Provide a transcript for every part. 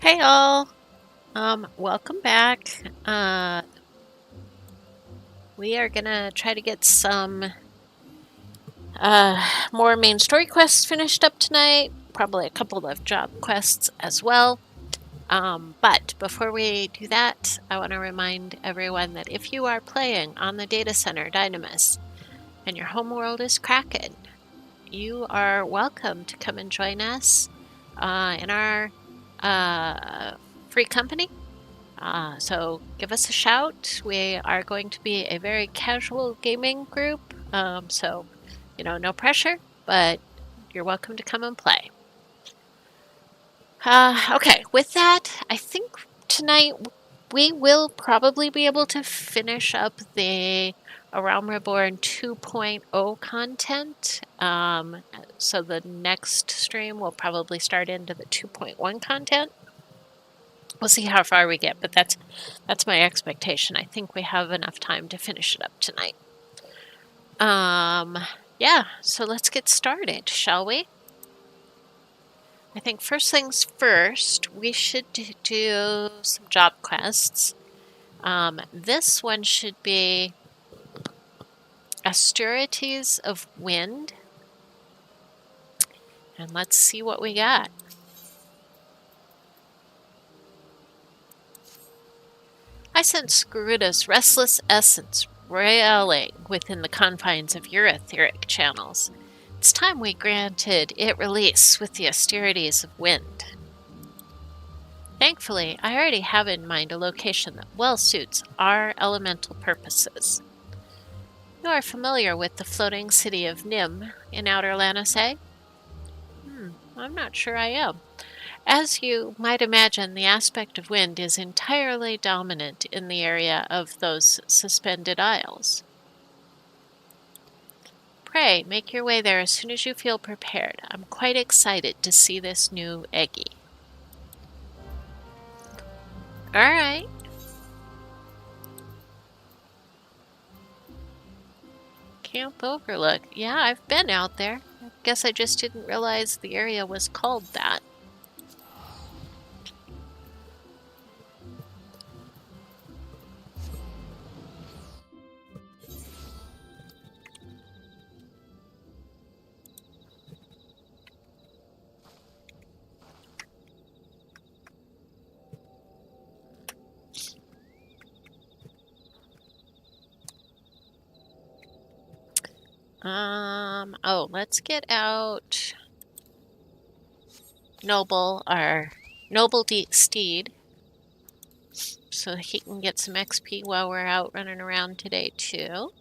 Hey all, welcome back. We are gonna try to get some more main story quests finished up tonight. Probably a couple of job quests as well. But before we do that, I want to remind everyone that if you are playing on the data center Dynamis and your homeworld is Kraken, you are welcome to come and join us in our free company. So give us a shout. We are going to be a very casual gaming group. So, no pressure, but you're welcome to come and play. Okay, with that, I think tonight we will probably be able to finish up the Around Reborn 2.0 content. So the next stream will probably start into the 2.1 content. We'll see how far we get, but that's my expectation. I think we have enough time to finish it up tonight. Yeah, so let's get started, shall we? I think first things first, we should do some job quests. This one should be Austerities of Wind. And let's see what we got. I sense Garuda's restless essence roiling within the confines of your etheric channels. It's time we granted it release with the Austerities of Wind. Thankfully, I already have in mind a location that well suits our elemental purposes. You are familiar with the floating city of Nim in Outer Lanasay? I'm not sure I am. As you might imagine, the aspect of wind is entirely dominant in the area of those suspended isles. Pray, make your way there as soon as you feel prepared. I'm quite excited to see this new Eggy. Alright. Camp Overlook. Yeah, I've been out there. I guess I just didn't realize the area was called that. Let's get out Noble, our Noble Steed, so he can get some XP while we're out running around today, too.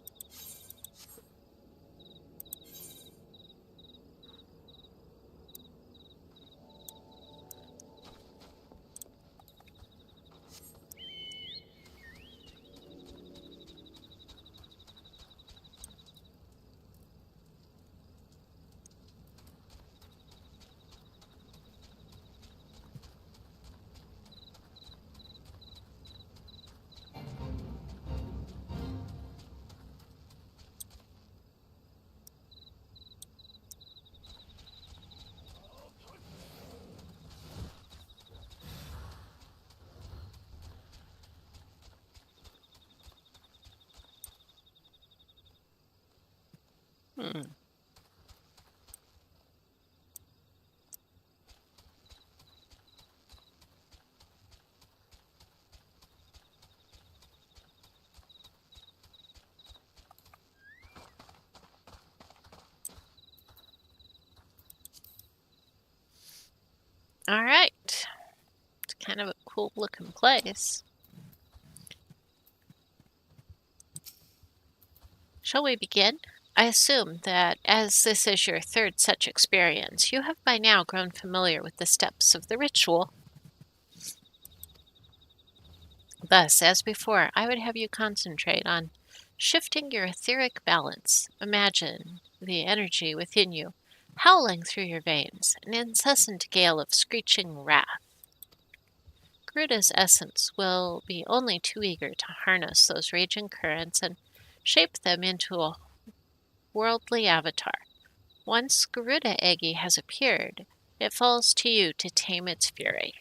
All right. It's kind of a cool looking place. Shall we begin? I assume that as this is your third such experience, you have by now grown familiar with the steps of the ritual. Thus, as before, I would have you concentrate on shifting your etheric balance. Imagine the energy within you howling through your veins, an incessant gale of screeching wrath. Garuda's essence will be only too eager to harness those raging currents and shape them into a worldly avatar. Once Garuda Eggy has appeared, it falls to you to tame its fury.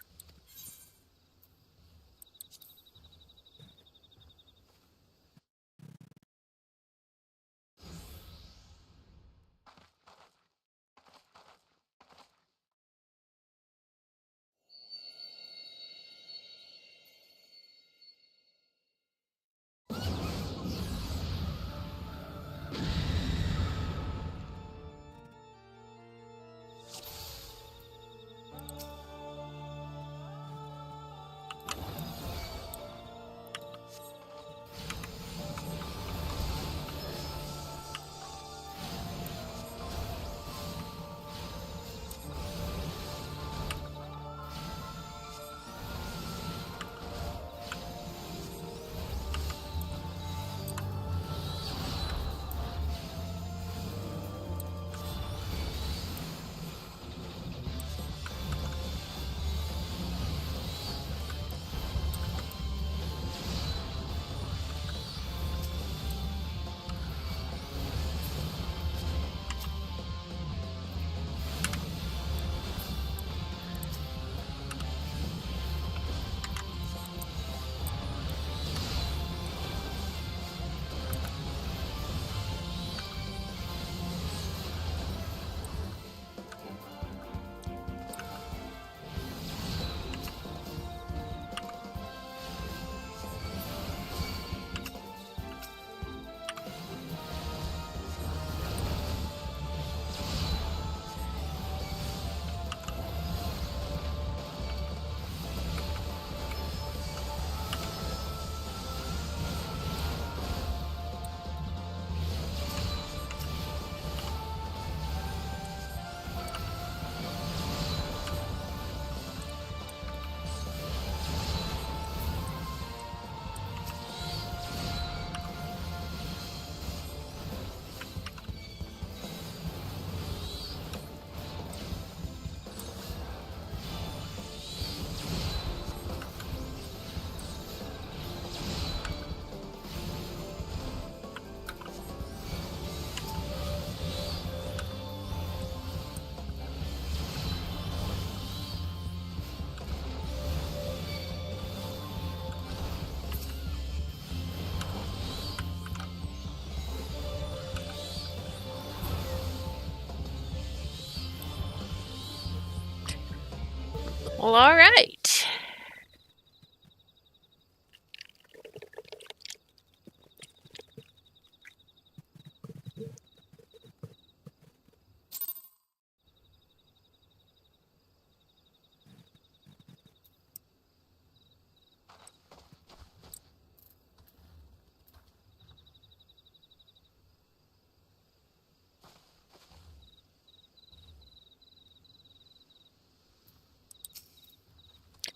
Well, all right.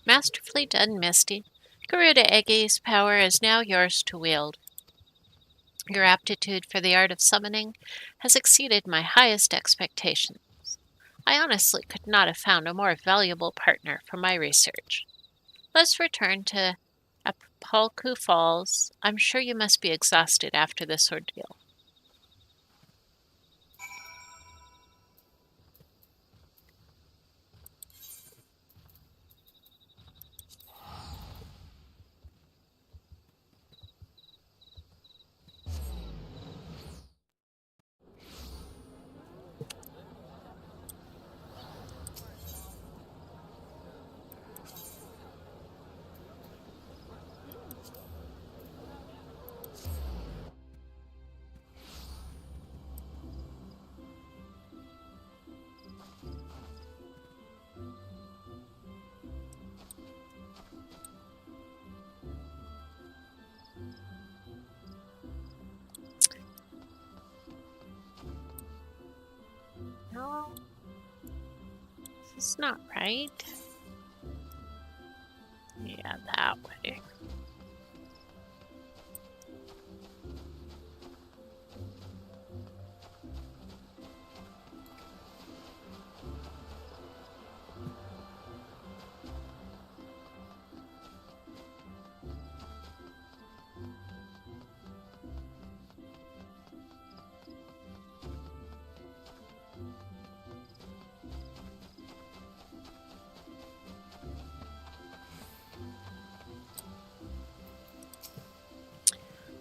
Masterfully done, Misty. Roegadyn's power is now yours to wield. Your aptitude for the art of summoning has exceeded my highest expectations. I honestly could not have found a more valuable partner for my research. Let's return to Apolku Falls. I'm sure you must be exhausted after this ordeal. No, this is not right. Yeah, that way.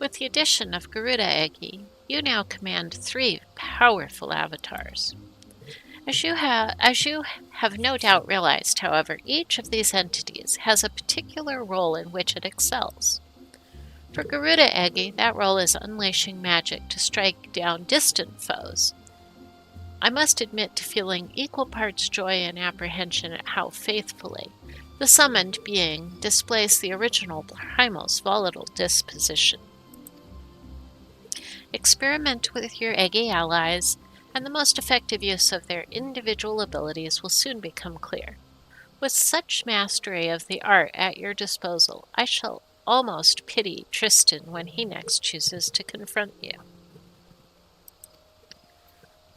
With the addition of Roegadyn, you now command 3 powerful avatars. As you have no doubt realized, however, each of these entities has a particular role in which it excels. For Roegadyn, that role is unleashing magic to strike down distant foes. I must admit to feeling equal parts joy and apprehension at how faithfully the summoned being displays the original Primal's volatile disposition. Experiment with your Eggy allies, and the most effective use of their individual abilities will soon become clear. With such mastery of the art at your disposal, I shall almost pity Tristan when he next chooses to confront you.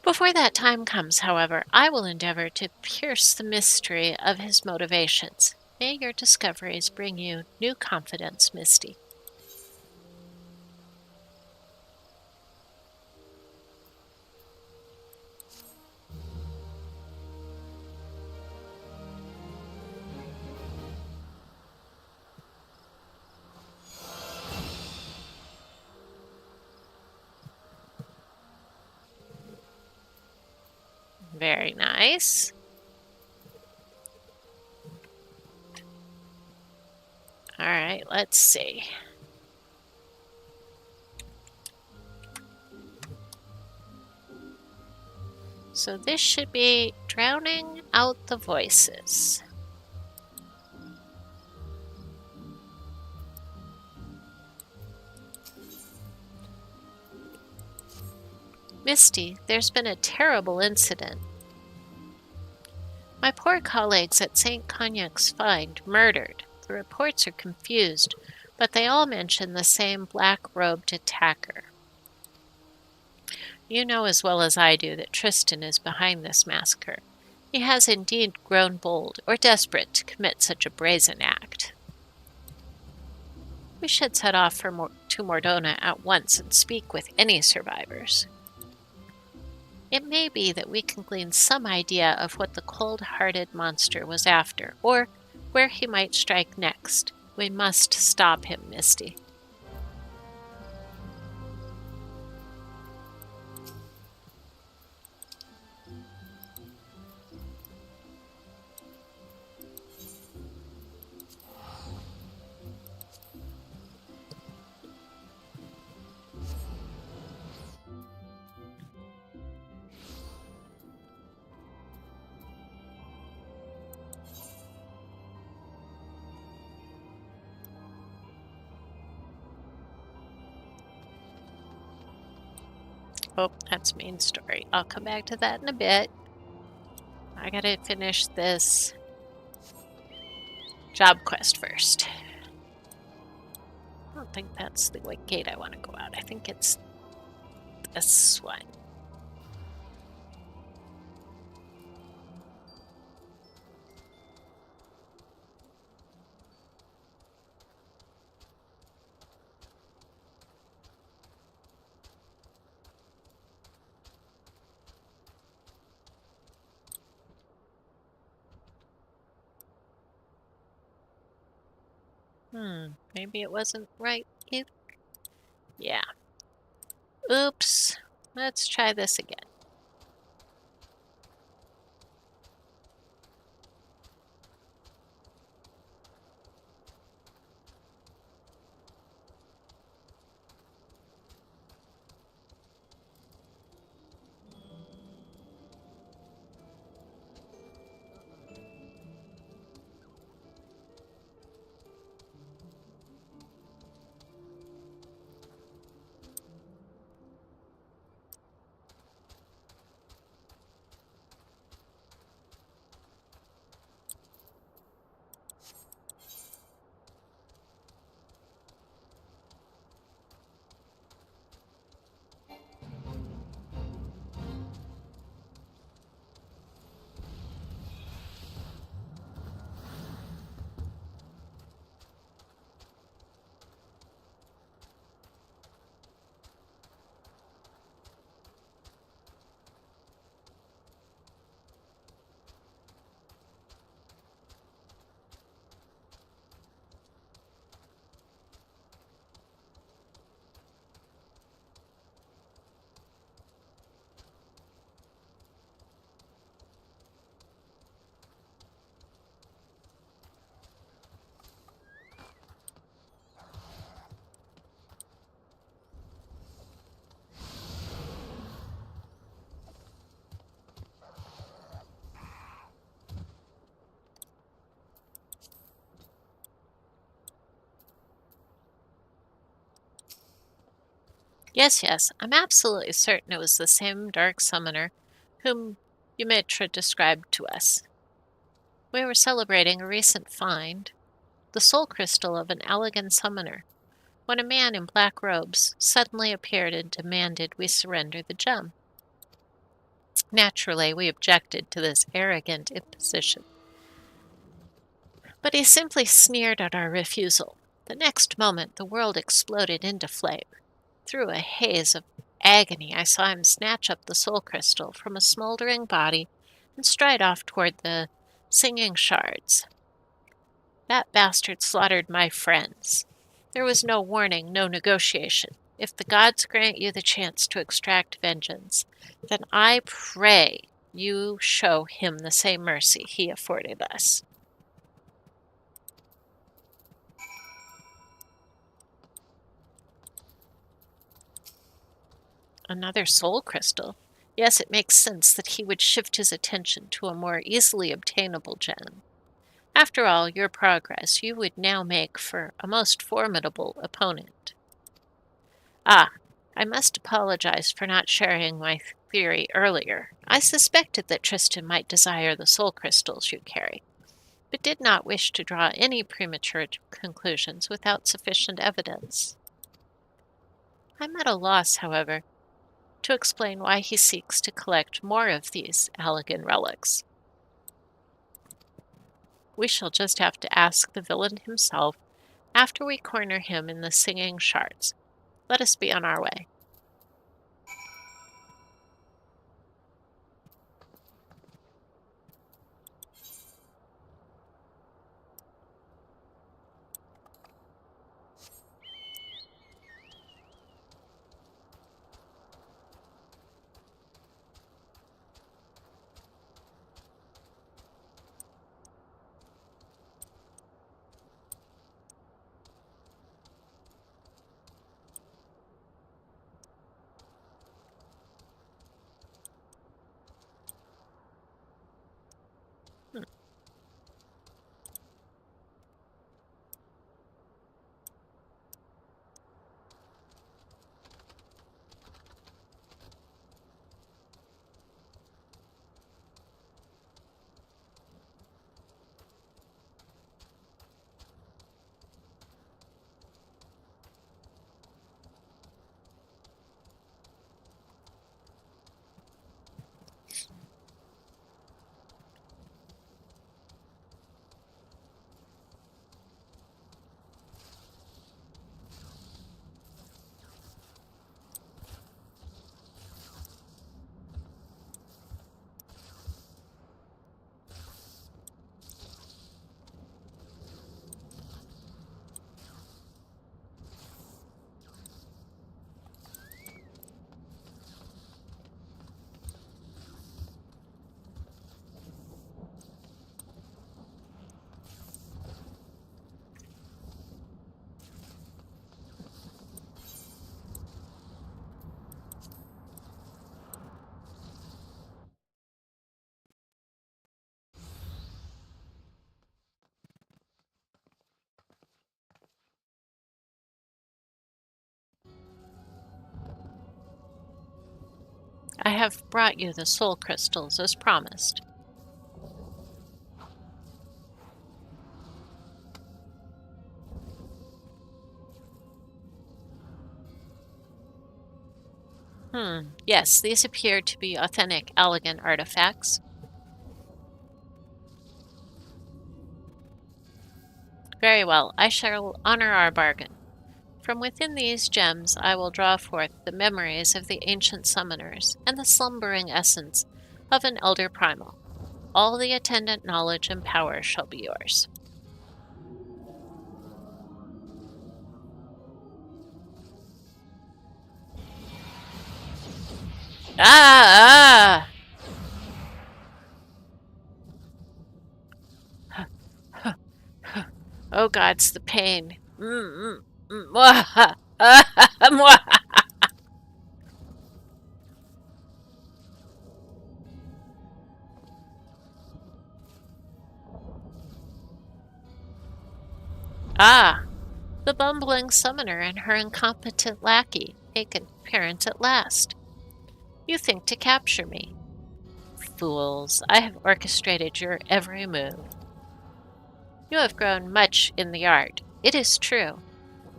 Before that time comes, however, I will endeavor to pierce the mystery of his motivations. May your discoveries bring you new confidence, Misty. Very nice. All right, let's see. So this should be drowning out the voices. Misty, there's been a terrible incident. My poor colleagues at St. Cognac's find murdered. The reports are confused, but they all mention the same black-robed attacker. You know as well as I do that Tristan is behind this massacre. He has indeed grown bold or desperate to commit such a brazen act. We should set off to Mordona at once and speak with any survivors. It may be that we can glean some idea of what the cold-hearted monster was after, or where he might strike next. We must stop him, Misty. Oh, that's main story. I'll come back to that in a bit. I gotta finish this job quest first. I don't think that's the white gate I want to go out. I think it's this one. Maybe it wasn't right. Yeah. Oops. Let's try this again. Yes, I'm absolutely certain it was the same dark summoner whom Umitra described to us. We were celebrating a recent find, the soul crystal of an Roegadyn Summoner, when a man in black robes suddenly appeared and demanded we surrender the gem. Naturally, we objected to this arrogant imposition, but he simply sneered at our refusal. The next moment, the world exploded into flame. Through a haze of agony, I saw him snatch up the soul crystal from a smoldering body and stride off toward the singing shards. That bastard slaughtered my friends. There was no warning, no negotiation. If the gods grant you the chance to extract vengeance, then I pray you show him the same mercy he afforded us. Another soul crystal? Yes, it makes sense that he would shift his attention to a more easily obtainable gem. After all your progress, you would now make for a most formidable opponent. Ah, I must apologize for not sharing my theory earlier. I suspected that Tristan might desire the soul crystals you carry, but did not wish to draw any premature conclusions without sufficient evidence. I'm at a loss, however, to explain why he seeks to collect more of these Roegadyn relics. We shall just have to ask the villain himself after we corner him in the singing shards. Let us be on our way. I have brought you the soul crystals as promised. Yes, these appear to be authentic Allegan artifacts. Very well, I shall honor our bargain. From within these gems I will draw forth the memories of the ancient summoners and the slumbering essence of an elder primal. All the attendant knowledge and power shall be yours. Ah! Oh gods, the pain. Ah, the bumbling summoner and her incompetent lackey make an appearance at last. You think to capture me. Fools, I have orchestrated your every move. You have grown much in the art, it is true,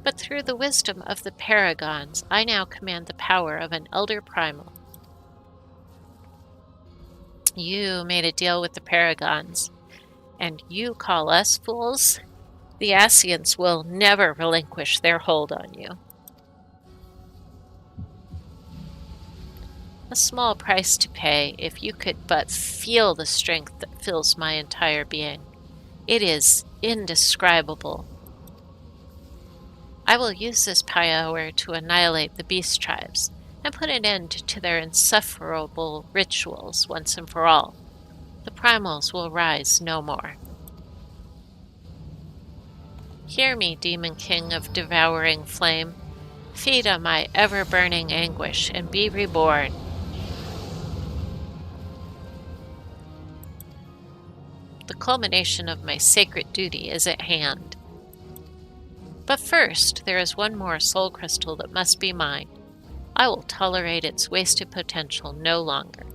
but through the wisdom of the paragons, I now command the power of an elder primal. You made a deal with the paragons, and you call us fools? The Ascians will never relinquish their hold on you. A small price to pay if you could but feel the strength that fills my entire being. It is indescribable. I will use this power to annihilate the beast tribes and put an end to their insufferable rituals once and for all. The primals will rise no more. Hear me, Demon King of devouring flame. Feed on my ever-burning anguish and be reborn. The culmination of my sacred duty is at hand. But first, there is one more soul crystal that must be mine. I will tolerate its wasted potential no longer.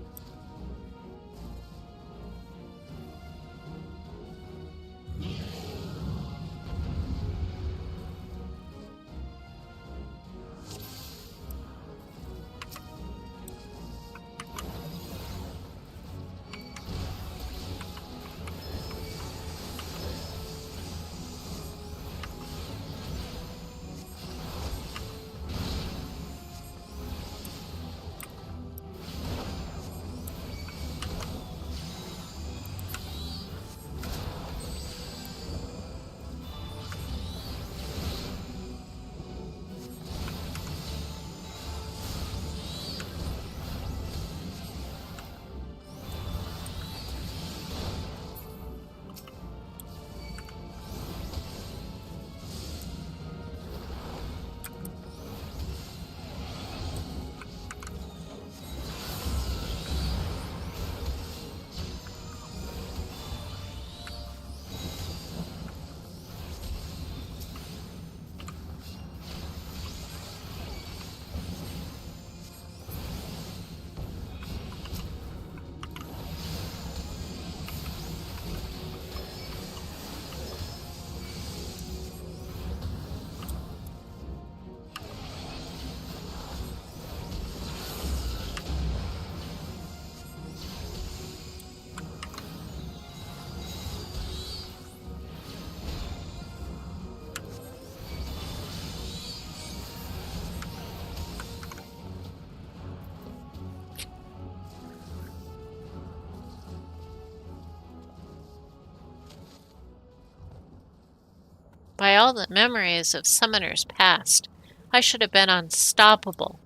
By all the memories of summoners past, I should have been unstoppable.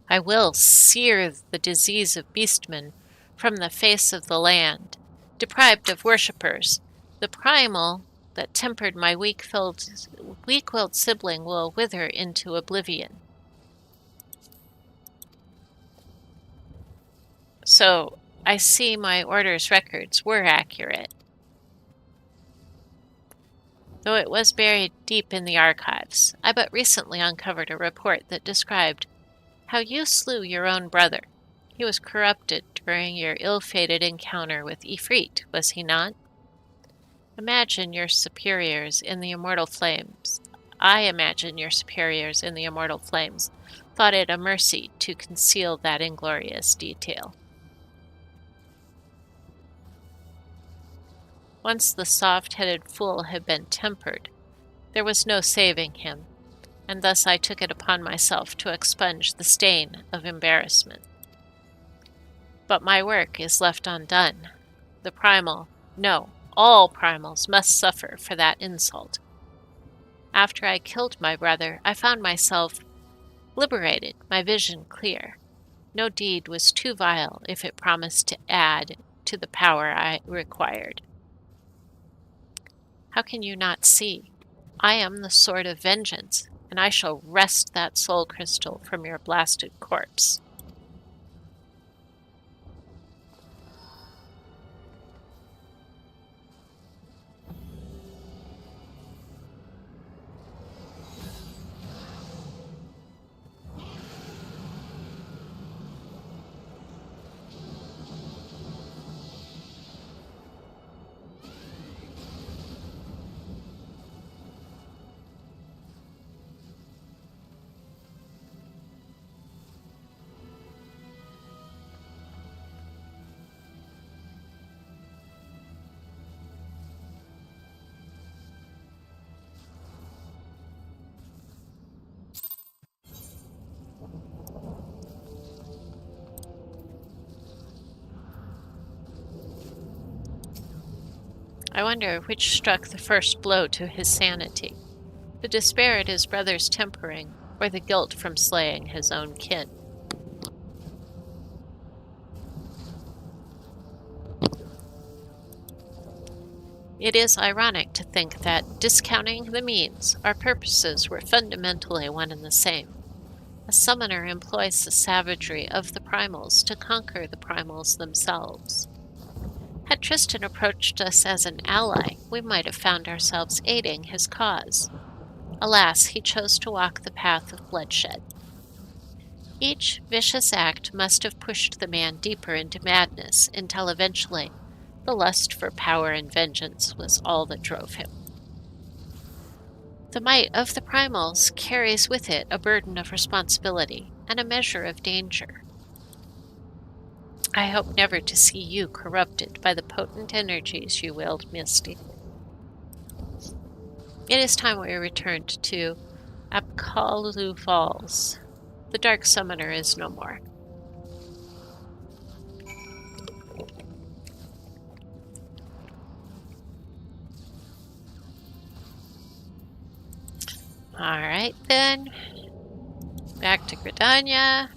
I will sear the disease of beastmen from the face of the land, deprived of worshippers. The primal that tempered my weak-willed sibling will wither into oblivion. So, I see my order's records were accurate. Though it was buried deep in the archives, I but recently uncovered a report that described how you slew your own brother, He was corrupted during your ill-fated encounter with Ifrit, was he not? Imagine your superiors in the immortal flames. I imagine your superiors in the immortal flames thought it a mercy to conceal that inglorious detail. Once the soft-headed fool had been tempered, there was no saving him, and thus I took it upon myself to expunge the stain of embarrassment. But my work is left undone. The primal, no, all primals must suffer for that insult. After I killed my brother, I found myself liberated, my vision clear. No deed was too vile if it promised to add to the power I required. How can you not see? I am the sword of vengeance, and I shall wrest that soul crystal from your blasted corpse. I wonder which struck the first blow to his sanity, the despair at his brother's tempering, or the guilt from slaying his own kin. It is ironic to think that, discounting the means, our purposes were fundamentally one and the same. A summoner employs the savagery of the primals to conquer the primals themselves. Had Tristan approached us as an ally, we might have found ourselves aiding his cause. Alas, he chose to walk the path of bloodshed. Each vicious act must have pushed the man deeper into madness until eventually the lust for power and vengeance was all that drove him. The might of the primals carries with it a burden of responsibility and a measure of danger. I hope never to see you corrupted by the potent energies you wield, Misty. It is time we returned to Apkalu Falls. The Dark Summoner is no more. Alright then. Back to Gridania.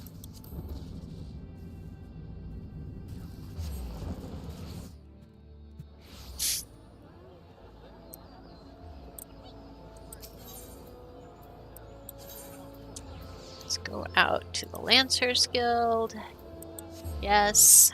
Let's go out to the Lancers Guild. Yes.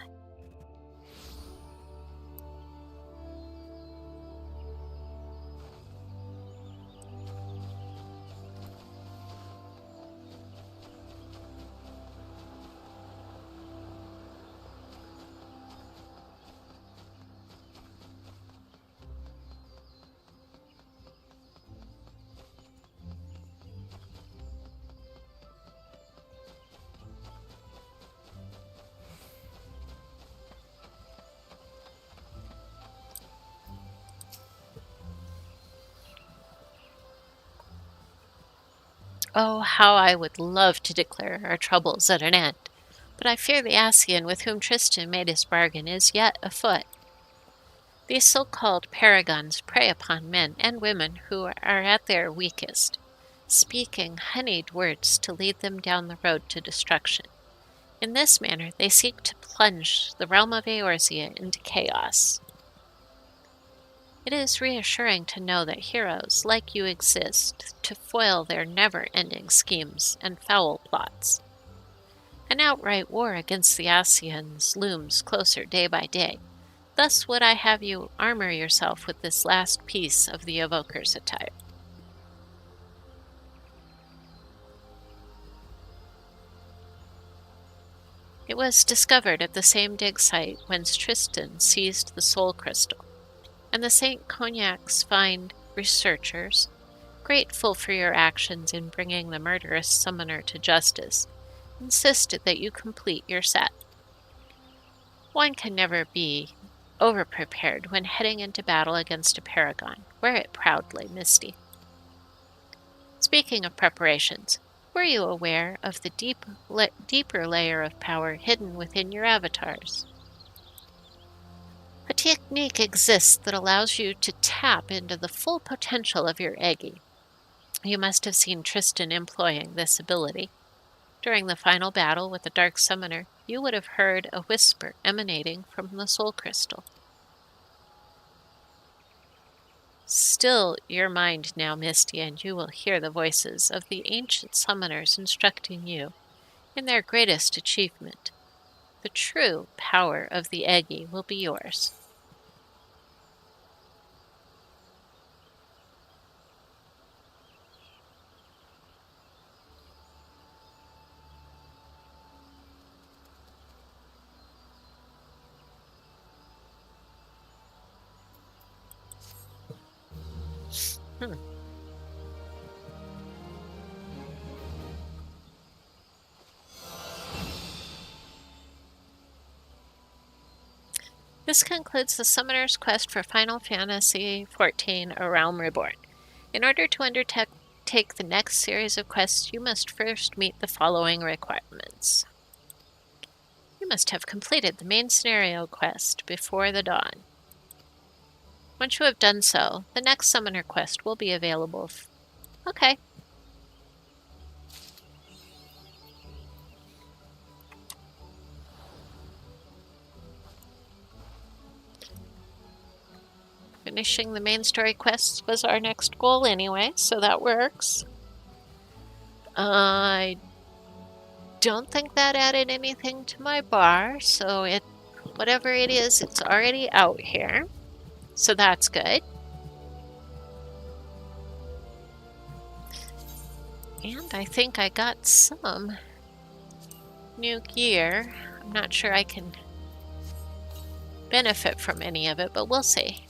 Oh, how I would love to declare our troubles at an end, but I fear the Ascian with whom Tristan made his bargain is yet afoot. These so-called paragons prey upon men and women who are at their weakest, speaking honeyed words to lead them down the road to destruction. In this manner they seek to plunge the realm of Eorzea into chaos. It is reassuring to know that heroes like you exist to foil their never-ending schemes and foul plots. An outright war against the Ascians looms closer day by day. Thus would I have you armor yourself with this last piece of the Evoker's attire. It was discovered at the same dig site whence Tristan seized the soul crystal, and the St. Cognac's find researchers, grateful for your actions in bringing the murderous summoner to justice, insisted that you complete your set. One can never be over-prepared when heading into battle against a paragon. Wear it proudly, Misty. Speaking of preparations, were you aware of the deeper layer of power hidden within your avatars? A technique exists that allows you to tap into the full potential of your Eggy. You must have seen Tristan employing this ability. During the final battle with the Dark Summoner, you would have heard a whisper emanating from the soul crystal. Still your mind now, Misty, and you will hear the voices of the ancient summoners instructing you in their greatest achievement. The true power of the Eggy will be yours. This concludes the Summoner's quest for Final Fantasy XIV: A Realm Reborn. In order to undertake the next series of quests, you must first meet the following requirements. You must have completed the main scenario quest before the dawn. Once you have done so, the next Summoner quest will be available. Okay. Finishing the main story quests was our next goal anyway, so that works. I don't think that added anything to my bar, so whatever it is, it's already out here. So that's good. And I think I got some new gear. I'm not sure I can benefit from any of it, but we'll see.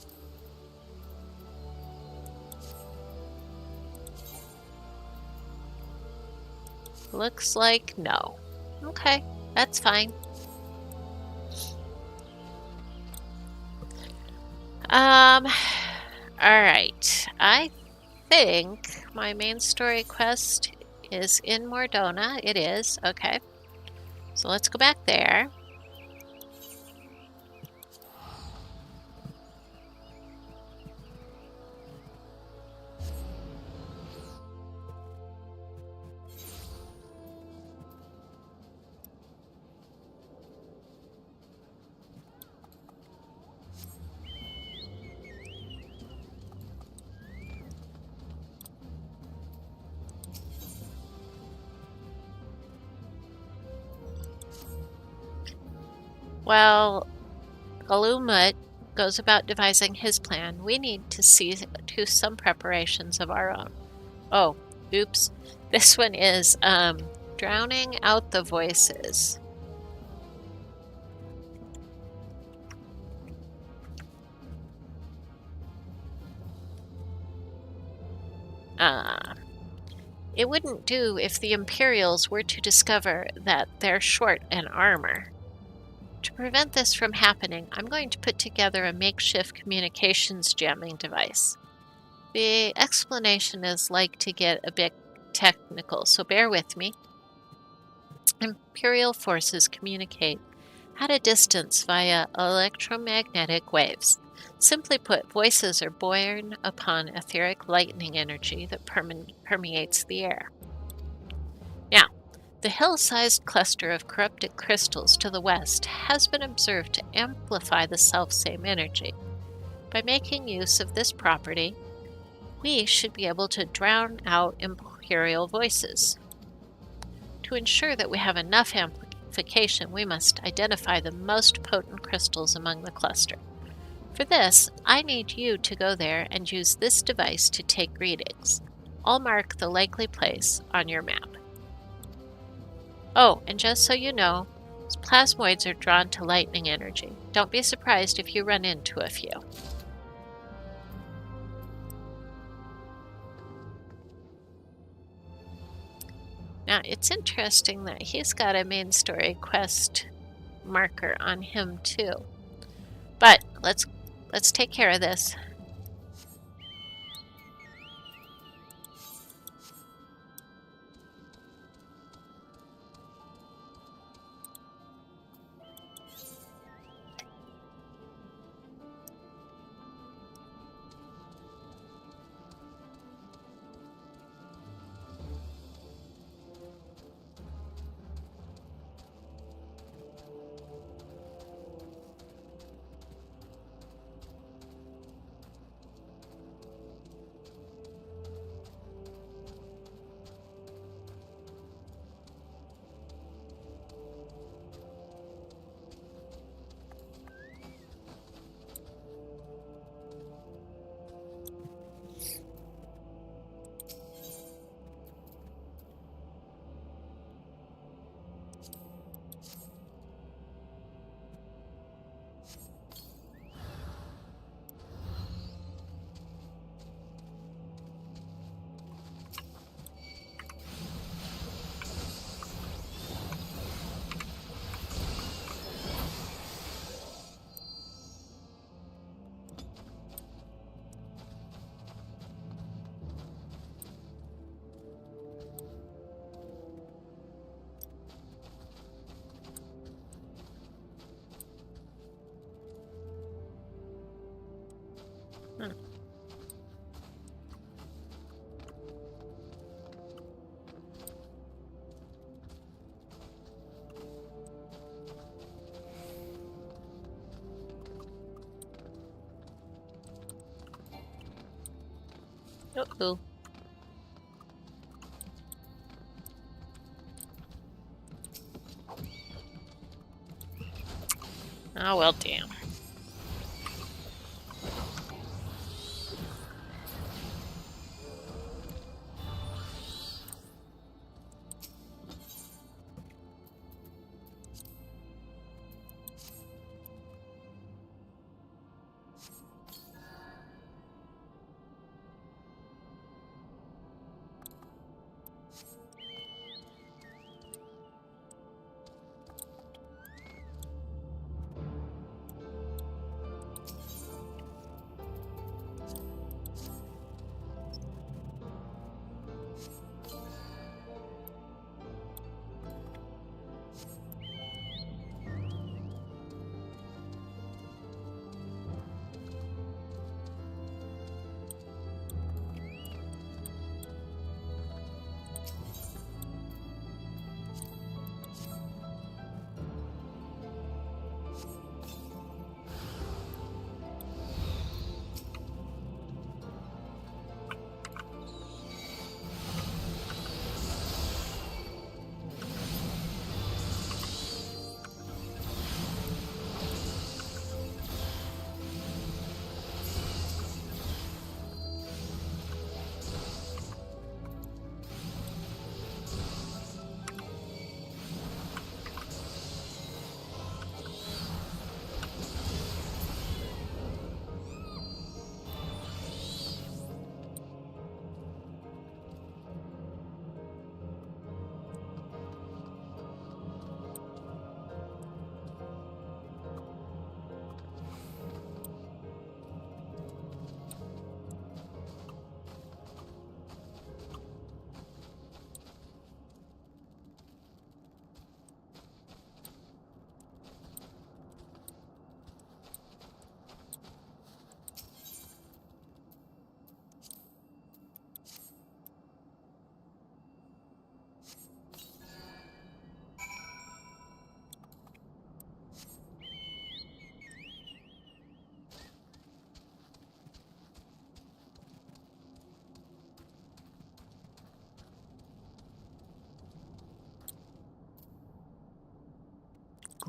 Looks like no. Okay, that's fine. Alright. I think my main story quest is in Mordona. It is. Okay. So let's go back there. While Galumut goes about devising his plan, we need to see to some preparations of our own. Oh, oops. This one is drowning out the voices. It wouldn't do if the Imperials were to discover that they're short in armor. To prevent this from happening, I'm going to put together a makeshift communications jamming device. The explanation is like to get a bit technical, so bear with me. Imperial forces communicate at a distance via electromagnetic waves. Simply put, voices are borne upon etheric lightning energy that permeates the air. Now, the hill-sized cluster of corrupted crystals to the west has been observed to amplify the selfsame energy. By making use of this property, we should be able to drown out Imperial voices. To ensure that we have enough amplification, we must identify the most potent crystals among the cluster. For this, I need you to go there and use this device to take readings. I'll mark the likely place on your map. Oh, and just so you know, Plasmoids are drawn to lightning energy. Don't be surprised if you run into a few. Now, it's interesting that he's got a main story quest marker on him too. But let's take care of this. Uh-oh. Oh, well, damn.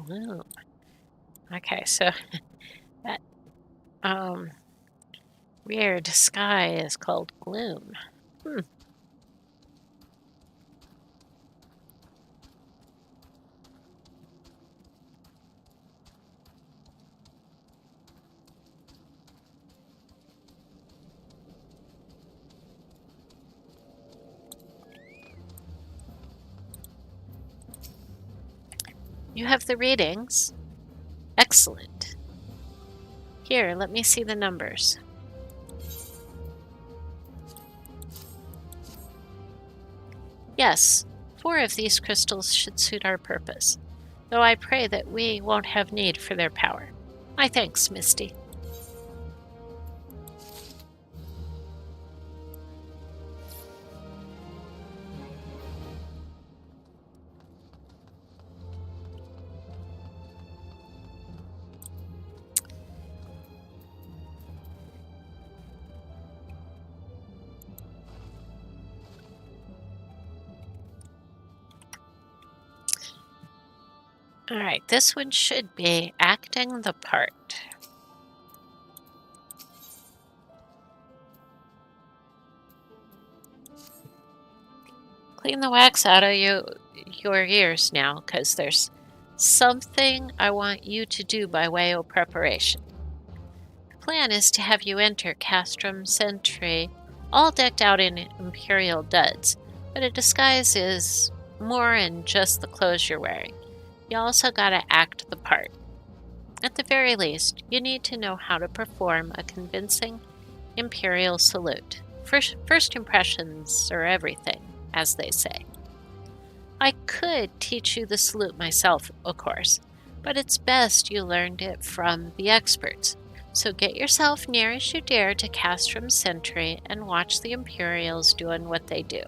Gloom. Okay, so that weird sky is called gloom. You have the readings. Excellent. Here, let me see the numbers. Yes, 4 of these crystals should suit our purpose, though I pray that we won't have need for their power. My thanks, Misty. All right, this one should be acting the part. Clean the wax out of your ears now, because there's something I want you to do by way of preparation. The plan is to have you enter Castrum Centri, all decked out in Imperial duds, but a disguise is more than just the clothes you're wearing. You also gotta act the part. At the very least, you need to know how to perform a convincing Imperial salute. First impressions are everything, as they say. I could teach you the salute myself, of course, but it's best you learned it from the experts. So get yourself near as you dare to Castrum Centri and watch the Imperials doing what they do.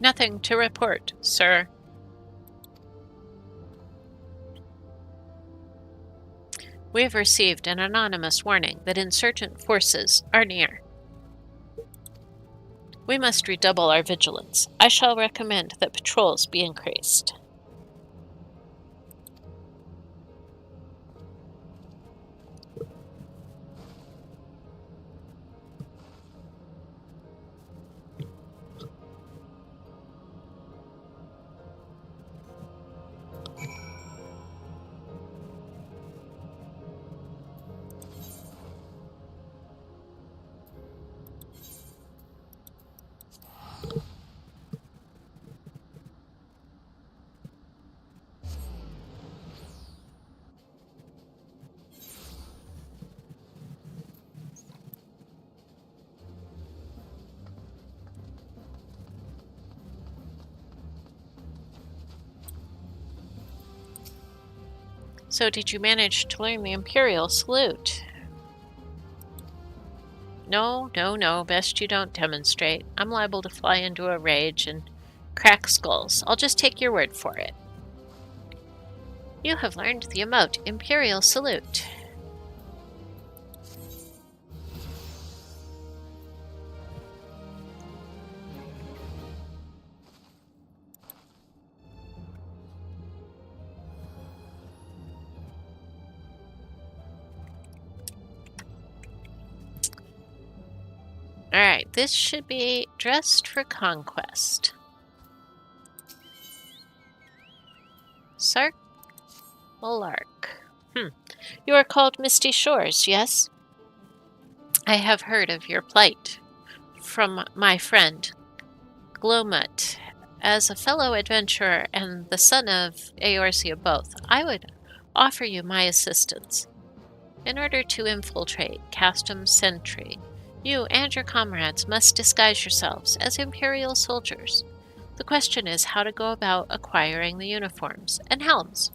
Nothing to report, sir. We have received an anonymous warning that insurgent forces are near. We must redouble our vigilance. I shall recommend that patrols be increased. So did you manage to learn the Imperial salute? No, best you don't demonstrate. I'm liable to fly into a rage and crack skulls. I'll just take your word for it. You have learned the emote Imperial salute. Alright, this should be dressed for Conquest. Sark Malark. You are called Misty Shores, yes? I have heard of your plight from my friend Glomut. As a fellow adventurer and the son of Eorcia both, I would offer you my assistance. In order to infiltrate Castrum Centri, you and your comrades must disguise yourselves as Imperial soldiers. The question is how to go about acquiring the uniforms and helms.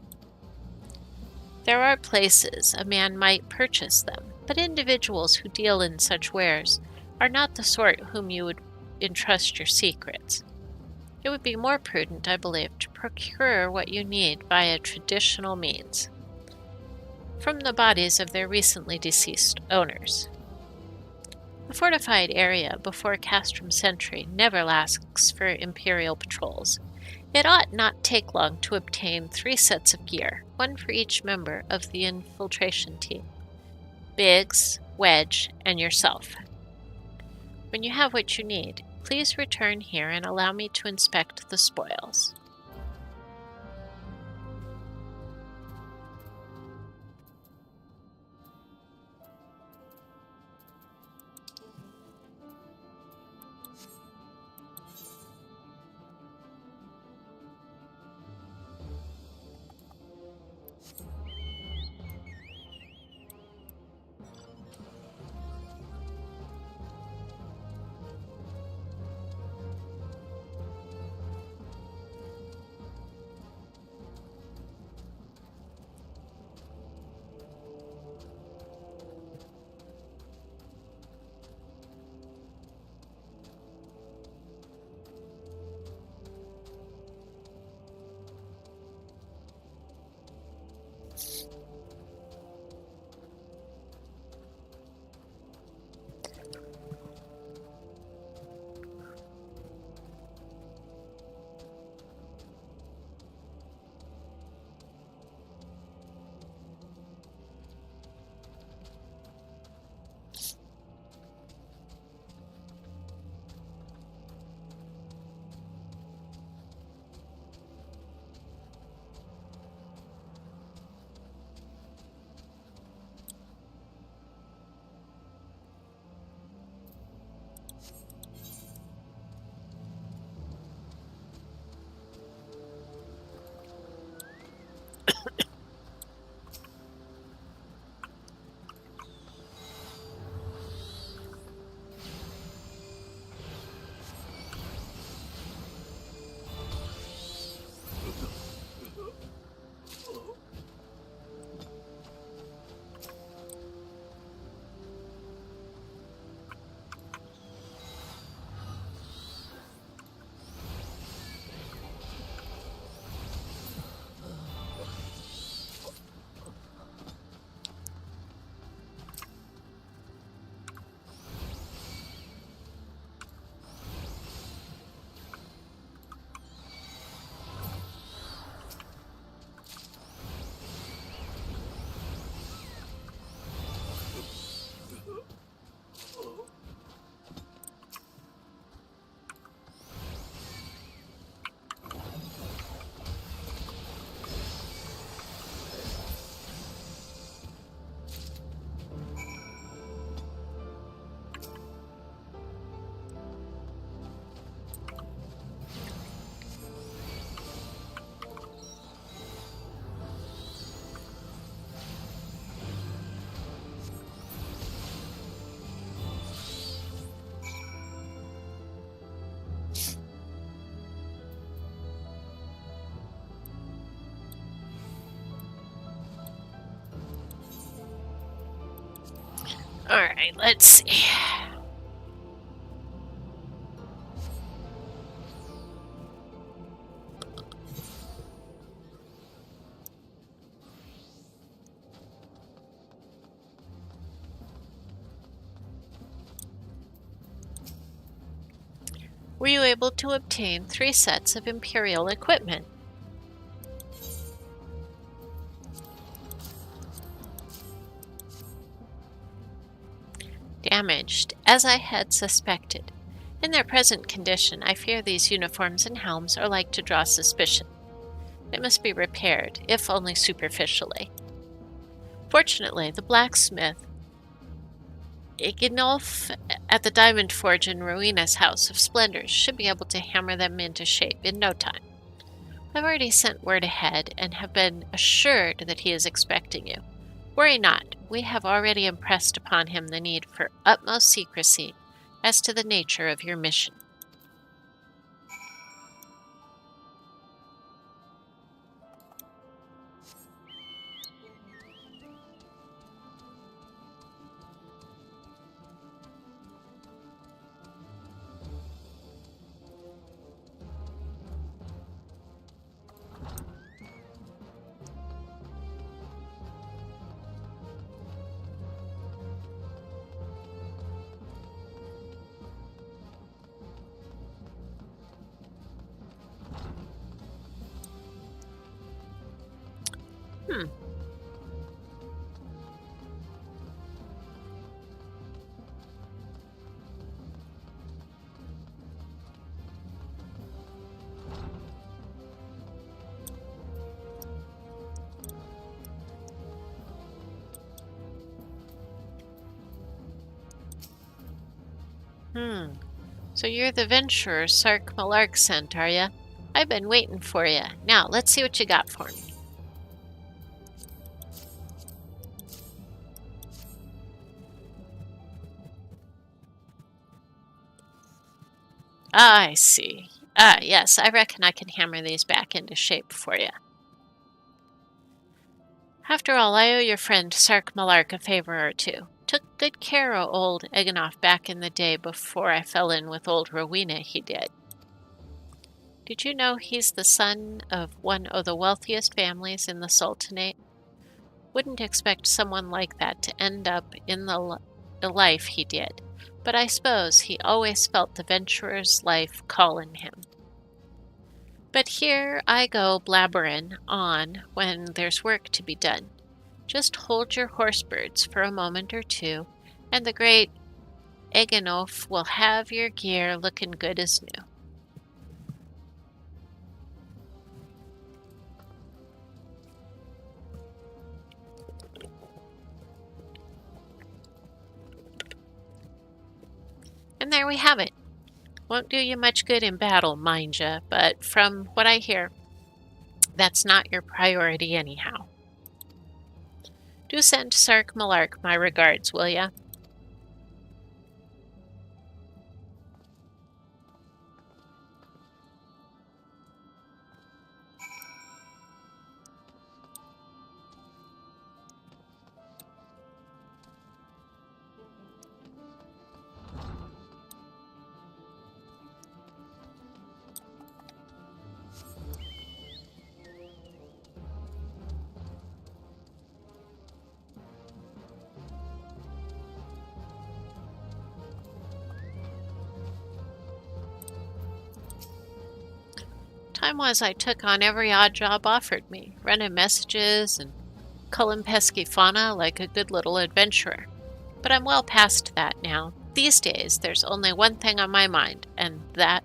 There are places a man might purchase them, but individuals who deal in such wares are not the sort whom you would entrust your secrets. It would be more prudent, I believe, to procure what you need via traditional means, from the bodies of their recently deceased owners. The fortified area before Castrum Centri never lacks for Imperial patrols. It ought not take long to obtain 3 sets of gear, one for each member of the infiltration team. Biggs, Wedge, and yourself. When you have what you need, please return here and allow me to inspect the spoils. Alright, let's see. Were you able to obtain 3 sets of Imperial equipment? Damaged, as I had suspected. In their present condition, I fear these uniforms and helms are like to draw suspicion. They must be repaired, if only superficially. Fortunately, the blacksmith Ignolf at the Diamond Forge in Rowena's House of Splendors should be able to hammer them into shape in no time. I've already sent word ahead and have been assured that he is expecting you. Worry not, we have already impressed upon him the need for utmost secrecy as to the nature of your mission. So you're the venturer Sark Malark sent, are ya? I've been waiting for ya. Now, let's see what you got for me. I see. Yes, I reckon I can hammer these back into shape for you. After all, I owe your friend Sark Malark a favor or two. Took good care of old Eganoff back in the day before I fell in with old Rowena, he did. Did you know he's the son of one of the wealthiest families in the Sultanate? Wouldn't expect someone like that to end up in the life he did, but I suppose he always felt the venturer's life calling him. But here I go blabbering on when there's work to be done. Just hold your horsebirds for a moment or two, and the great Eganoff will have your gear looking good as new. And there we have it. Won't do you much good in battle, mind ya, but from what I hear, that's not your priority anyhow. Do send Sark Malark my regards, will ya? Time was I took on every odd job offered me, running messages and culling pesky fauna like a good little adventurer. But I'm well past that now. These days, there's only one thing on my mind, and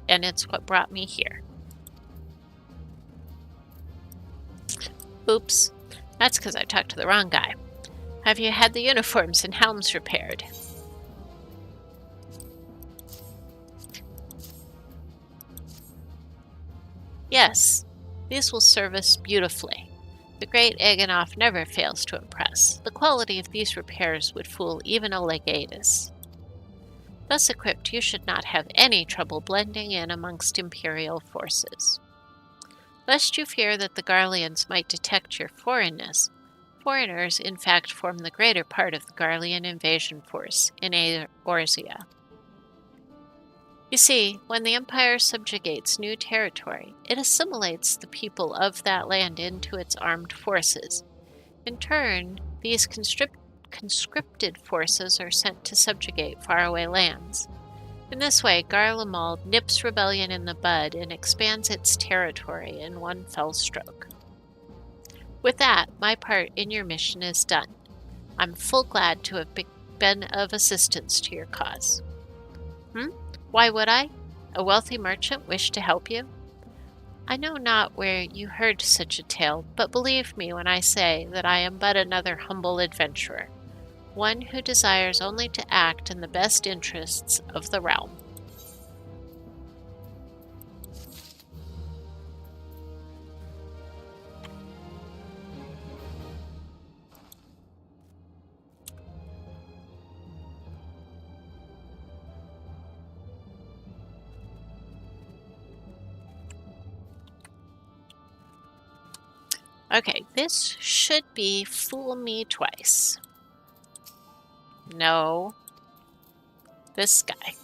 it's what brought me here. Oops, that's because I talked to the wrong guy. Have you had the uniforms and helms repaired? Yes, these will serve us beautifully. The great Eganoff never fails to impress. The quality of these repairs would fool even a legatus. Thus equipped, you should not have any trouble blending in amongst Imperial forces. Lest you fear that the Garleans might detect your foreignness, Foreigners, in fact, form the greater part of the Garlean invasion force in Eorzea. You see, when the Empire subjugates new territory, it assimilates the people of that land into its armed forces. In turn, these conscripted forces are sent to subjugate faraway lands. In this way, Garlemald nips rebellion in the bud and expands its territory in one fell stroke. With that, my part in your mission is done. I'm full glad to have been of assistance to your cause. Why would I? A wealthy merchant wish to help you? I know not where you heard such a tale, but believe me when I say that I am but another humble adventurer, one who desires only to act in the best interests of the realm. Okay, this should be Fool Me Twice. No. This guy.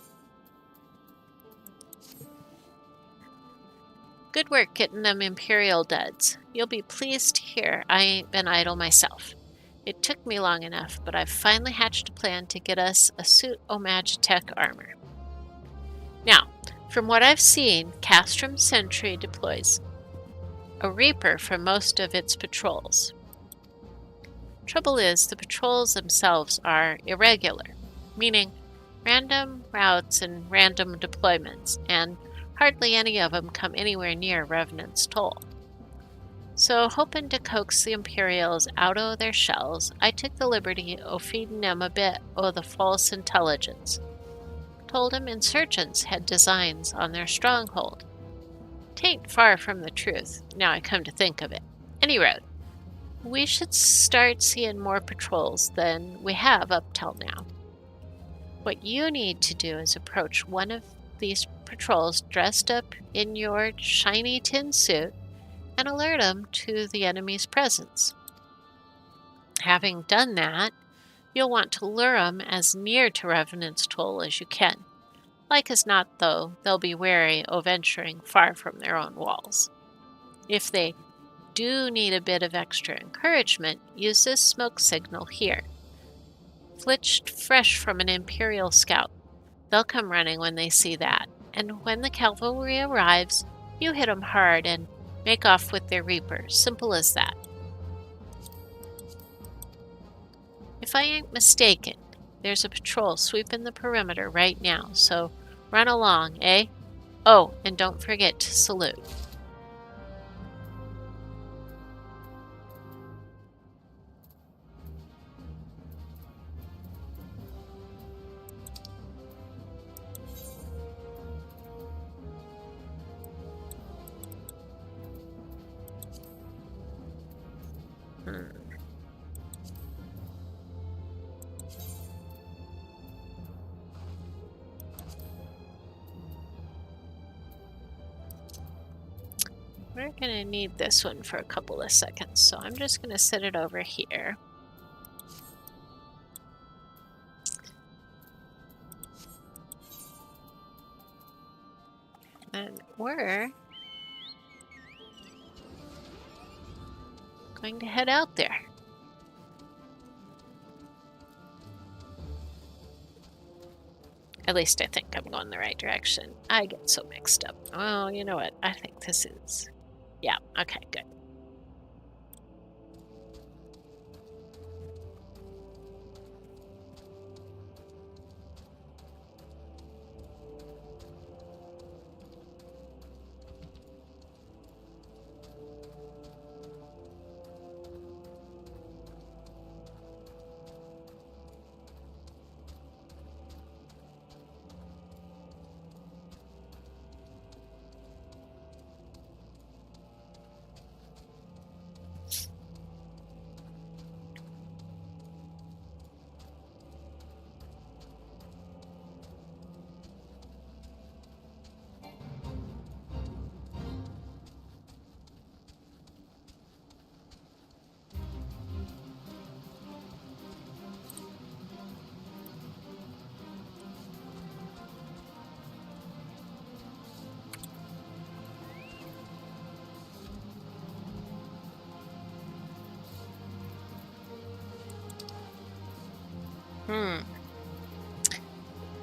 Good work getting them Imperial duds. You'll be pleased to hear I ain't been idle myself. It took me long enough, but I've finally hatched a plan to get us a suit o' Magitek armor. Now, from what I've seen, Castrum Centri deploys a Reaper for most of its patrols. Trouble is, the patrols themselves are irregular, meaning random routes and random deployments, and hardly any of them come anywhere near Revenant's Toll. So, hoping to coax the Imperials out o' their shells, I took the liberty o' feeding them a bit o' the false intelligence. Told 'em insurgents had designs on their stronghold. 'Tain't far from the truth, now I come to think of it. Any road, we should start seeing more patrols than we have up till now. What you need to do is approach one of these patrols dressed up in your shiny tin suit and alert them to the enemy's presence. Having done that, you'll want to lure them as near to Revenant's Toll as you can. Like as not, though, they'll be wary of venturing far from their own walls. If they do need a bit of extra encouragement, use this smoke signal here. Flitched fresh from an Imperial scout. They'll come running when they see that, and when the cavalry arrives, you hit 'em hard and make off with their Reaper. Simple as that. If I ain't mistaken, there's a patrol sweeping the perimeter right now, so run along, eh? Oh, and don't forget to salute. We're going to need this one for a couple of seconds, so I'm just going to set it over here. And we're going to head out there. At least I think I'm going the right direction. I get so mixed up. Oh, you know what? I think this is... Yeah, okay, good.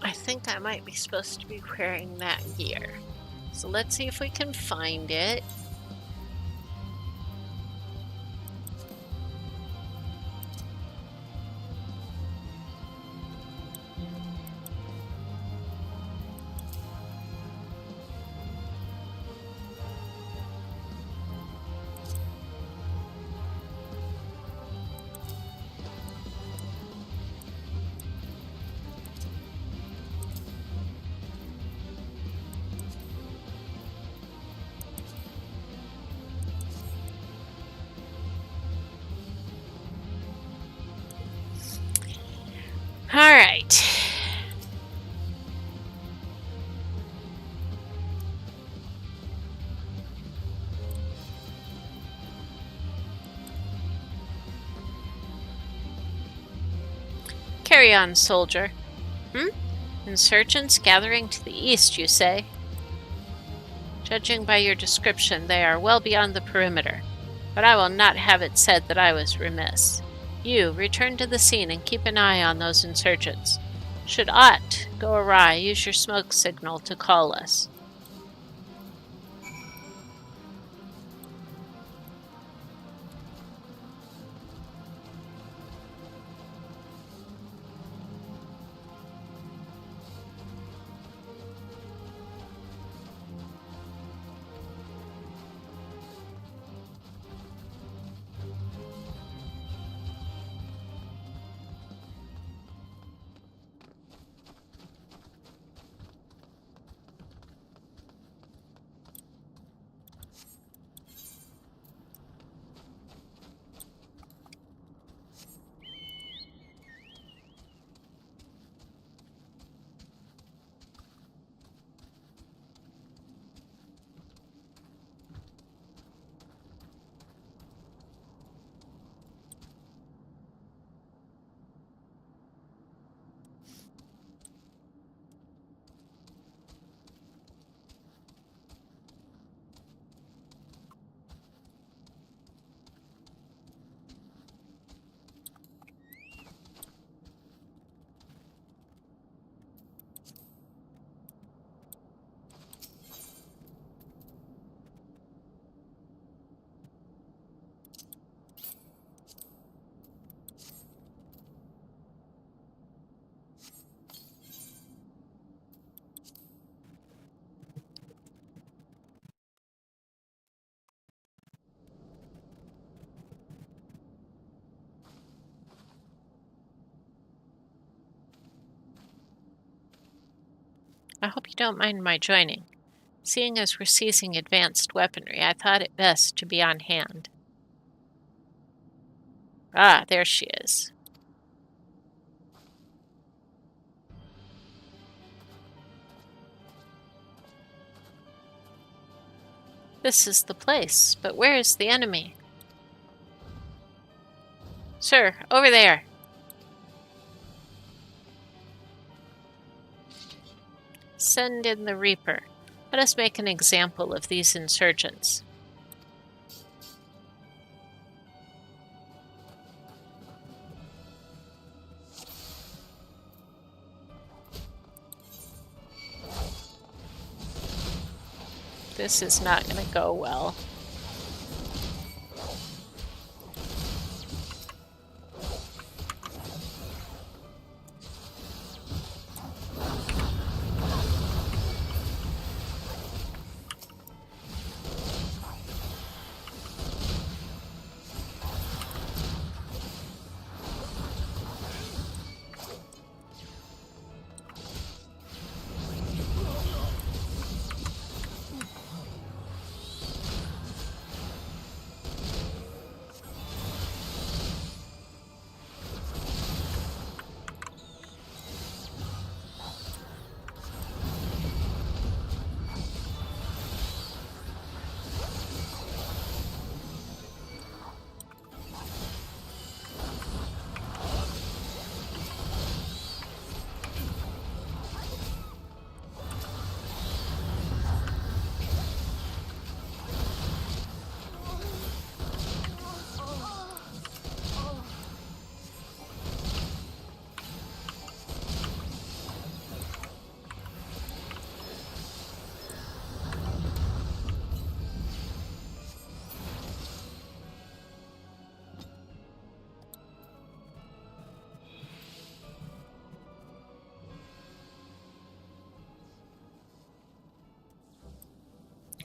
I think I might be supposed to be wearing that gear. So let's see if we can find it. All right. Carry on, soldier. Insurgents gathering to the east, you say? Judging by your description, they are well beyond the perimeter, but I will not have it said that I was remiss. You, return to the scene and keep an eye on those insurgents. Should aught go awry, use your smoke signal to call us. I hope you don't mind my joining. Seeing as we're seizing advanced weaponry, I thought it best to be on hand. Ah, there she is. This is the place, but where is the enemy? Sir, over there. Send in the Reaper. Let us make an example of these insurgents. This is not going to go well.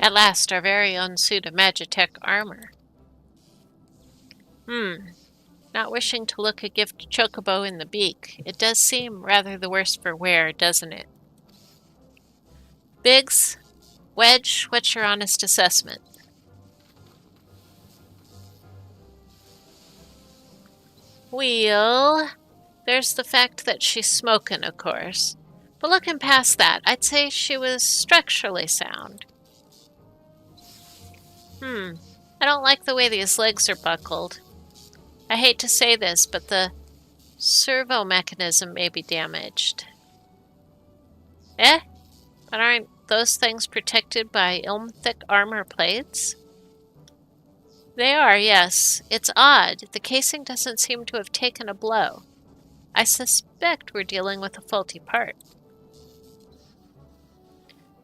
At last, our very own suit of Magitek armor. Not wishing to look a gift chocobo in the beak, it does seem rather the worse for wear, doesn't it? Biggs, Wedge, what's your honest assessment? Well, there's the fact that she's smoking, of course. But looking past that, I'd say she was structurally sound. I don't like the way these legs are buckled. I hate to say this, but the servo mechanism may be damaged. But aren't those things protected by thick armor plates? They are, yes. It's odd. The casing doesn't seem to have taken a blow. I suspect we're dealing with a faulty part.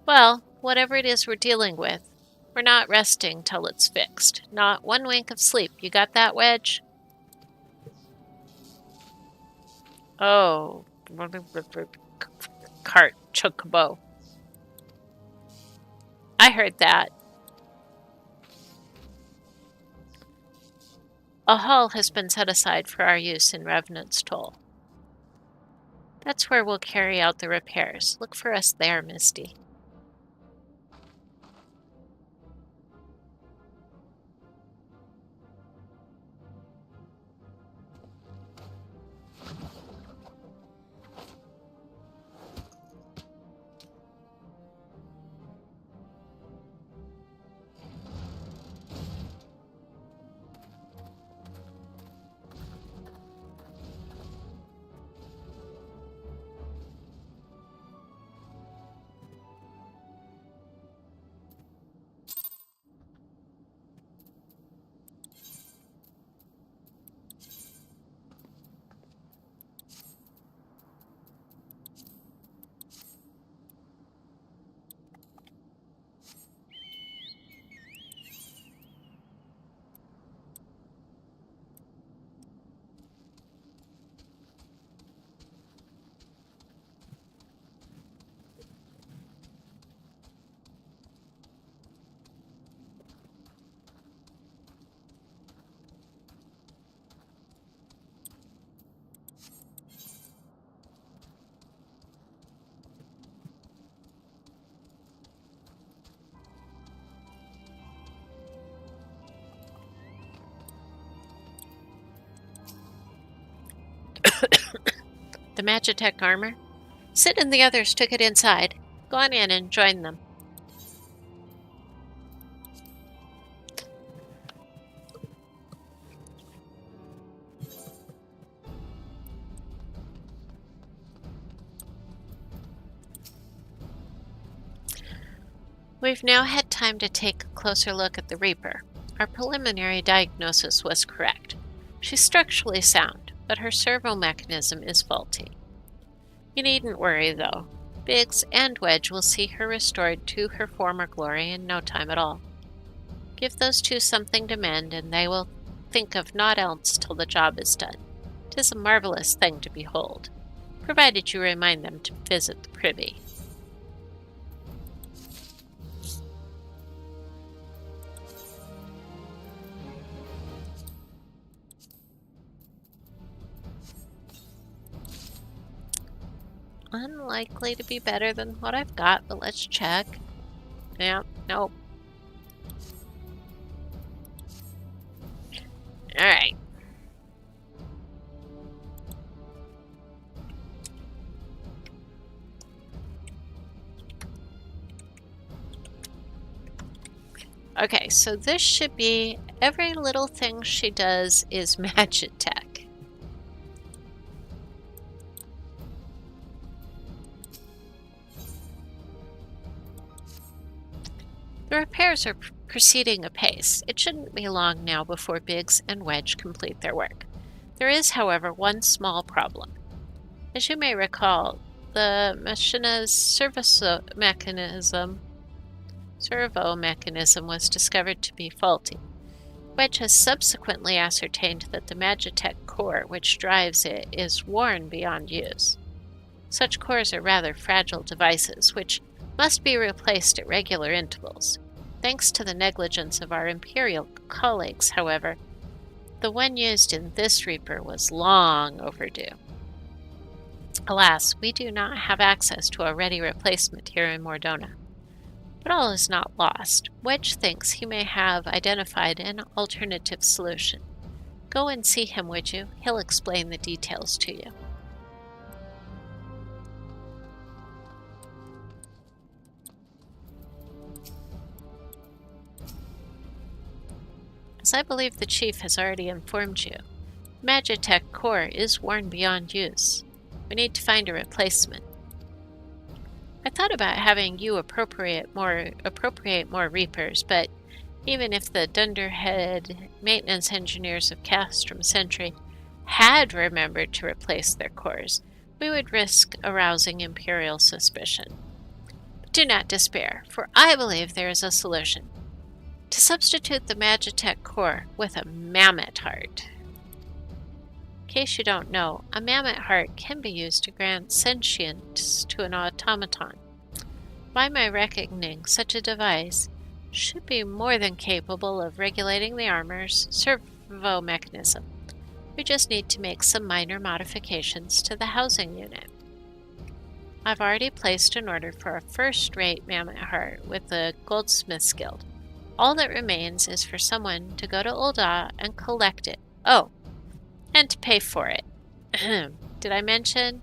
Well, whatever it is we're dealing with, we're not resting till it's fixed. Not one wink of sleep. You got that, Wedge? Oh. Cart chocobo. I heard that. A hall has been set aside for our use in Revenant's Toll. That's where we'll carry out the repairs. Look for us there, Misty. The Magitek armor? Sid and the others took it inside. Go on in and join them. We've now had time to take a closer look at the Reaper. Our preliminary diagnosis was correct. She's structurally sound, but her servo mechanism is faulty. You needn't worry, though. Biggs and Wedge will see her restored to her former glory in no time at all. Give those two something to mend, and they will think of naught else till the job is done. 'Tis a marvelous thing to behold, provided you remind them to visit the privy. Unlikely to be better than what I've got, but let's check. Yeah, nope. Alright. Okay, so this should be every little thing she does is Magitek. The repairs are proceeding apace. It shouldn't be long now before Biggs and Wedge complete their work. There is, however, one small problem. As you may recall, the machina's servo mechanism was discovered to be faulty. Wedge has subsequently ascertained that the Magitek core which drives it is worn beyond use. Such cores are rather fragile devices, which must be replaced at regular intervals. Thanks to the negligence of our Imperial colleagues, however, the one used in this Reaper was long overdue. Alas, we do not have access to a ready replacement here in Mordona. But all is not lost. Wedge thinks he may have identified an alternative solution. Go and see him, would you? He'll explain the details to you. As I believe the chief has already informed you, Magitek core is worn beyond use. We need to find a replacement. I thought about having you appropriate more Reapers, but even if the dunderhead maintenance engineers of Castrum Centri had remembered to replace their cores, we would risk arousing Imperial suspicion. But do not despair, for I believe there is a solution. To substitute the Magitek core with a mammoth heart. In case you don't know, a mammoth heart can be used to grant sentience to an automaton. By my reckoning, such a device should be more than capable of regulating the armor's servo mechanism. We just need to make some minor modifications to the housing unit. I've already placed an order for a first-rate mammoth heart with the Goldsmiths Guild. All that remains is for someone to go to Ulda and collect it. Oh, and to pay for it. Did I mention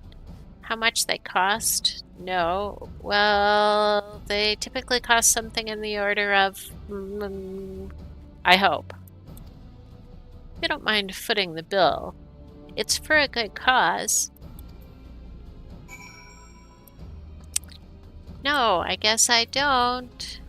how much they cost? No. Well, they typically cost something in the order of... I hope. You don't mind footing the bill. It's for a good cause. No, I guess I don't.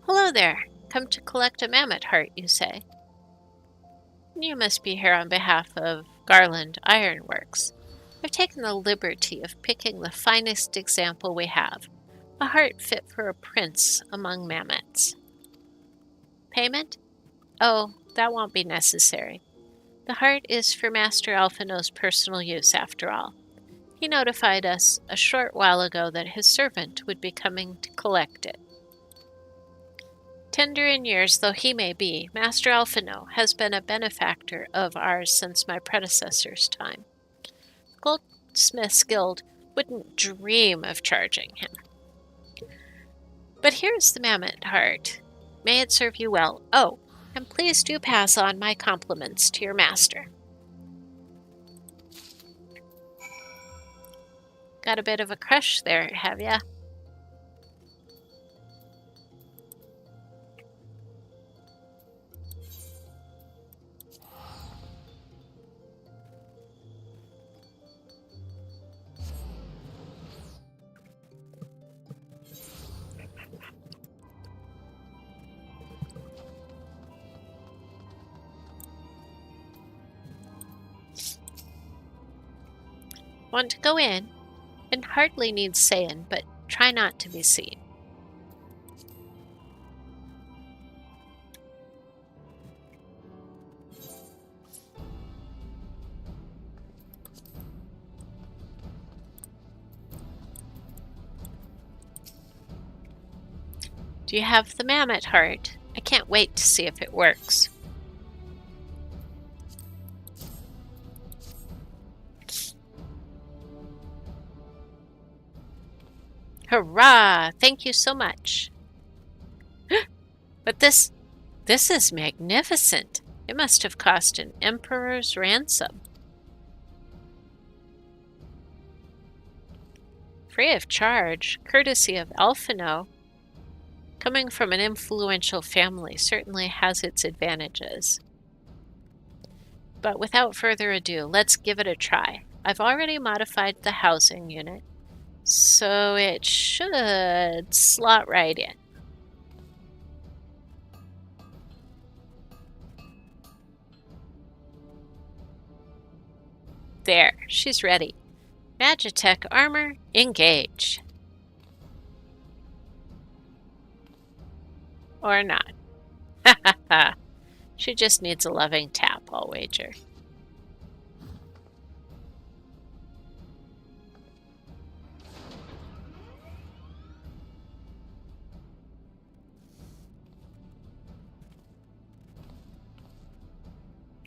Hello there. Come to collect a mammoth heart, you say? You must be here on behalf of Garland Ironworks. I've taken the liberty of picking the finest example we have, a heart fit for a prince among mammoths. Payment? Oh, that won't be necessary. The heart is for Master Alphino's personal use, after all. He notified us a short while ago that his servant would be coming to collect it. Tender in years though he may be, Master Alphino has been a benefactor of ours since my predecessor's time. The Goldsmiths Guild wouldn't dream of charging him. But here's the mammoth heart. May it serve you well. Oh, and please do pass on my compliments to your master. Got a bit of a crush there, have ya? Want to go in? And hardly needs saying, but try not to be seen. Do you have the mammoth heart? I can't wait to see if it works. Hurrah! Thank you so much. But this This is magnificent. It must have cost an emperor's ransom. Free of charge, courtesy of Elfino. Coming from an influential family certainly has its advantages. But without further ado, let's give it a try. I've already modified the housing unit, so it should slot right in. There, she's ready. Magitek armor, engage. Or not. Ha ha ha. She just needs a loving tap, I'll wager.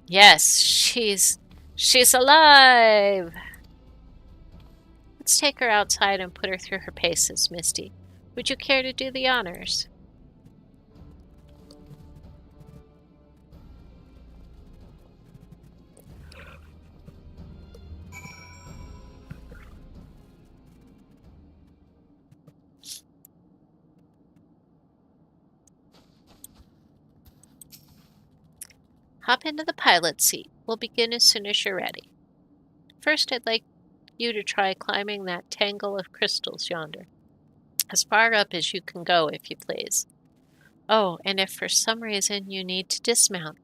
Yes, she's alive! Let's take her outside and put her through her paces, Misty. Would you care to do the honors? Hop into the pilot seat. We'll begin as soon as you're ready. First, I'd like you to try climbing that tangle of crystals yonder. As far up as you can go, if you please. Oh, and if for some reason you need to dismount,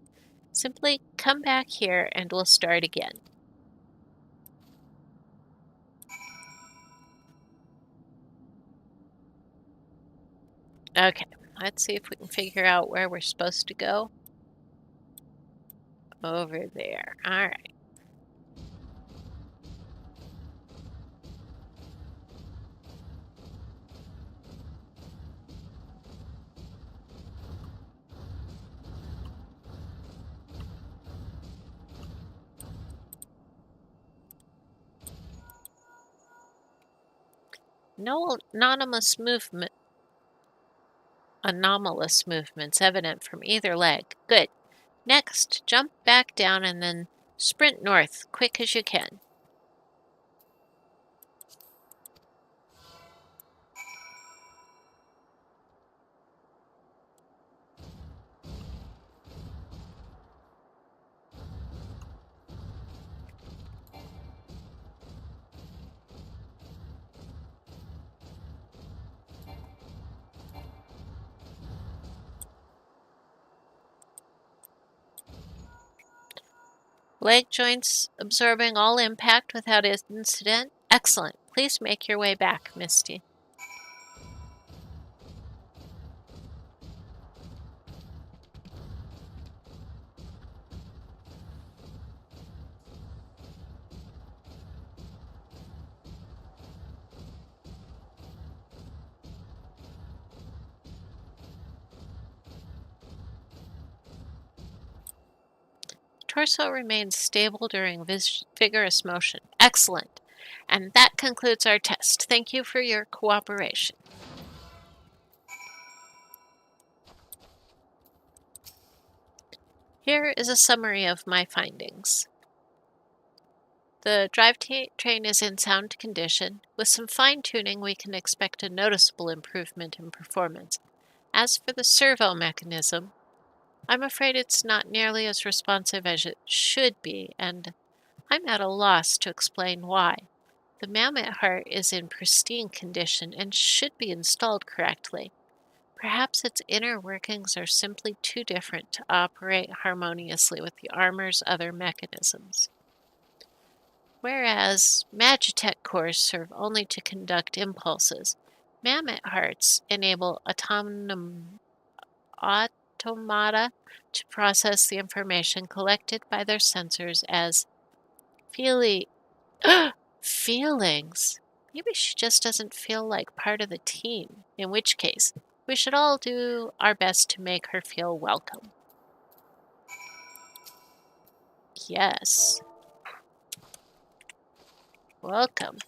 simply come back here and we'll start again. Okay, let's see if we can figure out where we're supposed to go. Over there. All right. No anomalous movements evident from either leg. Good. Next, jump back down and then sprint north, quick as you can. Leg joints absorbing all impact without incident. Excellent. Please make your way back, Misty. Torso remains stable during vigorous motion. Excellent. And that concludes our test. Thank you for your cooperation. Here is a summary of my findings. The drivetrain is in sound condition. With some fine-tuning, we can expect a noticeable improvement in performance. As for the servo mechanism, I'm afraid it's not nearly as responsive as it should be, and I'm at a loss to explain why. The mammoth heart is in pristine condition and should be installed correctly. Perhaps its inner workings are simply too different to operate harmoniously with the armor's other mechanisms. Whereas Magitek cores serve only to conduct impulses, mammoth hearts enable automata to process the information collected by their sensors as feelings. Maybe she just doesn't feel like part of the team, in which case we should all do our best to make her feel welcome. Yes. Welcome.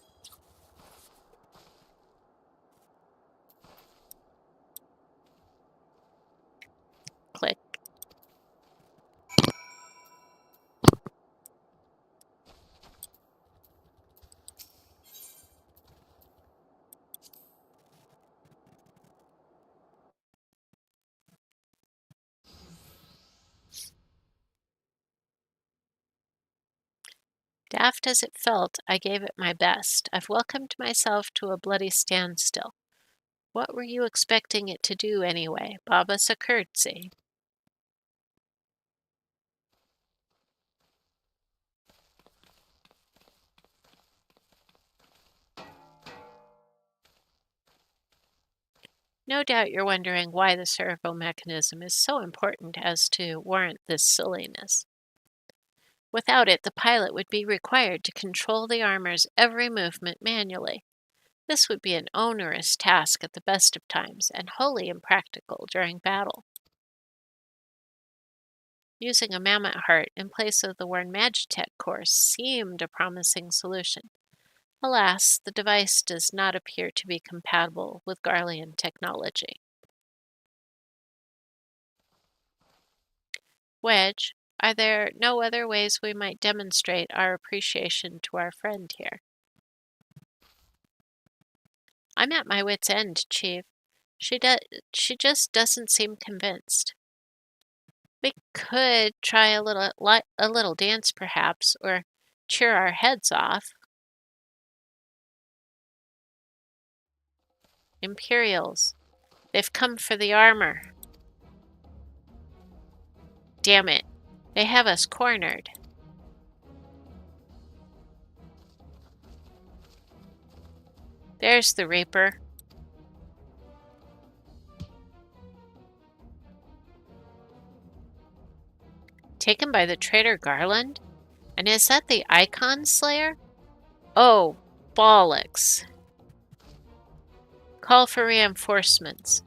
Click. Daft as it felt, I gave it my best. I've welcomed myself to a bloody standstill. What were you expecting it to do anyway? Bob us a curtsy. No doubt you're wondering why the servo mechanism is so important as to warrant this silliness. Without it, the pilot would be required to control the armor's every movement manually. This would be an onerous task at the best of times and wholly impractical during battle. Using a mammoth heart in place of the worn Magitek core seemed a promising solution. Alas, the device does not appear to be compatible with Garlean technology. Wedge, are there no other ways we might demonstrate our appreciation to our friend here? I'm at my wit's end, Chief. She just doesn't seem convinced. We could try a little dance, perhaps, or cheer our heads off. Imperials. They've come for the armor. Damn it. They have us cornered. There's the Reaper. Taken by the traitor Garland? And is that the Icon Slayer? Oh, bollocks. Call for reinforcements.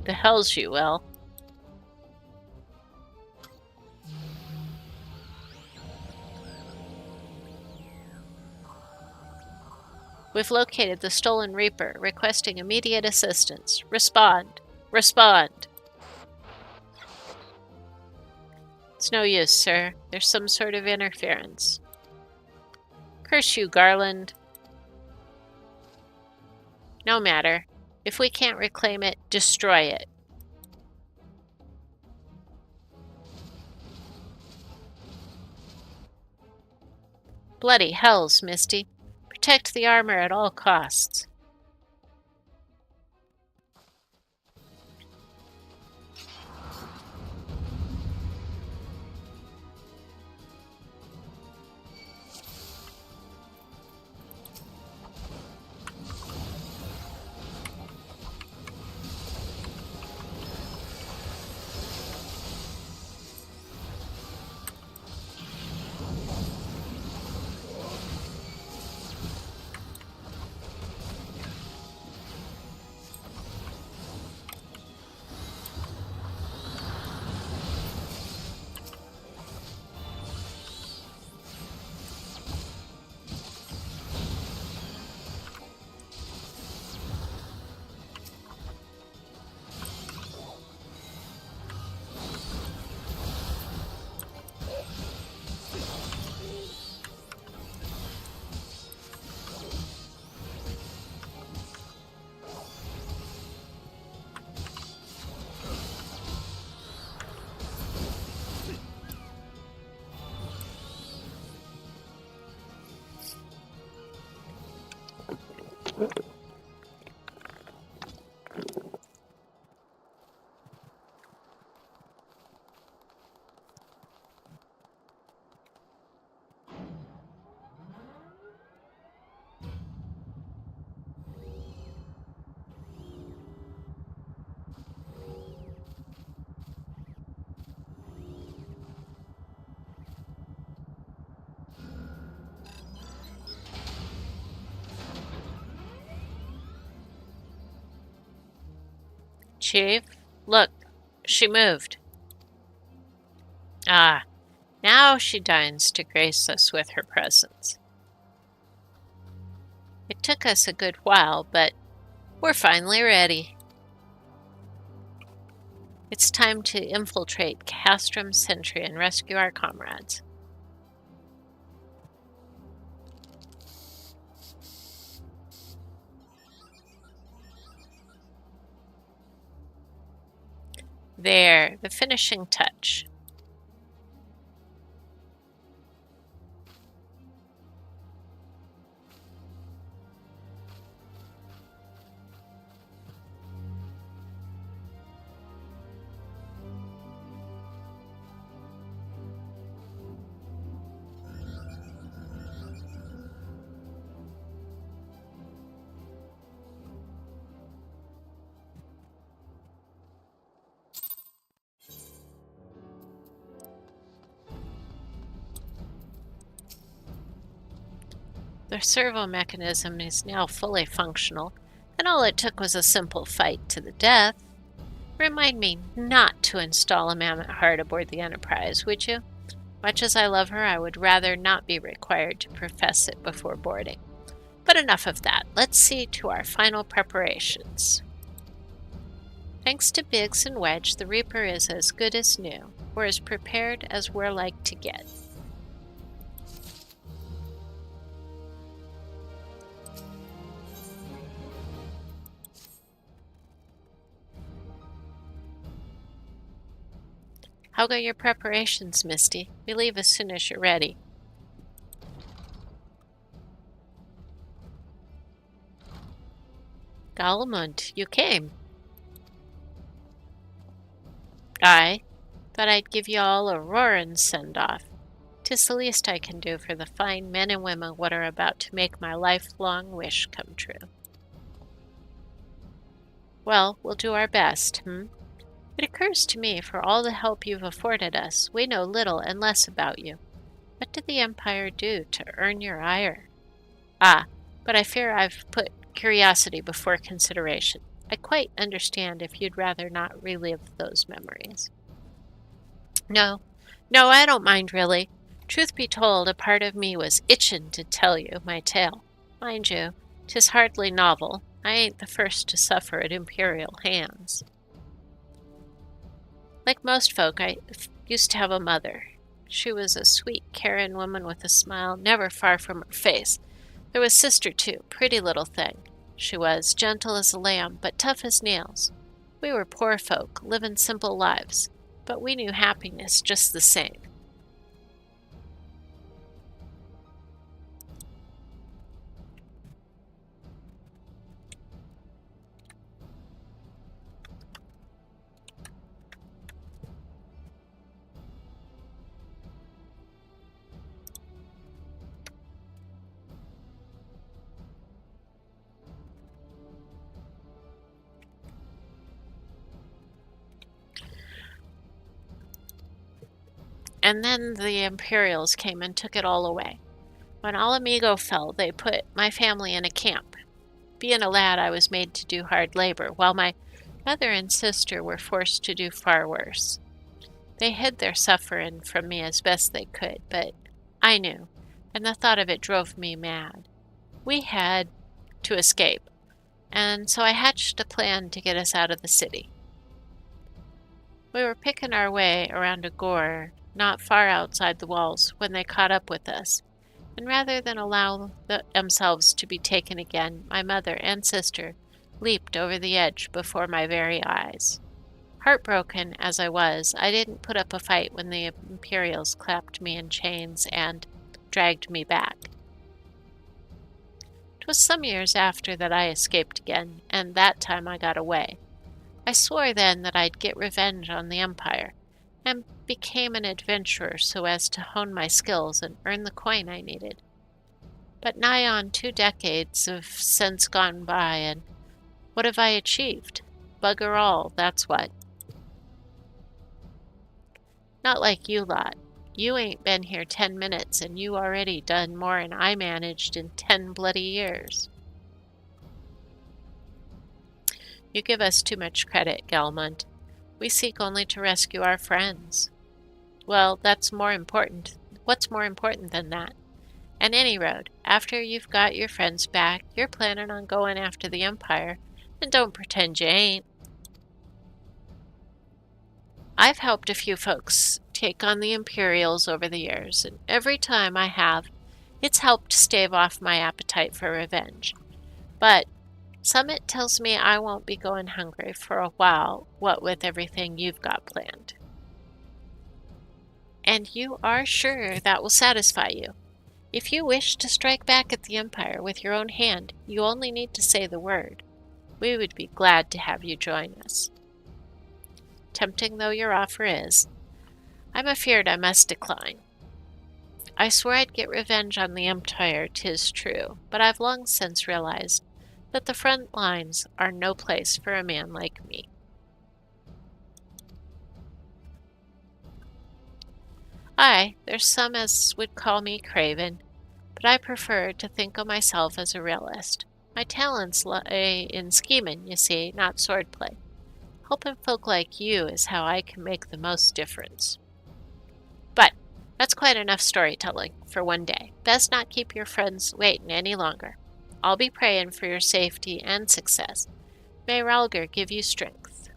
The hells you will. We've located the stolen Reaper, requesting immediate assistance. Respond. Respond. It's no use, sir. There's some sort of interference. Curse you, Garland. No matter. If we can't reclaim it, destroy it. Bloody hells, Misty. Protect the armor at all costs. Chief, look, she moved. Ah, now she deigns to grace us with her presence. It took us a good while, but we're finally ready. It's time to infiltrate Castrum, Centri, and rescue our comrades. There, the finishing touch. The servo mechanism is now fully functional, and all it took was a simple fight to the death. Remind me not to install a mammoth heart aboard the Enterprise, would you? Much as I love her, I would rather not be required to profess it before boarding. But enough of that. Let's see to our final preparations. Thanks to Biggs and Wedge, the Reaper is as good as new, or as prepared as we're like to get. How go your preparations, Misty? We leave as soon as you're ready. Galmund, you came. I thought I'd give you all a roarin' send-off. 'Tis the least I can do for the fine men and women what are about to make my lifelong wish come true. Well, we'll do our best, It occurs to me, for all the help you've afforded us, we know little and less about you. What did the Empire do to earn your ire? Ah, but I fear I've put curiosity before consideration. I quite understand if you'd rather not relive those memories. No, I don't mind really. Truth be told, a part of me was itchin' to tell you my tale. Mind you, 'tis hardly novel. I ain't the first to suffer at Imperial hands. Like most folk, I used to have a mother. She was a sweet, caring woman with a smile never far from her face. There was sister, too, pretty little thing. She was gentle as a lamb, but tough as nails. We were poor folk, living simple lives, but we knew happiness just the same. And then the Imperials came and took it all away. When Alamigo fell, they put my family in a camp. Being a lad, I was made to do hard labor, while my mother and sister were forced to do far worse. They hid their suffering from me as best they could, but I knew, and the thought of it drove me mad. We had to escape, and so I hatched a plan to get us out of the city. We were picking our way around a gore not far outside the walls when they caught up with us, and rather than allow themselves to be taken again, my mother and sister leaped over the edge before my very eyes. Heartbroken as I was, I didn't put up a fight when the Imperials clapped me in chains and dragged me back. It was some years after that I escaped again, and that time I got away. I swore then that I'd get revenge on the Empire, and became an adventurer so as to hone my skills and earn the coin I needed. But nigh on 2 decades have since gone by, and what have I achieved? Bugger all, that's what. Not like you lot. You ain't been here 10 minutes, and you already done more'n I managed in 10 bloody years. You give us too much credit, Galmund. We seek only to rescue our friends. Well, that's more important. What's more important than that? And any road, after you've got your friends back, you're planning on going after the Empire, and don't pretend you ain't. I've helped a few folks take on the Imperials over the years, and every time I have, it's helped stave off my appetite for revenge. But Summit tells me I won't be going hungry for a while, what with everything you've got planned. And you are sure that will satisfy you? If you wish to strike back at the Empire with your own hand, you only need to say the word. We would be glad to have you join us. Tempting though your offer is, I'm afeard I must decline. I swore I'd get revenge on the Empire, 'tis true, but I've long since realized that the front lines are no place for a man like me. Aye, there's some as would call me craven, but I prefer to think of myself as a realist. My talents lay in scheming, you see, not swordplay. Helping folk like you is how I can make the most difference. But that's quite enough storytelling for one day. Best not keep your friends waiting any longer. I'll be praying for your safety and success. May Ralger give you strength.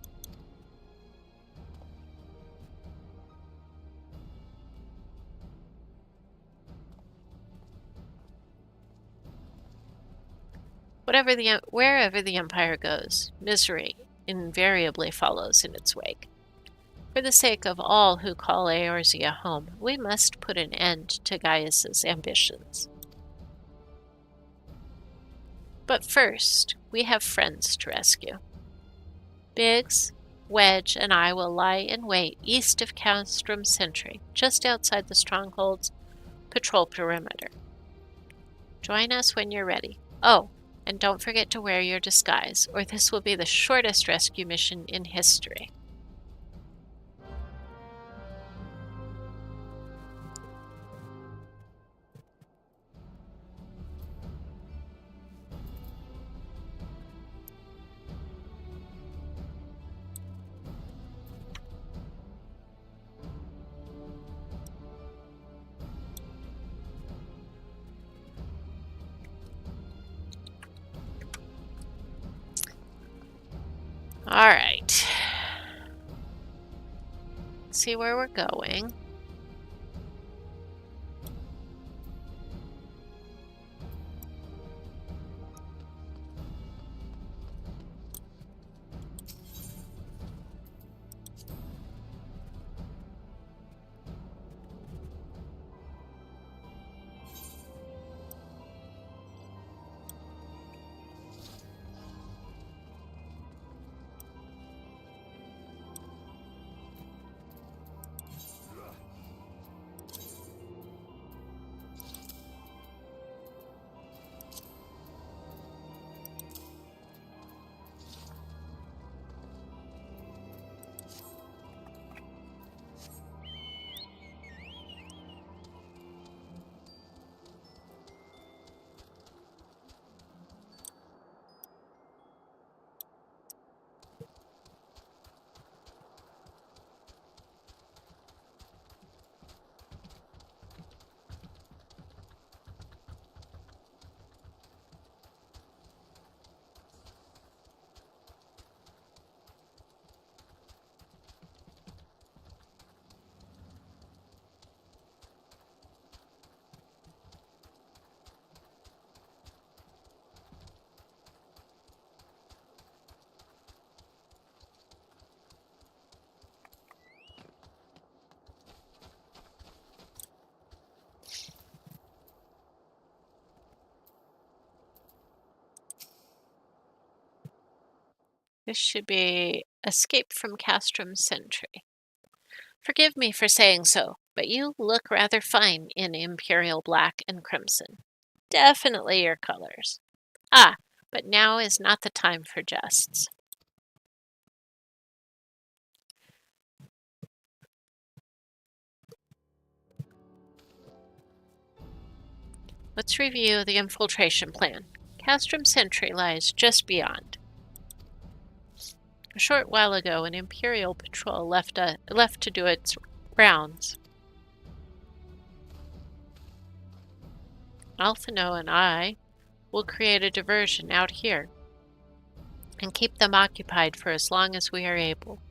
Wherever the Empire goes, misery invariably follows in its wake. For the sake of all who call Eorzea home, we must put an end to Gaius's ambitions. But first, we have friends to rescue. Biggs, Wedge, and I will lie in wait east of Castrum Centri, just outside the stronghold's patrol perimeter. Join us when you're ready. Oh, and don't forget to wear your disguise, or this will be the shortest rescue mission in history. All right. See where we're going. This should be Escape from Castrum Centri. Forgive me for saying so, but you look rather fine in imperial black and crimson. Definitely your colors. Ah, but now is not the time for jests. Let's review the infiltration plan. Castrum Centri lies just beyond. A short while ago, an Imperial patrol left to do its rounds. Alphino and I will create a diversion out here and keep them occupied for as long as we are able.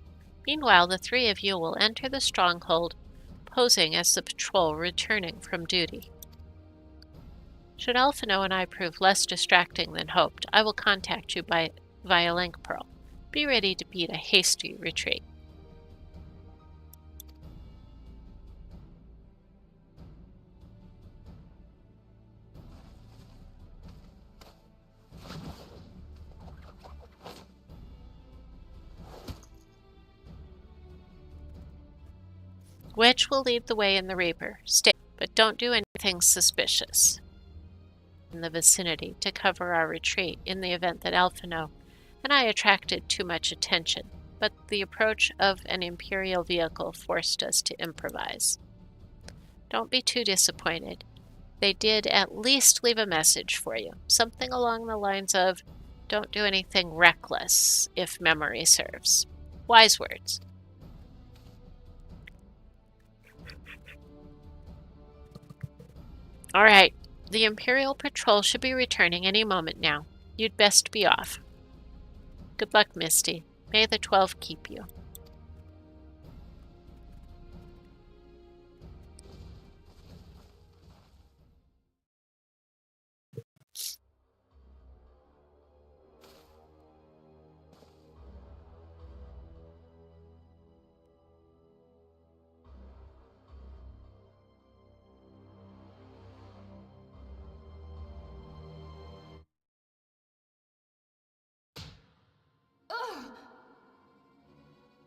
Meanwhile, the three of you will enter the stronghold, posing as the patrol returning from duty. Should Alphino and I prove less distracting than hoped, I will contact you via link pearl. Be ready to beat a hasty retreat. Which will lead the way in the Reaper. Stay, but don't do anything suspicious in the vicinity to cover our retreat in the event that Alphino and I attracted too much attention, but the approach of an Imperial vehicle forced us to improvise. Don't be too disappointed. They did at least leave a message for you, something along the lines of, don't do anything reckless, if memory serves. Wise words. All right, the Imperial Patrol should be returning any moment now. You'd best be off. Good luck, Misty. May the 12 keep you.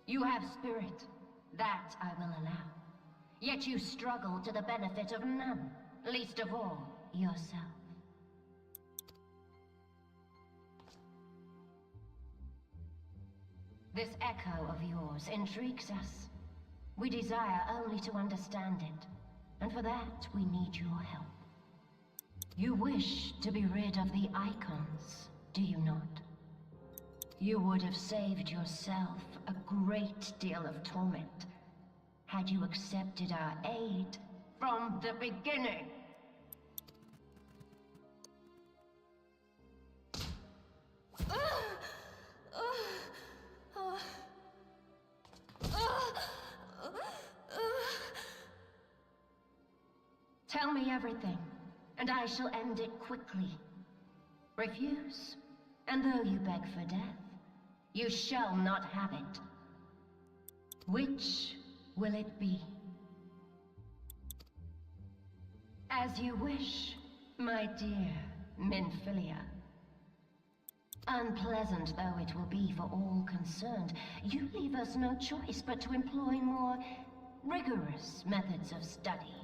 You have spirit. That I will allow. Yet you struggle to the benefit of none, least of all, yourself. This echo of yours intrigues us. We desire only to understand it, and for that we need your help. You wish to be rid of the Icons, do you not? You would have saved yourself a great deal of torment had you accepted our aid from the beginning. Tell me everything, and I shall end it quickly. Refuse, and though you beg for death, you shall not have it. Which will it be? As you wish, my dear Minfilia. Unpleasant though it will be for all concerned, you leave us no choice but to employ more rigorous methods of study.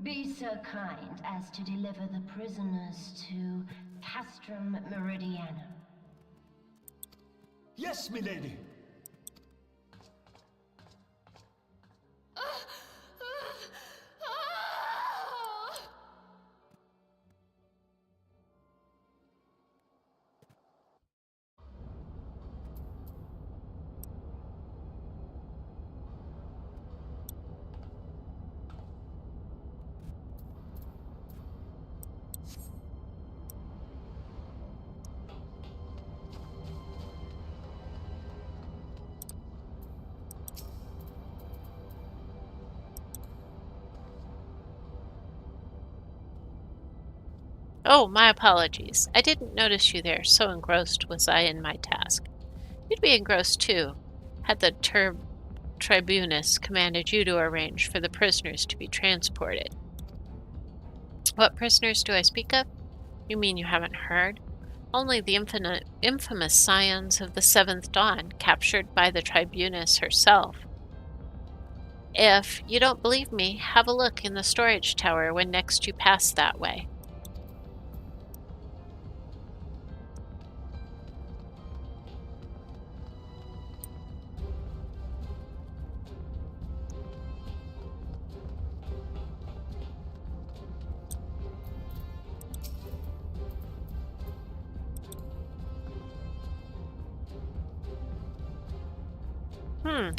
Be so kind as to deliver the prisoners to Castrum Meridianum. Yes, milady. Oh, my apologies. I didn't notice you there, so engrossed was I in my task. You'd be engrossed too, had the Tribunus commanded you to arrange for the prisoners to be transported. What prisoners do I speak of? You mean you haven't heard? Only the infamous scions of the 7th Dawn, captured by the Tribunus herself. If you don't believe me, have a look in the storage tower when next you pass that way.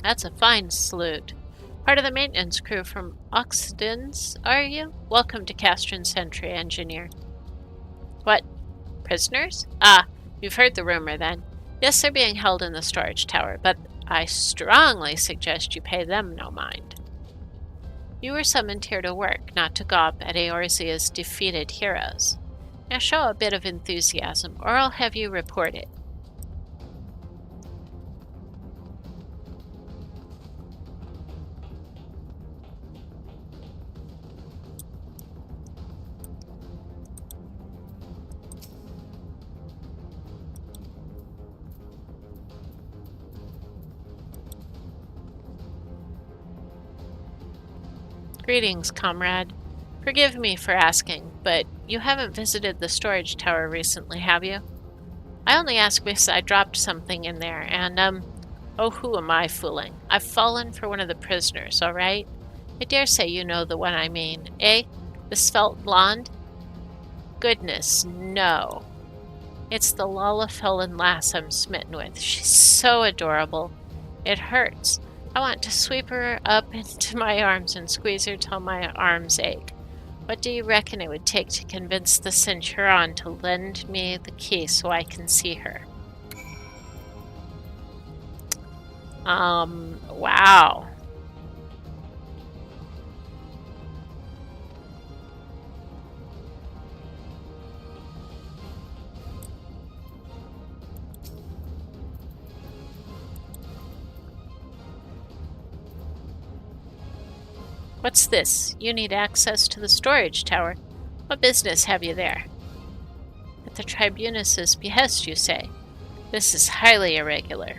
That's a fine salute. Part of the maintenance crew from Austerities, are you? Welcome to Castrum, Centri, engineer. What? Prisoners? Ah, you've heard the rumor then. Yes, they're being held in the storage tower, but I strongly suggest you pay them no mind. You were summoned here to work, not to gawp at Eorzea's defeated heroes. Now show a bit of enthusiasm, or I'll have you report it. Greetings, comrade. Forgive me for asking, but you haven't visited the storage tower recently, have you? I only ask because I dropped something in there, and, oh, who am I fooling? I've fallen for one of the prisoners, all right? I dare say you know the one I mean, eh? The svelte blonde? Goodness, no. It's the Lalafellin lass I'm smitten with. She's so adorable. It hurts. I want to sweep her up into my arms and squeeze her till my arms ache. What do you reckon it would take to convince the Centurion to lend me the key so I can see her? Wow. What's this? You need access to the storage tower. What business have you there? At the Tribunus's behest, you say? This is highly irregular,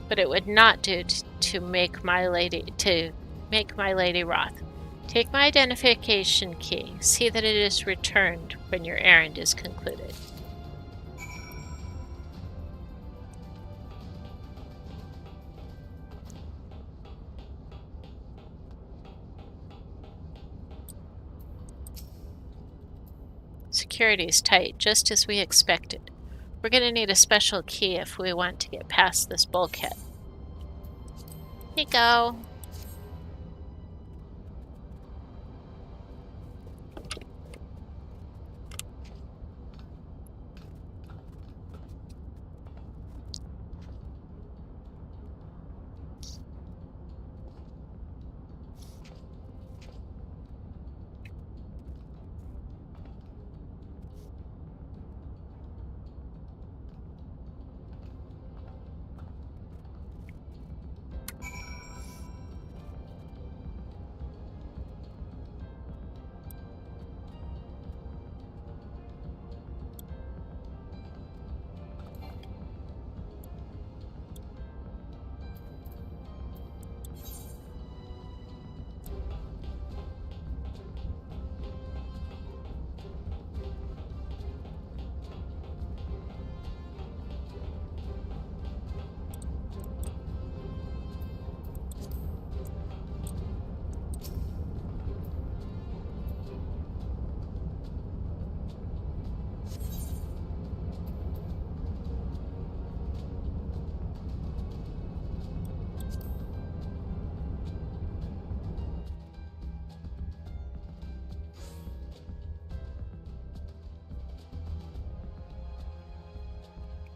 but it would not do to make my lady wroth. Take my identification key. See that it is returned when your errand is concluded. Security's tight, just as we expected. We're going to need a special key if we want to get past this bulkhead. Here you go.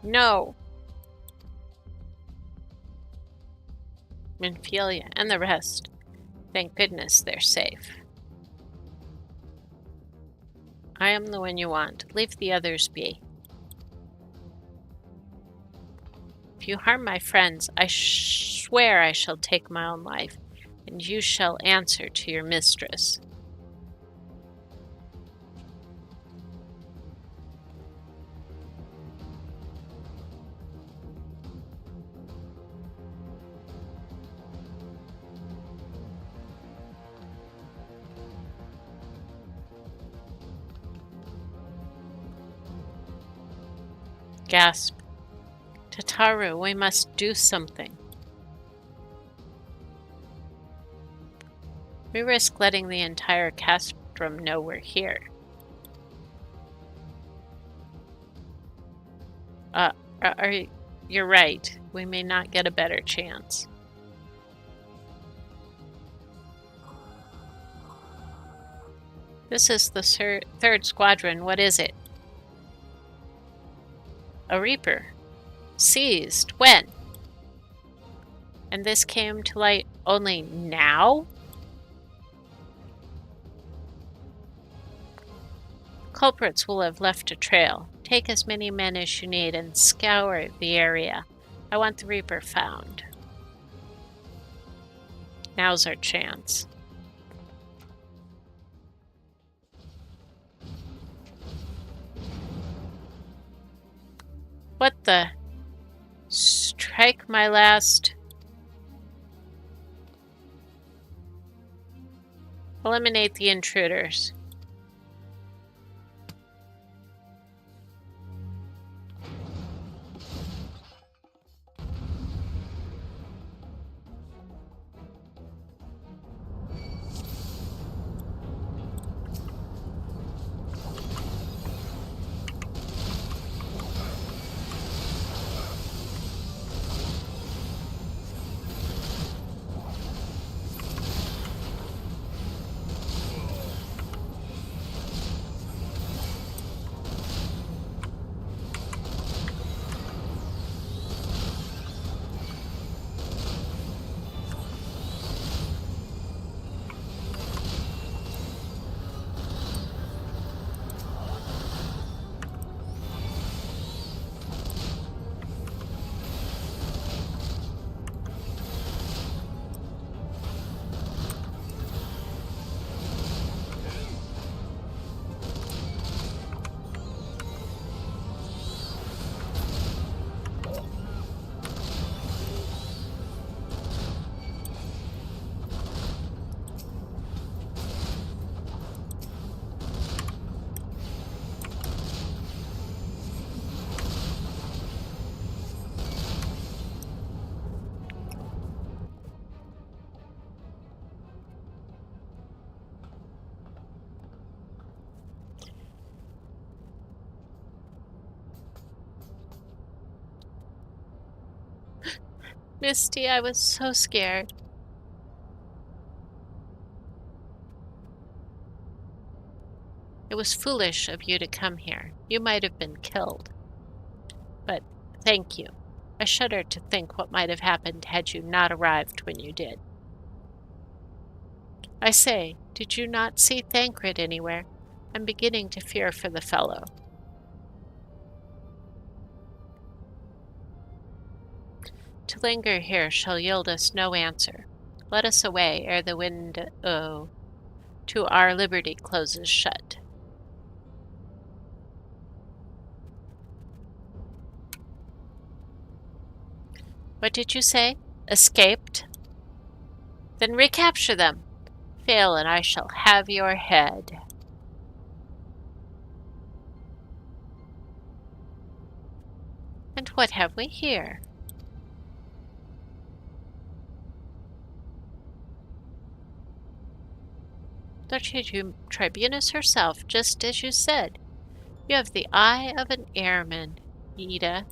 No. Minfilia and the rest. Thank goodness they're safe. I am the one you want. Leave the others be. If you harm my friends, I swear I shall take my own life, and you shall answer to your mistress. Gasp. Tataru, we must do something. We risk letting the entire Castrum know we're here. You're right. We may not get a better chance. This is the third squadron. What is it? A Reaper. Seized. When? And this came to light only now? culprits will have left a trail. Take as many men as you need and scour the area. I want the Reaper found. Now's our chance. What the? Strike my last. Eliminate the intruders. Misty, I was so scared. It was foolish of you to come here. You might have been killed. But thank you. I shudder to think what might have happened had you not arrived when you did. I say, did you not see Thancred anywhere? I'm beginning to fear for the fellow. To linger here shall yield us no answer. Let us away ere the window to our liberty closes shut. What did you say? Escaped? Then recapture them. Fail and I shall have your head. And what have we here? Tribunus herself, just as you said. You have the eye of an airman, Ida.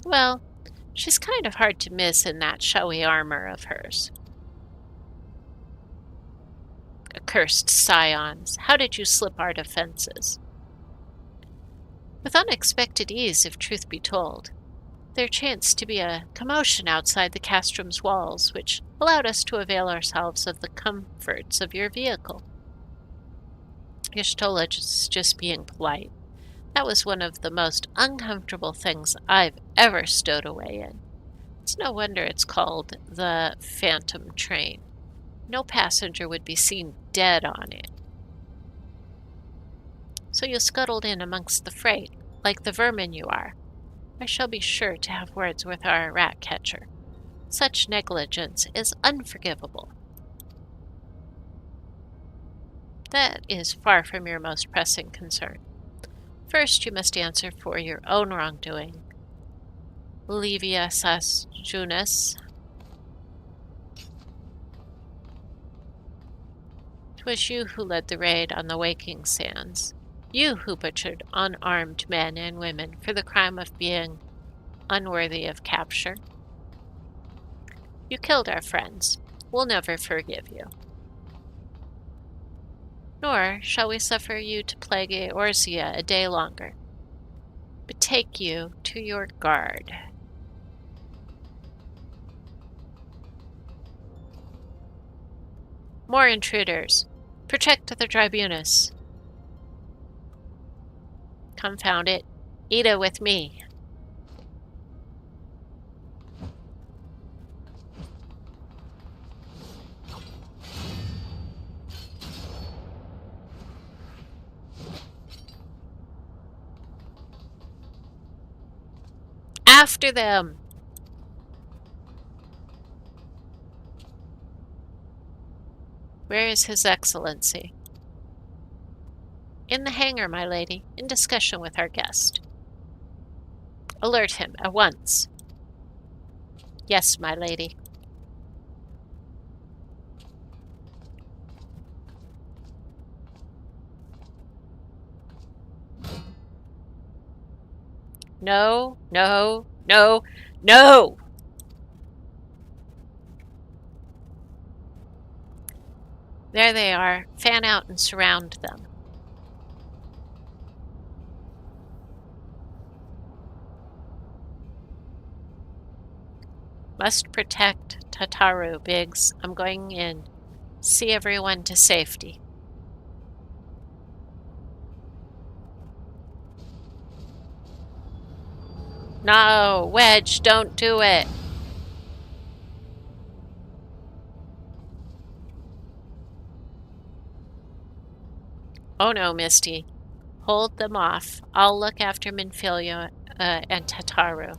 Well, she's kind of hard to miss in that showy armor of hers. Accursed scions, how did you slip our defenses? With unexpected ease, if truth be told. There chanced to be a commotion outside the Castrum's walls, which allowed us to avail ourselves of the comforts of your vehicle. Y'shtola is just being polite. That was one of the most uncomfortable things I've ever stowed away in. It's no wonder it's called the Phantom Train. No passenger would be seen dead on it. So you scuttled in amongst the freight, like the vermin you are. I shall be sure to have words with our rat catcher. Such negligence is unforgivable. That is far from your most pressing concern. First, you must answer for your own wrongdoing. Livia Sasjunus. 'Twas you who led the raid on the Waking Sands. You who butchered unarmed men and women for the crime of being unworthy of capture. You killed our friends. We'll never forgive you. Nor shall we suffer you to plague Eorzea a day longer. Betake you to your guard. More intruders. Protect the tribunus. Confound it. Ida with me. After them! Where is His Excellency? In the hangar, my lady, in discussion with our guest. Alert him at once. Yes, my lady. No, no, no, no! There they are. Fan out and surround them. Must protect Tataru, Biggs. I'm going in. See everyone to safety. No, Wedge, don't do it. Oh no, Misty. Hold them off. I'll look after Minfilia and Tataru.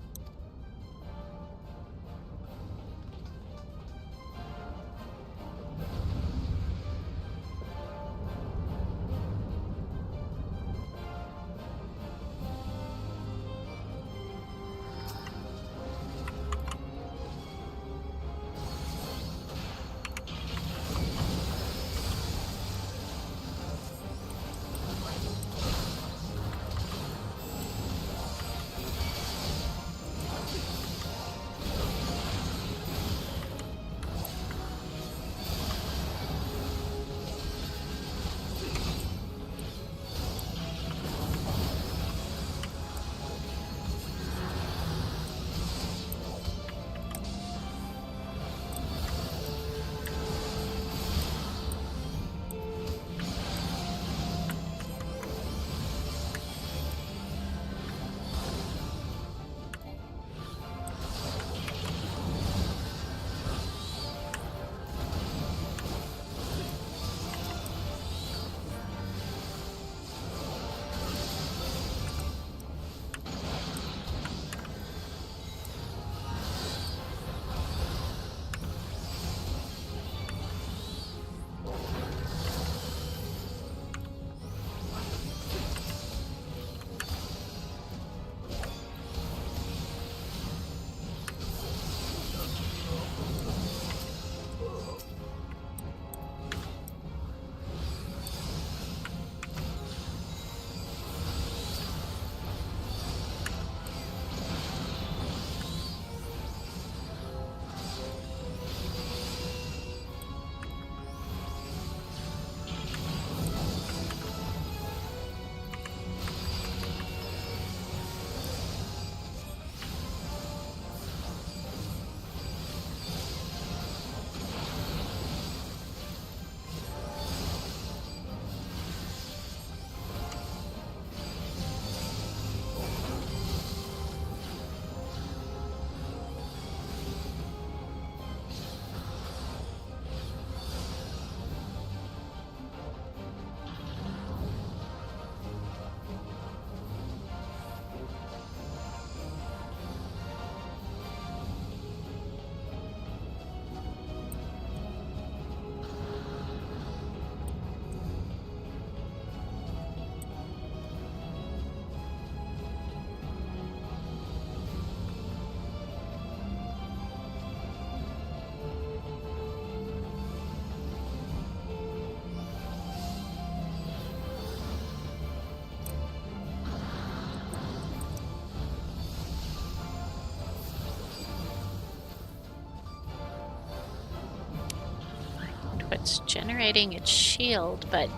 It's generating its shield, but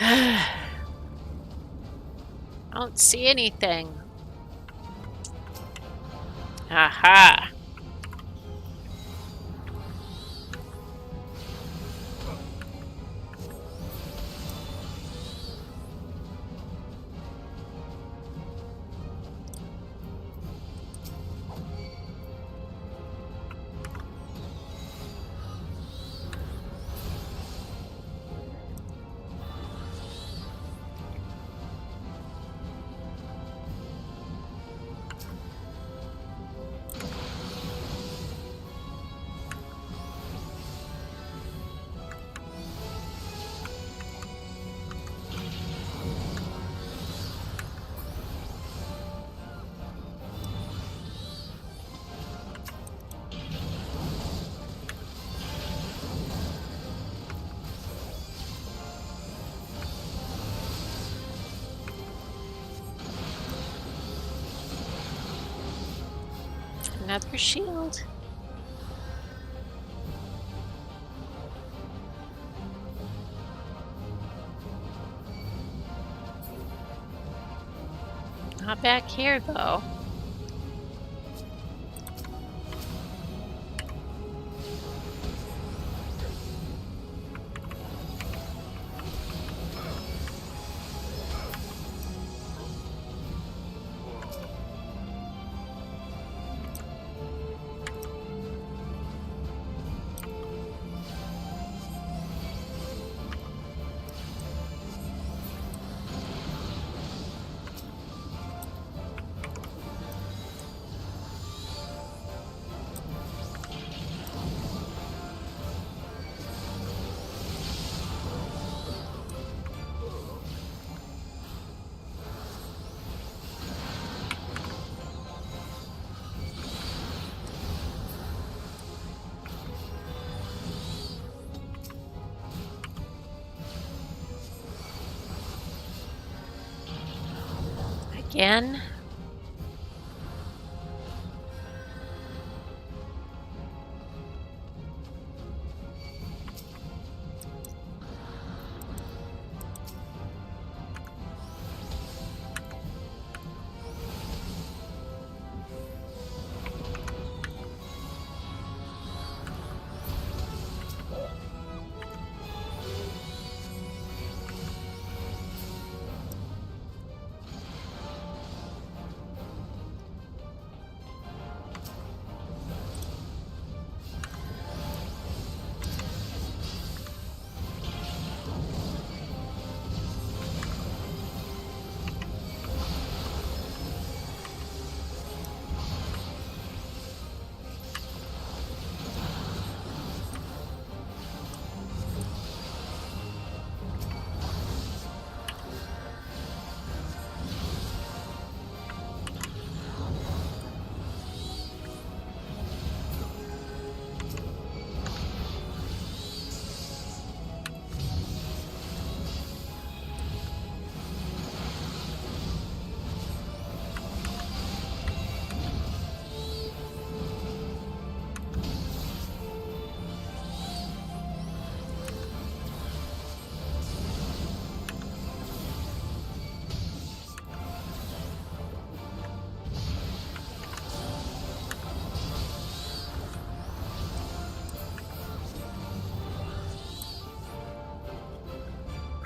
I don't see anything. Aha! another shield. Not back here, though. Again.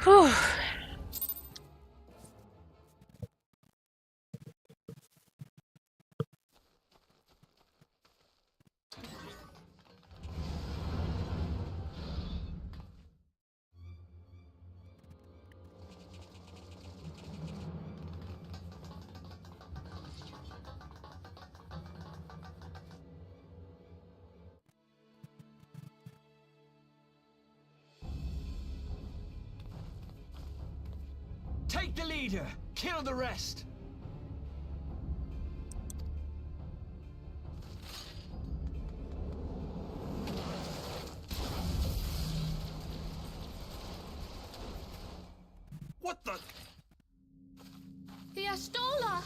Whew. Take the leader! Kill the rest! What the? The Astola!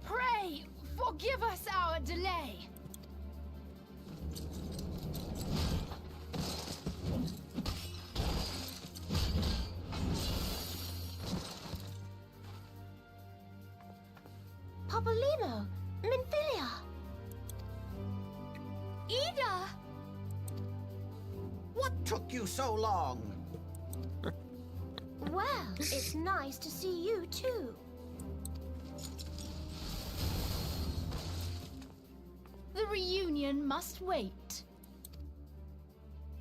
Pray, forgive us our delay. Papolino, Minfilia. Ida! What took you so long? Well, it's nice to see you too. The reunion must wait.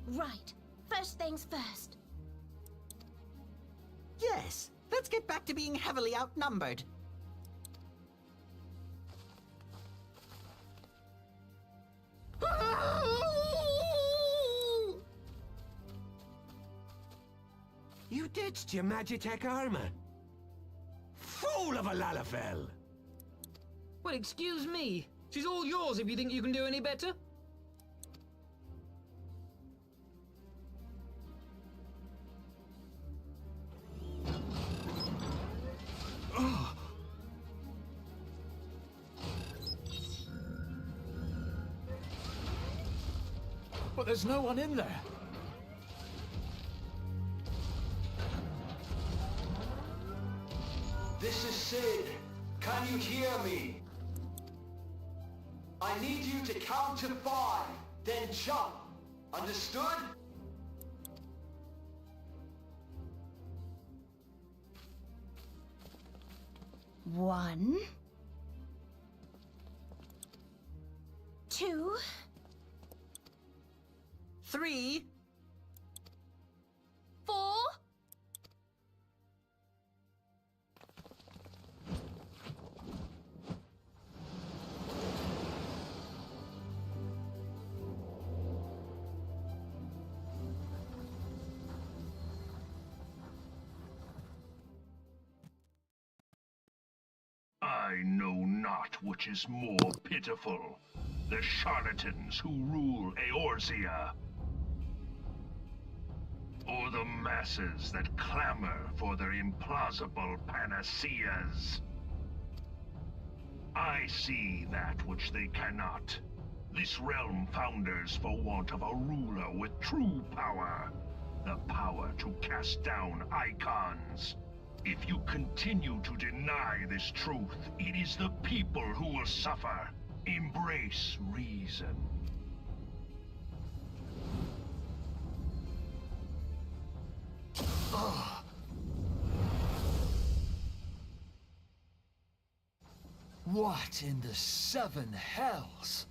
Right. First things first. Yes, let's get back to being heavily outnumbered. You ditched your Magitek armor. Fool of a Lalafell! Well, excuse me. She's all yours if you think you can do any better. But there's no one in there. This is Sid. Can you hear me? I need you to count to 5, then jump. Understood? One. 2. 3. 4. I know not which is more pitiful, the charlatans who rule Eorzea, or the masses that clamor for their implausible panaceas. I see that which they cannot. This realm founders for want of a ruler with true power, the power to cast down icons. If you continue to deny this truth, it is the people who will suffer. Embrace reason. What in the 7 hells?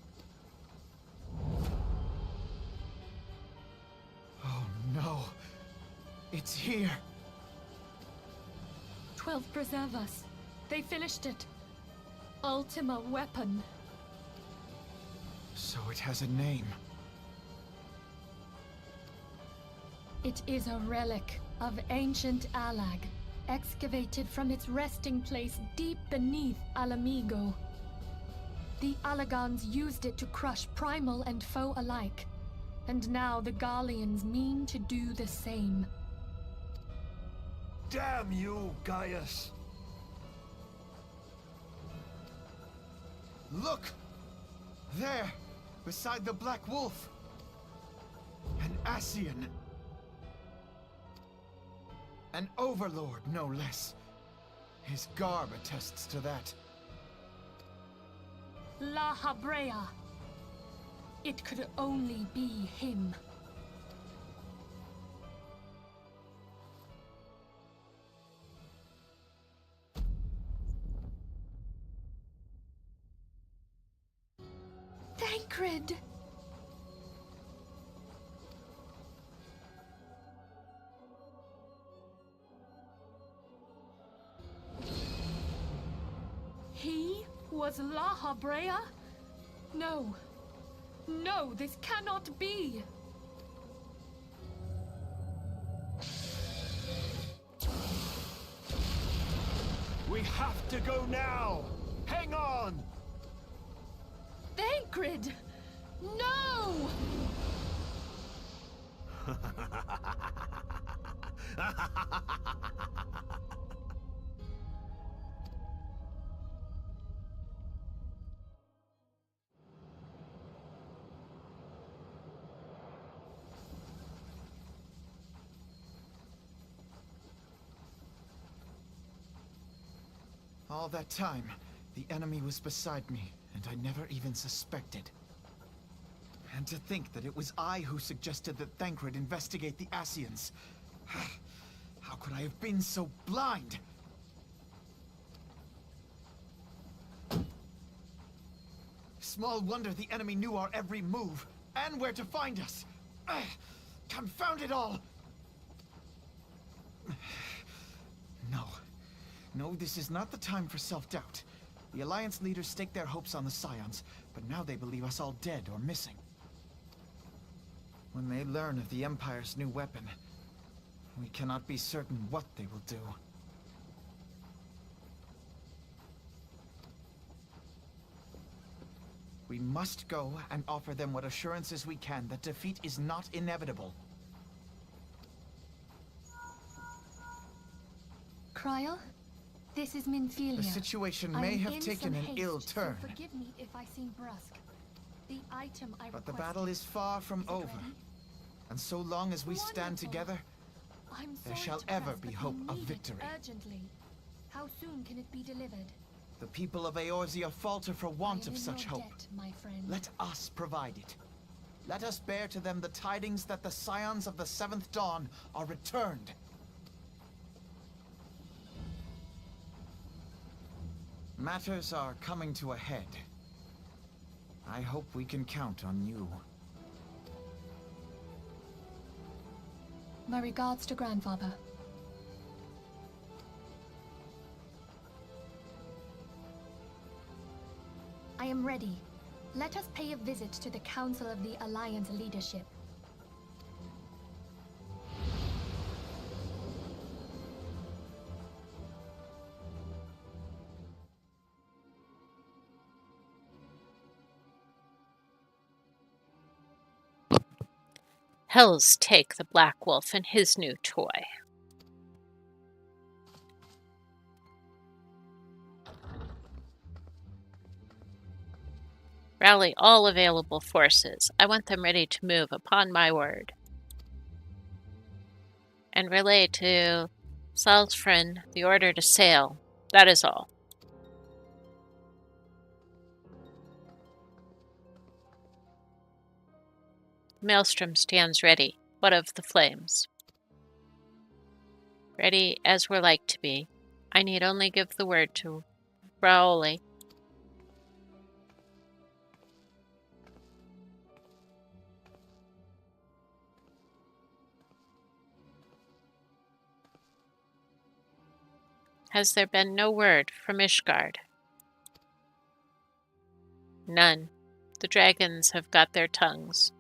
Oh no. It's here. 12 preserve us. They finished it. Ultima weapon. So it has a name. It is a relic of ancient Alag, excavated from its resting place deep beneath Alamigo. The Alagons used it to crush primal and foe alike, and now the Garleans mean to do the same. Damn you, Gaius! Look! There! Beside the Black Wolf! An Ascian! An overlord, no less. His garb attests to that. La Habrea. It could only be him. Thancred! He was La Habrea? No. No, this cannot be! We have to go now! Hang on! Thancred! No! All that time, the enemy was beside me, and I never even suspected. And to think that it was I who suggested that Thancred investigate the Ascians. How could I have been so blind? Small wonder the enemy knew our every move, and where to find us. Confound it all! No. No, this is not the time for self-doubt. The Alliance leaders staked their hopes on the Scions, but now they believe us all dead or missing. When they learn of the Empire's new weapon, we cannot be certain what they will do. We must go and offer them what assurances we can that defeat is not inevitable. Kryl? This is Minfilia. The situation I may am have in taken some an ill haste, turn. So forgive me if I seem brusque. The item I But the requested. battle is far from Is it over. ready? And so long as we stand Wonderful. together, I'm there sorry shall to ever press, be but hope we of need it victory. urgently. How soon can it be delivered? The people of Eorzea falter for want I am of in such your hope. debt, my friend. Let us provide it. Let us bear to them the tidings that the scions of the Seventh Dawn are returned. Matters are coming to a head. I hope we can count on you. My regards to grandfather. I am ready. Let us pay a visit to the Council of the Alliance leadership. Hells take the Black Wolf and his new toy. Rally all available forces. I want them ready to move upon my word. And relay to Salzfrin the order to sail. That is all. Maelstrom stands ready. What of the flames? Ready as we're like to be. I need only give the word to Raoli. Has there been no word from Ishgard? None. The dragons have got their tongues.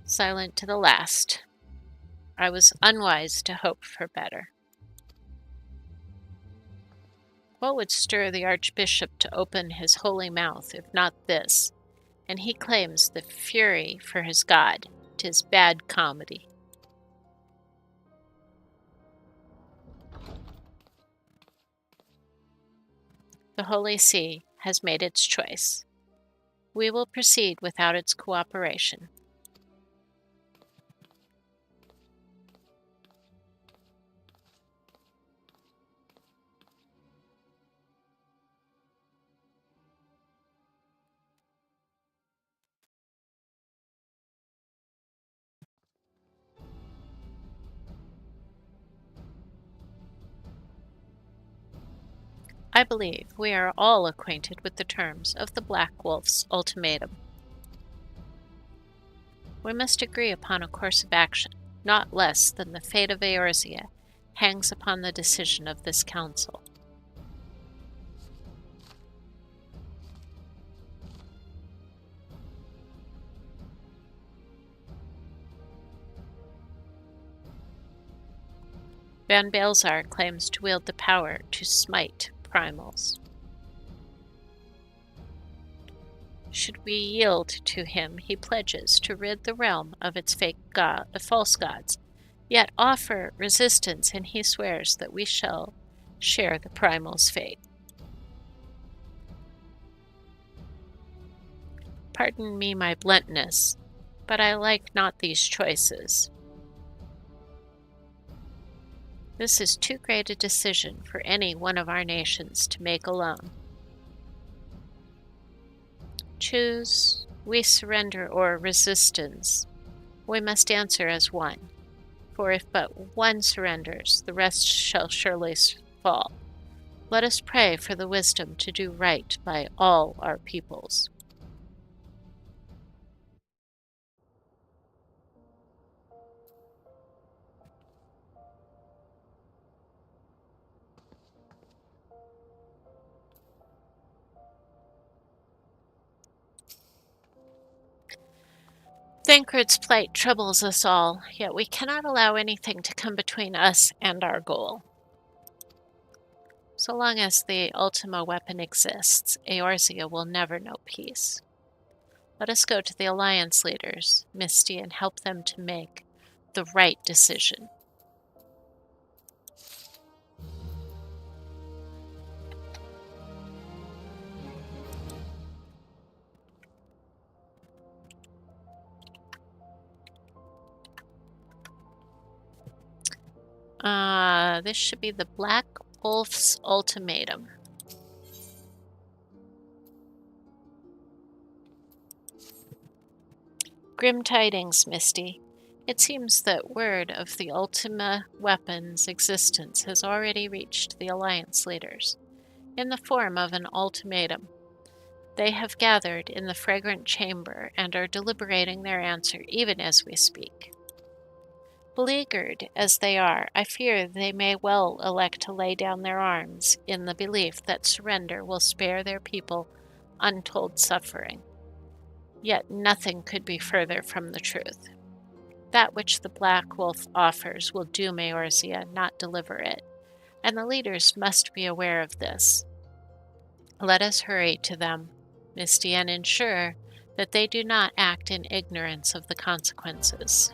Silent to the last. I was unwise to hope for better. What would stir the Archbishop to open his holy mouth, if not this? And he claims the fury for his god. 'Tis bad comedy. The Holy See has made its choice. We will proceed without its cooperation. I believe we are all acquainted with the terms of the Black Wolf's ultimatum. We must agree upon a course of action, not less than the fate of Eorzea hangs upon the decision of this council. Van Baelzar claims to wield the power to smite primals. Should we yield to him, he pledges to rid the realm of its false gods, yet offer resistance, and he swears that we shall share the primal's fate. Pardon me my bluntness, but I like not these choices. This is too great a decision for any one of our nations to make alone. Choose, we surrender or resistance. We must answer as one, for if but one surrenders, the rest shall surely fall. Let us pray for the wisdom to do right by all our peoples. Thancred's plight troubles us all, yet we cannot allow anything to come between us and our goal. So long as the Ultima weapon exists, Eorzea will never know peace. Let us go to the Alliance leaders, Misty, and help them to make the right decision. This should be the Black Wolf's Ultimatum. Grim tidings, Misty. It seems that word of the Ultima weapon's existence has already reached the Alliance leaders, in the form of an ultimatum. They have gathered in the fragrant chamber and are deliberating their answer even as we speak. Beleaguered as they are, I fear they may well elect to lay down their arms in the belief that surrender will spare their people untold suffering. Yet nothing could be further from the truth. That which the Black Wolf offers will doom Eorzea, not deliver it, and the leaders must be aware of this. Let us hurry to them, Misty, and ensure that they do not act in ignorance of the consequences.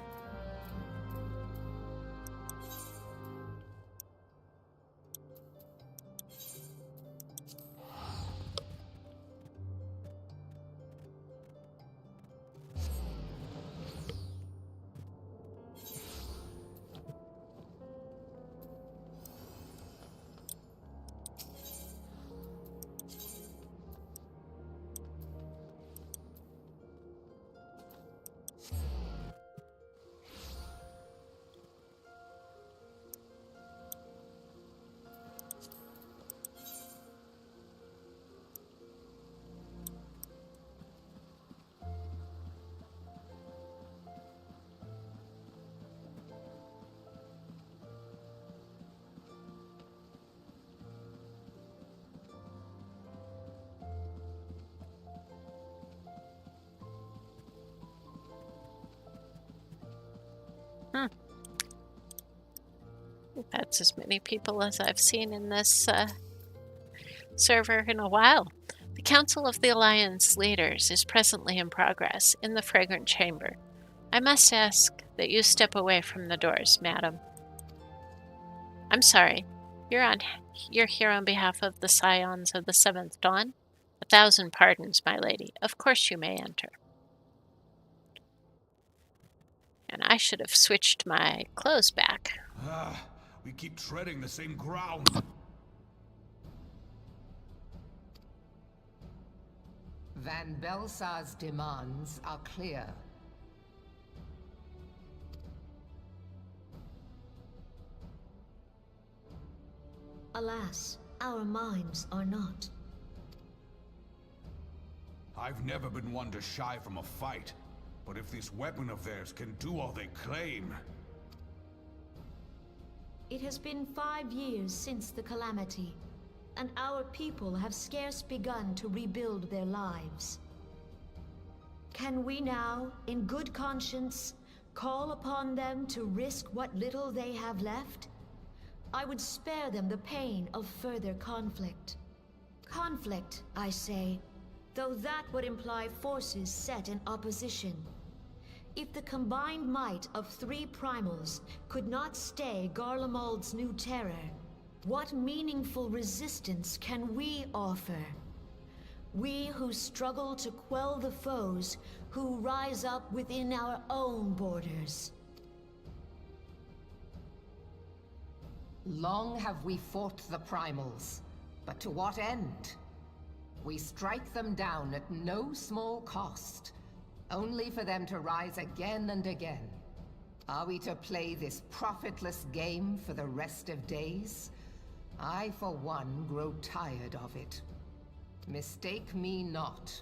That's as many people as I've seen in this server in a while. The Council of the Alliance Leaders is presently in progress in the Fragrant Chamber. I must ask that you step away from the doors, madam. I'm sorry. You're here on behalf of the Scions of the Seventh Dawn? 1,000 pardons, my lady. Of course you may enter. And I should have switched my clothes back. We keep treading the same ground. Van Belsar's demands are clear. Alas, our minds are not. I've never been one to shy from a fight, but if this weapon of theirs can do all they claim... It has been 5 years since the calamity, and our people have scarce begun to rebuild their lives. Can we now, in good conscience, call upon them to risk what little they have left? I would spare them the pain of further conflict. Conflict, I say, though that would imply forces set in opposition. If the combined might of 3 primals could not stay Garlemald's new terror, what meaningful resistance can we offer? We who struggle to quell the foes who rise up within our own borders. Long have we fought the primals, but to what end? We strike them down at no small cost, only for them to rise again and again. Are we to play this profitless game for the rest of days? I, for one, grow tired of it. Mistake me not.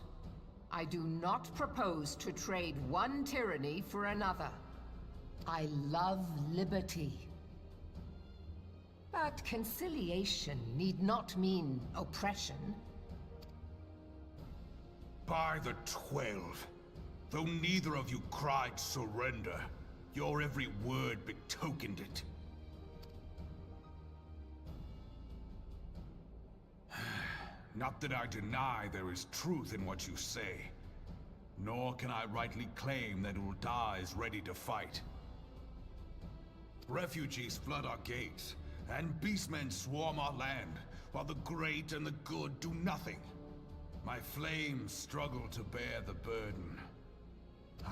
I do not propose to trade one tyranny for another. I love liberty. But conciliation need not mean oppression. By the 12, though neither of you cried surrender, your every word betokened it. Not that I deny there is truth in what you say, nor can I rightly claim that Ul'dah is ready to fight. Refugees flood our gates, and beastmen swarm our land, while the great and the good do nothing. My flames struggle to bear the burden.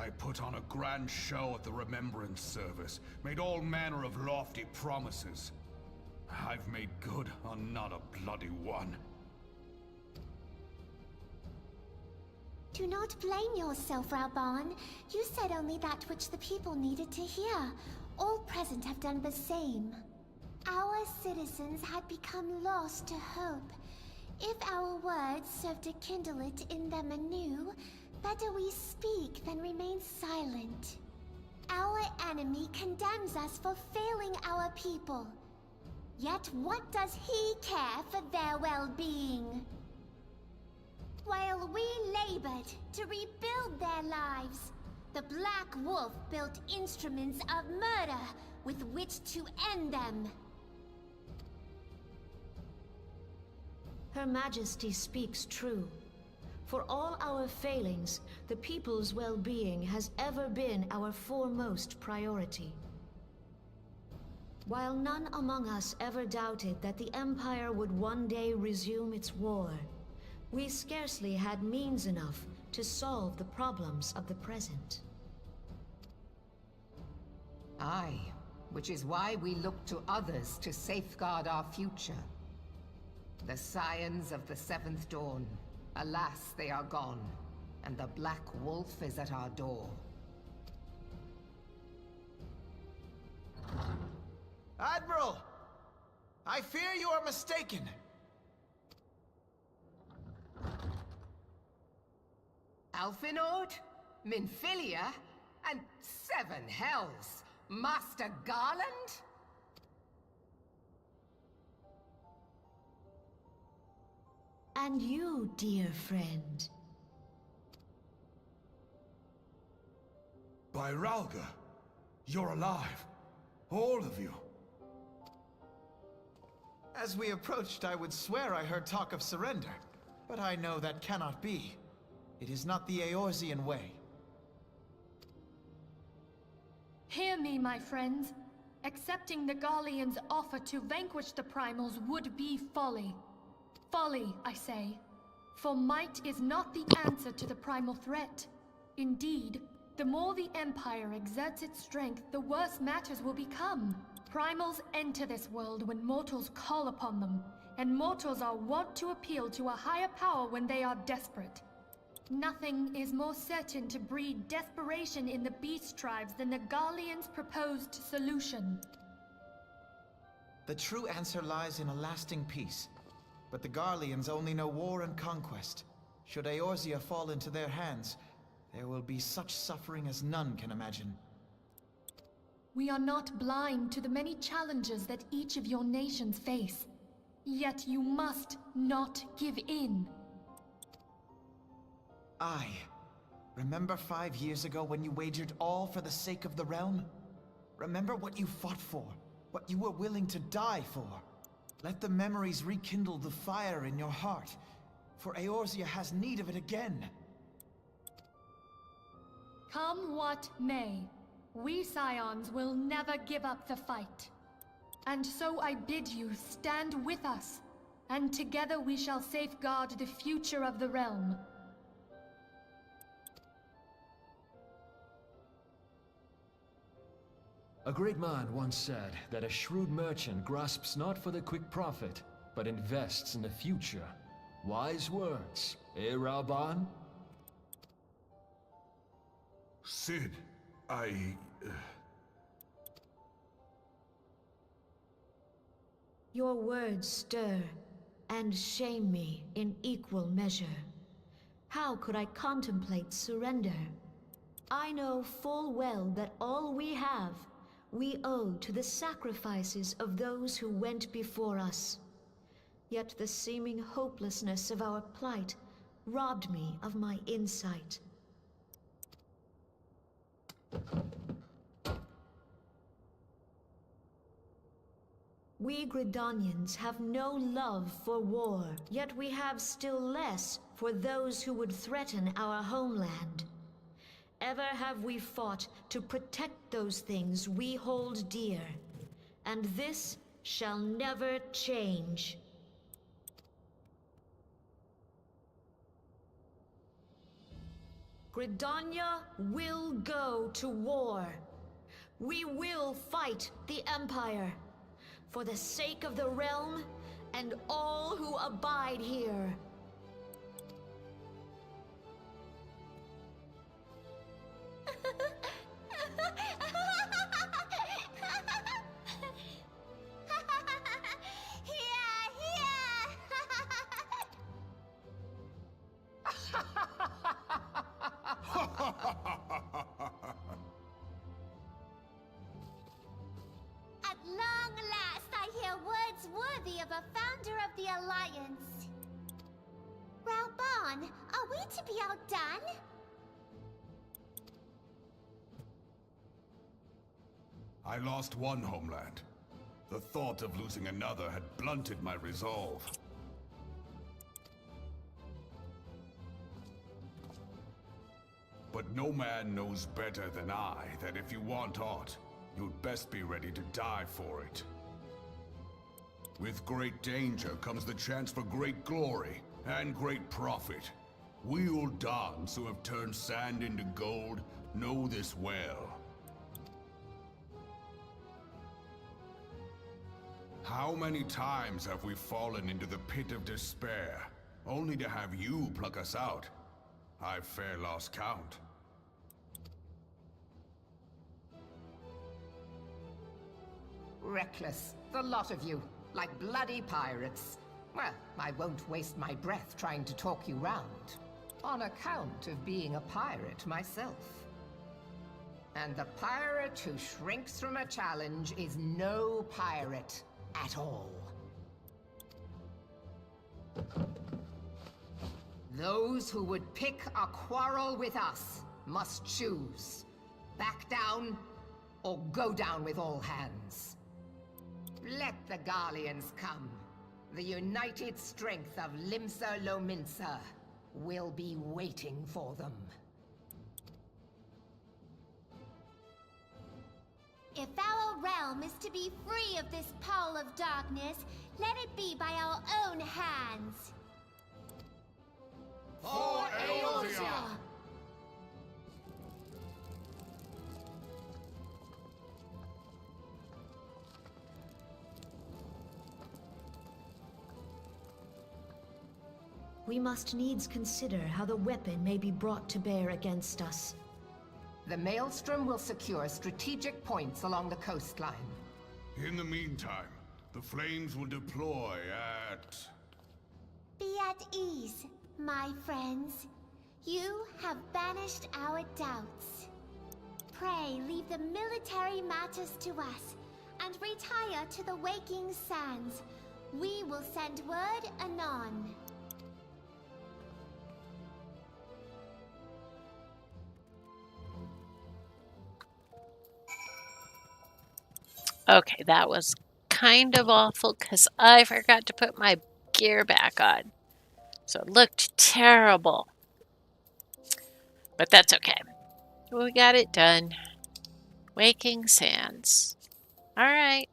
I put on a grand show at the Remembrance Service, made all manner of lofty promises. I've made good on not a bloody one. Do not blame yourself, Reborn. You said only that which the people needed to hear. All present have done the same. Our citizens had become lost to hope. If our words serve to kindle it in them anew, better we speak than remain silent. Our enemy condemns us for failing our people. Yet what does he care for their well-being? While we labored to rebuild their lives, the Black Wolf built instruments of murder with which to end them. Her Majesty speaks true. For all our failings, the people's well-being has ever been our foremost priority. While none among us ever doubted that the Empire would one day resume its war, we scarcely had means enough to solve the problems of the present. Aye, which is why we look to others to safeguard our future. The Scions of the Seventh Dawn. Alas, they are gone, and the Black Wolf is at our door. Admiral! I fear you are mistaken. Alphinord, Minfilia, and Seven Hells. Master Garland? And you, dear friend. By Ralga, you're alive. All of you. As we approached, I would swear I heard talk of surrender. But I know that cannot be. It is not the Eorzean way. Hear me, my friends. Accepting the Garleans' offer to vanquish the Primals would be folly. Folly, I say. For might is not the answer to the primal threat. Indeed, the more the Empire exerts its strength, the worse matters will become. Primals enter this world when mortals call upon them, and mortals are wont to appeal to a higher power when they are desperate. Nothing is more certain to breed desperation in the beast tribes than the Garleans' proposed solution. The true answer lies in a lasting peace. But the Garleans only know war and conquest. Should Eorzea fall into their hands, there will be such suffering as none can imagine. We are not blind to the many challenges that each of your nations face. Yet you must not give in. Aye. Remember 5 years ago when you wagered all for the sake of the realm? Remember what you fought for, what you were willing to die for. Let the memories rekindle the fire in your heart, for Eorzea has need of it again. Come what may, we Scions will never give up the fight. And so I bid you stand with us, and together we shall safeguard the future of the realm. A great man once said that a shrewd merchant grasps not for the quick profit, but invests in the future. Wise words, eh, Reborn? Sid, Your words stir and shame me in equal measure. How could I contemplate surrender? I know full well that all we have we owe to the sacrifices of those who went before us. Yet the seeming hopelessness of our plight robbed me of my insight. We Gridanians have no love for war, yet we have still less for those who would threaten our homeland. Ever have we fought to protect those things we hold dear, and this shall never change. Gridania will go to war. We will fight the Empire for the sake of the realm and all who abide here. At long last, I hear words worthy of a founder of the Alliance. Reborn, are we to be outdone? I lost one homeland. The thought of losing another had blunted my resolve. But no man knows better than I that if you want aught, you'd best be ready to die for it. With great danger comes the chance for great glory and great profit. We Uldans who have turned sand into gold know this well. How many times have we fallen into the pit of despair, only to have you pluck us out? I've fair lost count. Reckless, the lot of you, like bloody pirates. Well, I won't waste my breath trying to talk you round, on account of being a pirate myself. And the pirate who shrinks from a challenge is no pirate at all. Those who would pick a quarrel with us must choose. Back down, or go down with all hands. Let the Garleans come. The united strength of Limsa Lominsa will be waiting for them. If our realm is to be free of this pall of darkness, let it be by our own hands. For Eorzea! We must needs consider how the weapon may be brought to bear against us. The Maelstrom will secure strategic points along the coastline. In the meantime, the flames will deploy at... Be at ease, my friends. You have banished our doubts. Pray leave the military matters to us, and retire to the waking sands. We will send word anon. Okay, that was kind of awful because I forgot to put my gear back on. So it looked terrible. But that's okay. We got it done. Waking Sands. All right.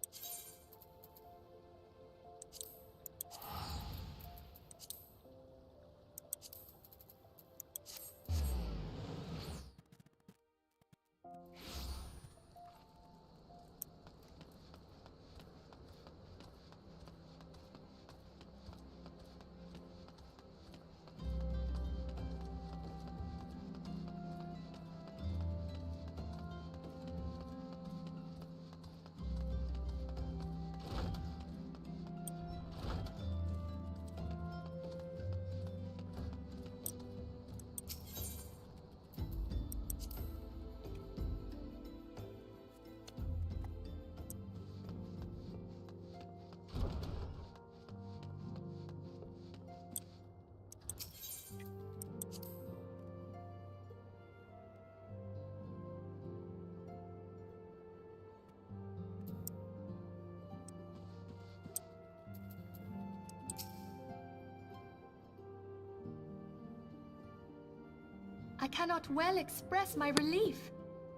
I cannot well express my relief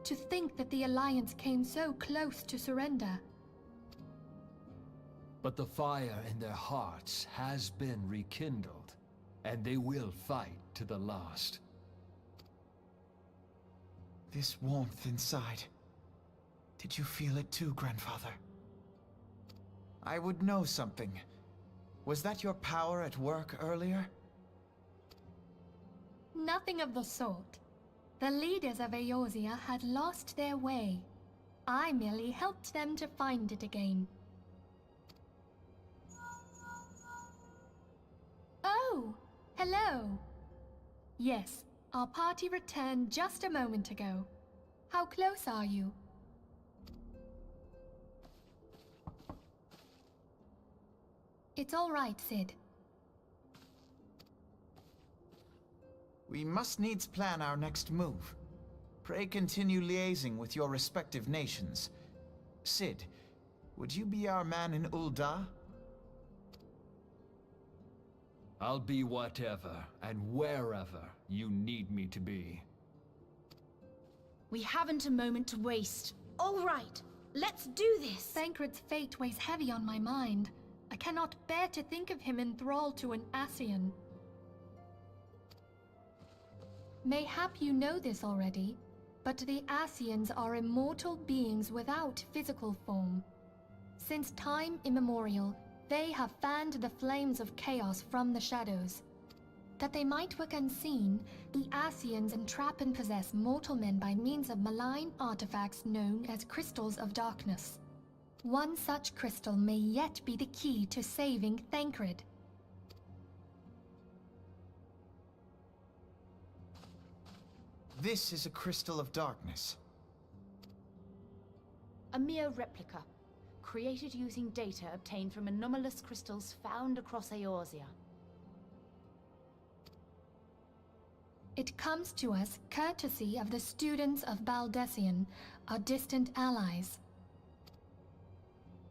to think that the Alliance came so close to surrender. But the fire in their hearts has been rekindled, and they will fight to the last. This warmth inside. Did you feel it too, Grandfather? I would know something. Was that your power at work earlier? Nothing of the sort. The leaders of Eorzea had lost their way. I merely helped them to find it again. Oh, hello. Yes, our party returned just a moment ago. How close are you? It's all right, Sid. We must needs plan our next move. Pray continue liaising with your respective nations. Sid, would you be our man in Ul'dah? I'll be whatever and wherever you need me to be. We haven't a moment to waste. All right, let's do this! Thancred's fate weighs heavy on my mind. I cannot bear to think of him in thrall to an Ascian. Mayhap you know this already, but the Ascians are immortal beings without physical form. Since time immemorial, they have fanned the flames of chaos from the shadows. That they might work unseen, the Ascians entrap and possess mortal men by means of malign artifacts known as crystals of darkness. One such crystal may yet be the key to saving Thancred. This is a crystal of darkness. A mere replica, created using data obtained from anomalous crystals found across Eorzea. It comes to us courtesy of the students of Baldessian, our distant allies.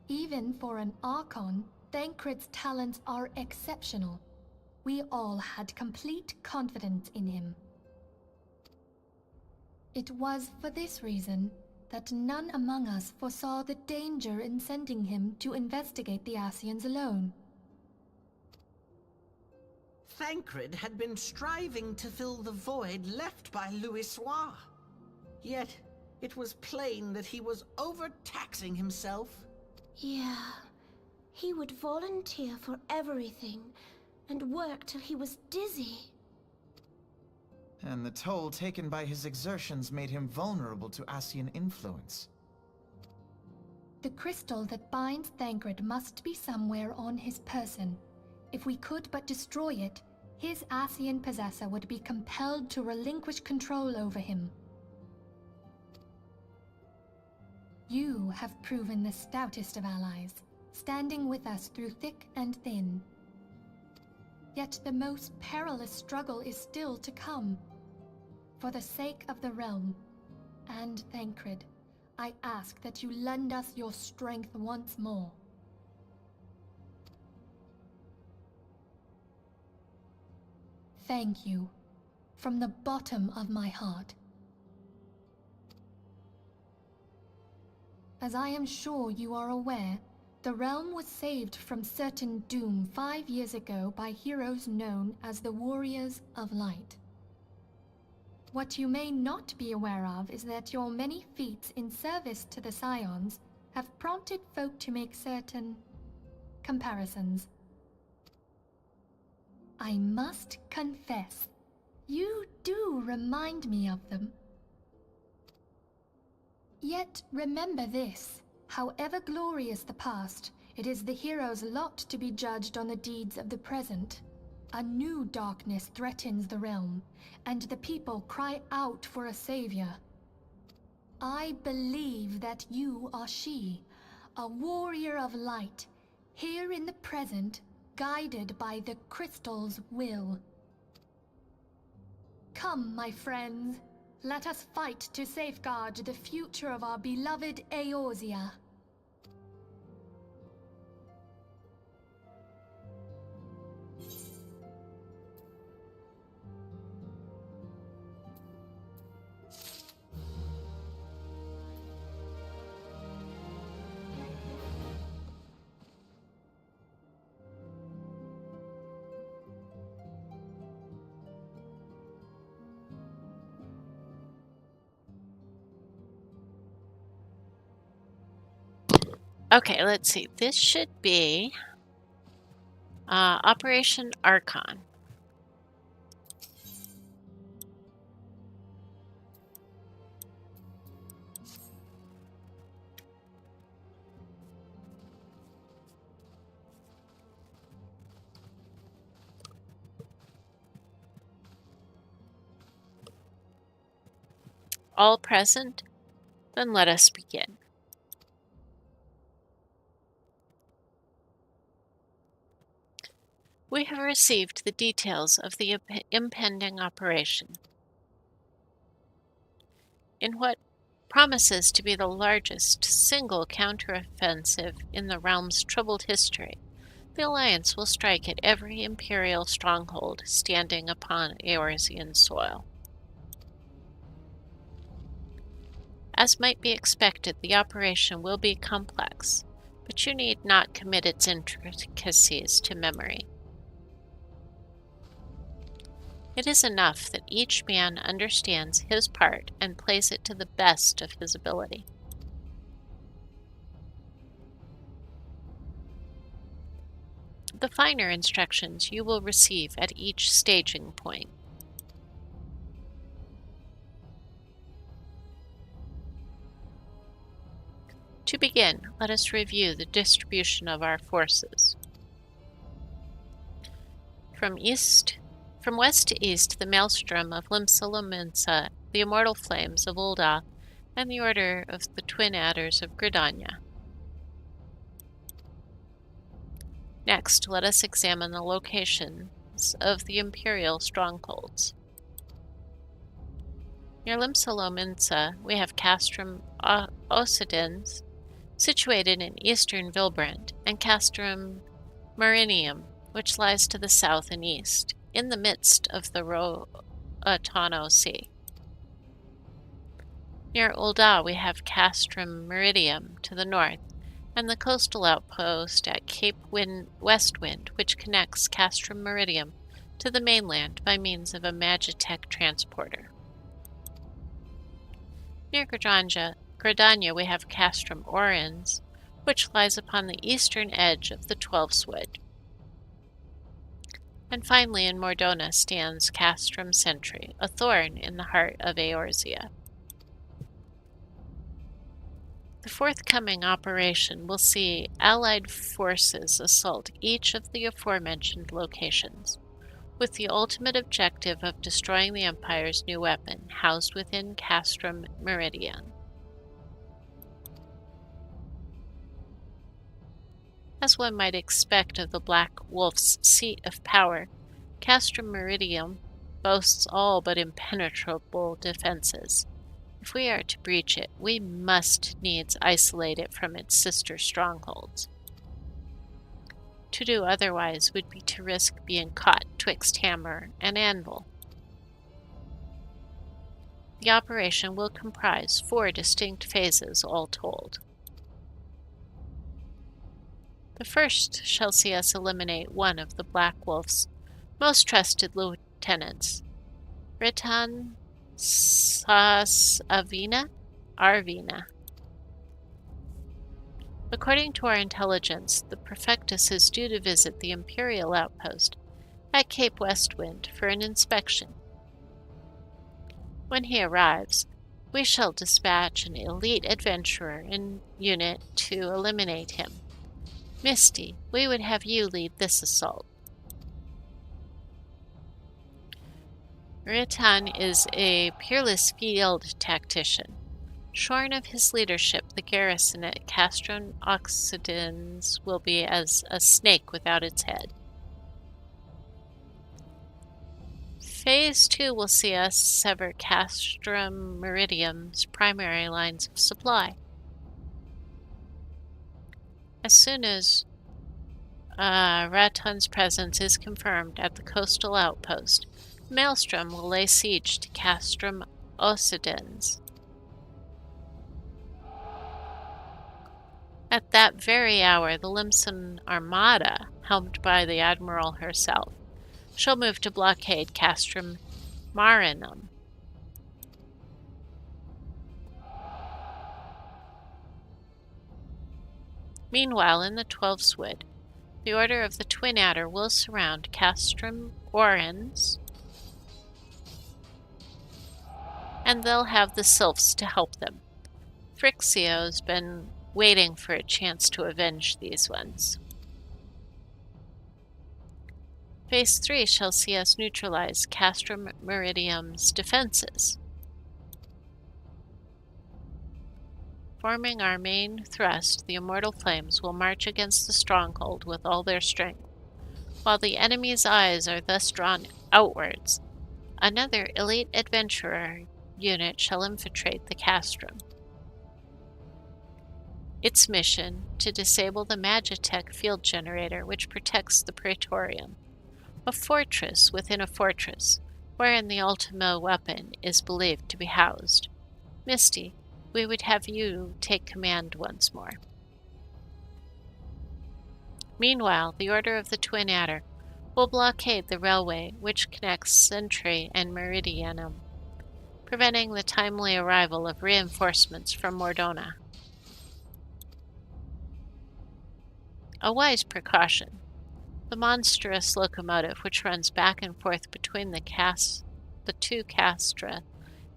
Even for an Archon, Thancred's talents are exceptional. We all had complete confidence in him. It was for this reason that none among us foresaw the danger in sending him to investigate the Ascians alone. Thancred had been striving to fill the void left by Louisoix. Yet, it was plain that he was overtaxing himself. Yeah, he would volunteer for everything and work till he was dizzy. And the toll taken by his exertions made him vulnerable to Ascian influence. The crystal that binds Thancred must be somewhere on his person. If we could but destroy it, his Ascian possessor would be compelled to relinquish control over him. You have proven the stoutest of allies, standing with us through thick and thin. Yet the most perilous struggle is still to come. For the sake of the realm, and Thancred, I ask that you lend us your strength once more. Thank you, from the bottom of my heart. As I am sure you are aware, the realm was saved from certain doom 5 years ago by heroes known as the Warriors of Light. What you may not be aware of is that your many feats in service to the Scions have prompted folk to make certain comparisons. I must confess, you do remind me of them. Yet remember this, however glorious the past, it is the hero's lot to be judged on the deeds of the present. A new darkness threatens the realm, and the people cry out for a savior. I believe that you are she, a warrior of light, here in the present, guided by the crystal's will. Come, my friends, let us fight to safeguard the future of our beloved Eorzea. Okay, let's see. This should be Operation Archon. All present? Then let us begin. We have received the details of the impending operation. In what promises to be the largest single counteroffensive in the realm's troubled history, the Alliance will strike at every Imperial stronghold standing upon Eorzean soil. As might be expected, the operation will be complex, but you need not commit its intricacies to memory. It is enough that each man understands his part and plays it to the best of his ability. The finer instructions you will receive at each staging point. To begin, let us review the distribution of our forces. From west to east, the Maelstrom of Limsa, the Immortal Flames of Ul'dah, and the Order of the Twin Adders of Gridania. Next, let us examine the locations of the Imperial strongholds. Near Limsa, we have Castrum Austerities, situated in eastern Vilbrand, and Castrum Meridium, which lies to the south and east, in the midst of the Roegadyn Sea. Near Ul'dah we have Castrum Meridium to the north, and the coastal outpost at Cape Westwind, which connects Castrum Meridium to the mainland by means of a Magitek transporter. Near Gridania we have Castrum Orens, which lies upon the eastern edge of the 12 Wood. And finally in Mordona stands Castrum Centri, a thorn in the heart of Eorzea. The forthcoming operation will see Allied forces assault each of the aforementioned locations, with the ultimate objective of destroying the Empire's new weapon, housed within Castrum Meridian. As one might expect of the Black Wolf's seat of power, Castrum Meridium boasts all but impenetrable defenses. If we are to breach it, we must needs isolate it from its sister strongholds. To do otherwise would be to risk being caught twixt hammer and anvil. The operation will comprise 4 distinct phases all told. The first shall see us eliminate one of the Black Wolf's most trusted lieutenants, Ritan Arvina. According to our intelligence, the Prefectus is due to visit the Imperial outpost at Cape Westwind for an inspection. When he arrives, we shall dispatch an elite adventurer in unit to eliminate him. Misty, we would have you lead this assault. Ritan is a peerless field tactician. Shorn of his leadership, the garrison at Castrum Austerities will be as a snake without its head. Phase 2 will see us sever Castrum Meridium's primary lines of supply. As soon as Raton's presence is confirmed at the coastal outpost, Maelstrom will lay siege to Castrum Austerities. At that very hour, the Limsan Armada, helmed by the Admiral herself, shall move to blockade Castrum Marinum. Meanwhile, in the 12's Wood, the Order of the Twin Adder will surround Castrum Orans, and they'll have the Sylphs to help them. Phrixio's been waiting for a chance to avenge these ones. Phase 3 shall see us neutralize Castrum Meridium's defenses. Forming our main thrust, the Immortal Flames will march against the stronghold with all their strength. While the enemy's eyes are thus drawn outwards, another elite adventurer unit shall infiltrate the Castrum. Its mission, to disable the Magitek field generator which protects the Praetorium, a fortress within a fortress, wherein the Ultima weapon is believed to be housed. Misty, we would have you take command once more. Meanwhile, the Order of the Twin Adder will blockade the railway which connects Centri and Meridianum, preventing the timely arrival of reinforcements from Mordona. A wise precaution. The monstrous locomotive which runs back and forth between the two castra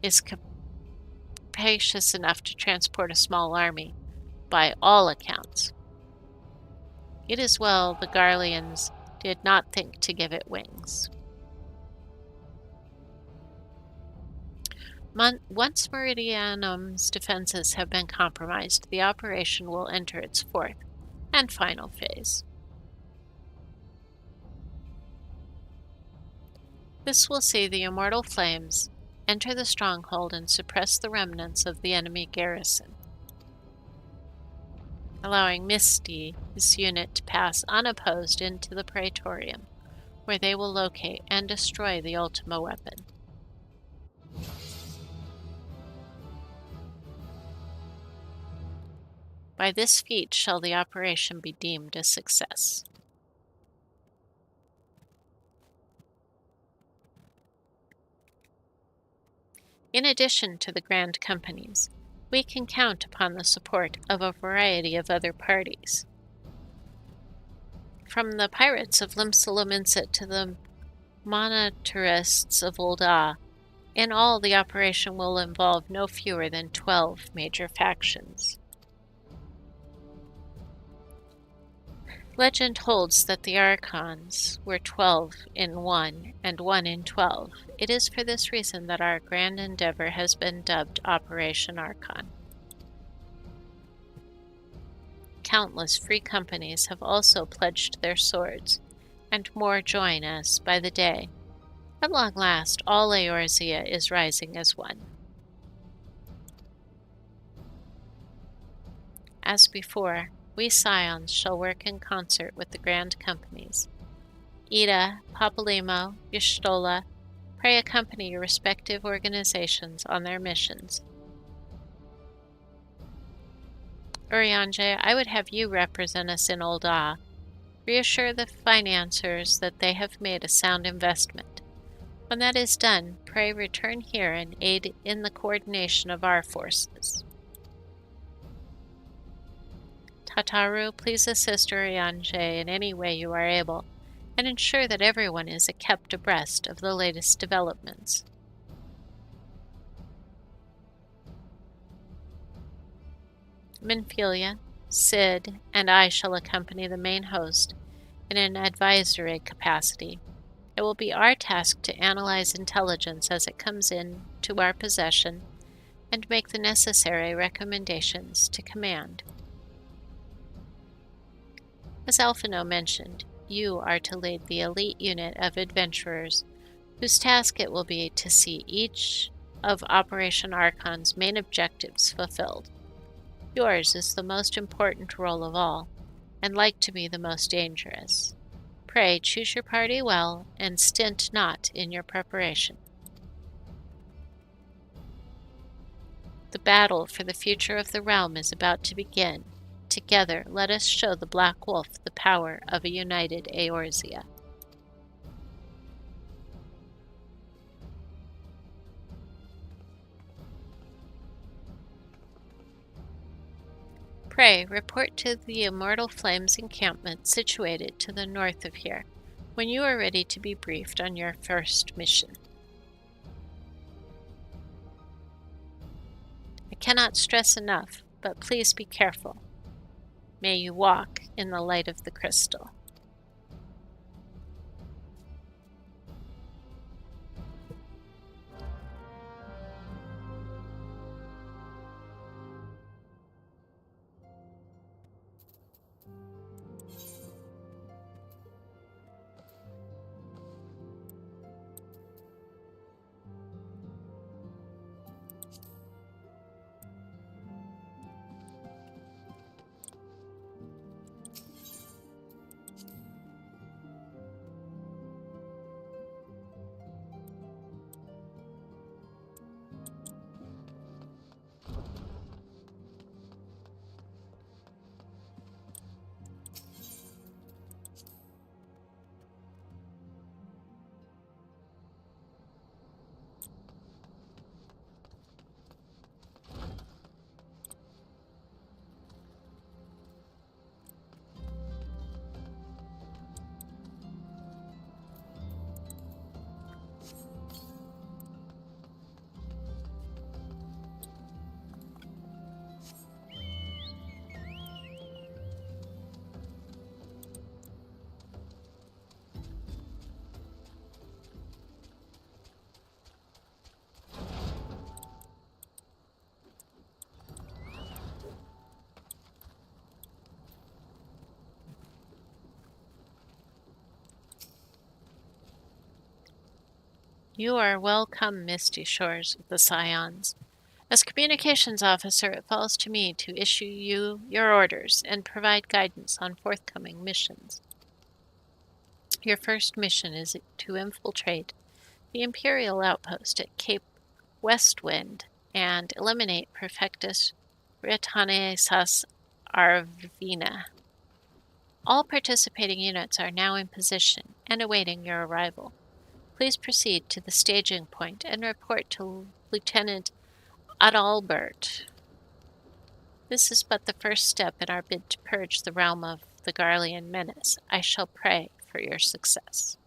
is capacious enough to transport a small army, by all accounts. It is well the Garleans did not think to give it wings. Once Meridianum's defenses have been compromised, the operation will enter its fourth and final phase. This will see the Immortal Flames enter the stronghold and suppress the remnants of the enemy garrison, allowing Misty's unit to pass unopposed into the Praetorium, where they will locate and destroy the Ultima weapon. By this feat shall the operation be deemed a success. In addition to the Grand Companies, we can count upon the support of a variety of other parties. From the pirates of Limsa to the monetarists of Ul'dah, in all the operation will involve no fewer than 12 major factions. Legend holds that the Archons were 12 in 1 and 1 in 12. It is for this reason that our grand endeavor has been dubbed Operation Archon. Countless free companies have also pledged their swords, and more join us by the day. At long last, all Eorzea is rising as one. As before, we Scions shall work in concert with the Grand Companies. Ida, Papalymo, Y'shtola, pray accompany your respective organizations on their missions. Urianger, I would have you represent us in Ul'dah. Reassure the financiers that they have made a sound investment. When that is done, pray return here and aid in the coordination of our forces. Tataru, please assist Urianger in any way you are able, and ensure that everyone is kept abreast of the latest developments. Minfilia, Cid, and I shall accompany the main host in an advisory capacity. It will be our task to analyze intelligence as it comes in to our possession and make the necessary recommendations to command. As Alphino mentioned, you are to lead the elite unit of adventurers, whose task it will be to see each of Operation Archon's main objectives fulfilled. Yours is the most important role of all, and like to be the most dangerous. Pray choose your party well, and stint not in your preparation. The battle for the future of the realm is about to begin. Together, let us show the Black Wolf the power of a united Eorzea. Pray, report to the Immortal Flames encampment situated to the north of here, when you are ready to be briefed on your first mission. I cannot stress enough, but please be careful. May you walk in the light of the crystal. You are welcome, Misty Shores of the Scions. As communications officer, it falls to me to issue you your orders and provide guidance on forthcoming missions. Your first mission is to infiltrate the Imperial outpost at Cape Westwind and eliminate Prefectus Retanesas Arvina. All participating units are now in position and awaiting your arrival. Please proceed to the staging point and report to Lieutenant Adalbert. This is but the first step in our bid to purge the realm of the Garlean menace. I shall pray for your success.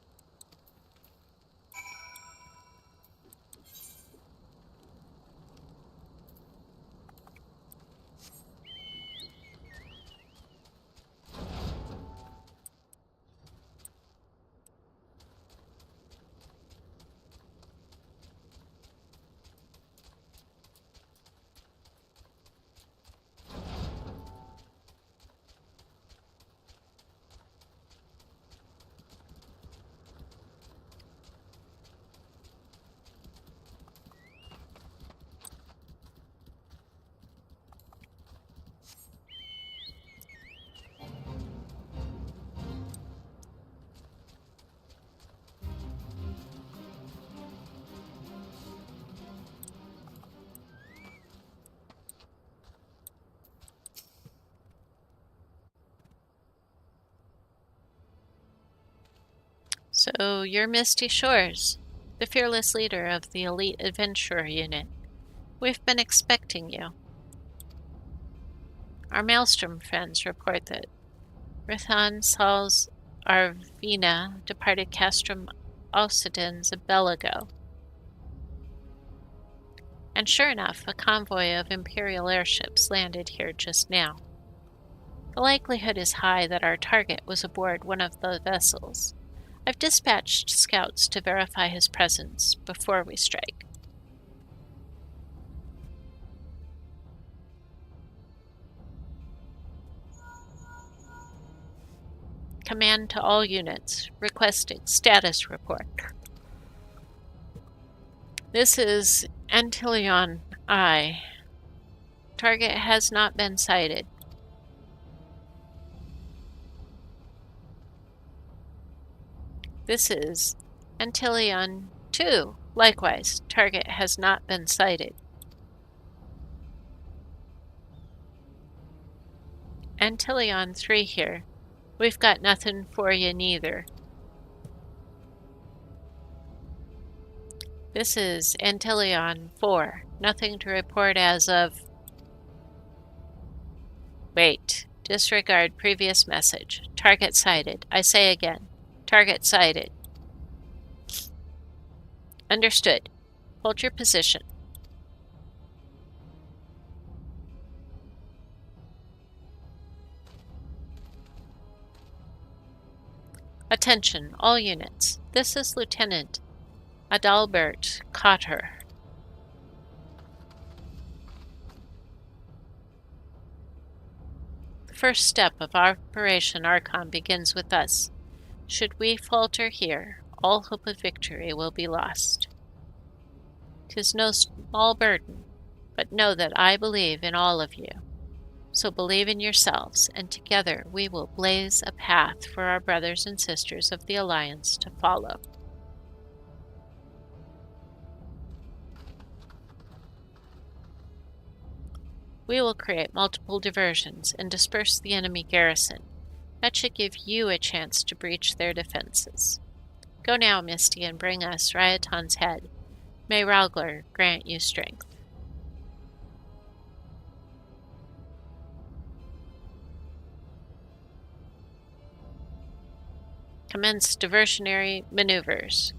So you're Misty Shores, the fearless leader of the elite adventurer unit. We've been expecting you. Our Maelstrom friends report that Rithan Sal's Arvina departed Castrum Austerities of Wind. And sure enough, a convoy of Imperial airships landed here just now. The likelihood is high that our target was aboard one of the vessels. I've dispatched scouts to verify his presence before we strike. Command to all units, requesting status report. This is Antilion I. Target has not been sighted. This is Antilion 2. Likewise, target has not been sighted. Antilion 3 here. We've got nothing for you neither. This is Antilion 4. Nothing to report as of... Wait. Disregard previous message. Target sighted. I say again. Target sighted. Understood. Hold your position. Attention, all units. This is Lieutenant Adalbert Cotter. The first step of Operation Archon begins with us. Should we falter here, all hope of victory will be lost. 'Tis no small burden, but know that I believe in all of you. So believe in yourselves, and together we will blaze a path for our brothers and sisters of the Alliance to follow. We will create multiple diversions and disperse the enemy garrison. That should give you a chance to breach their defenses. Go now, Misty, and bring us Ryaton's head. May Ralgler grant you strength. Commence diversionary maneuvers.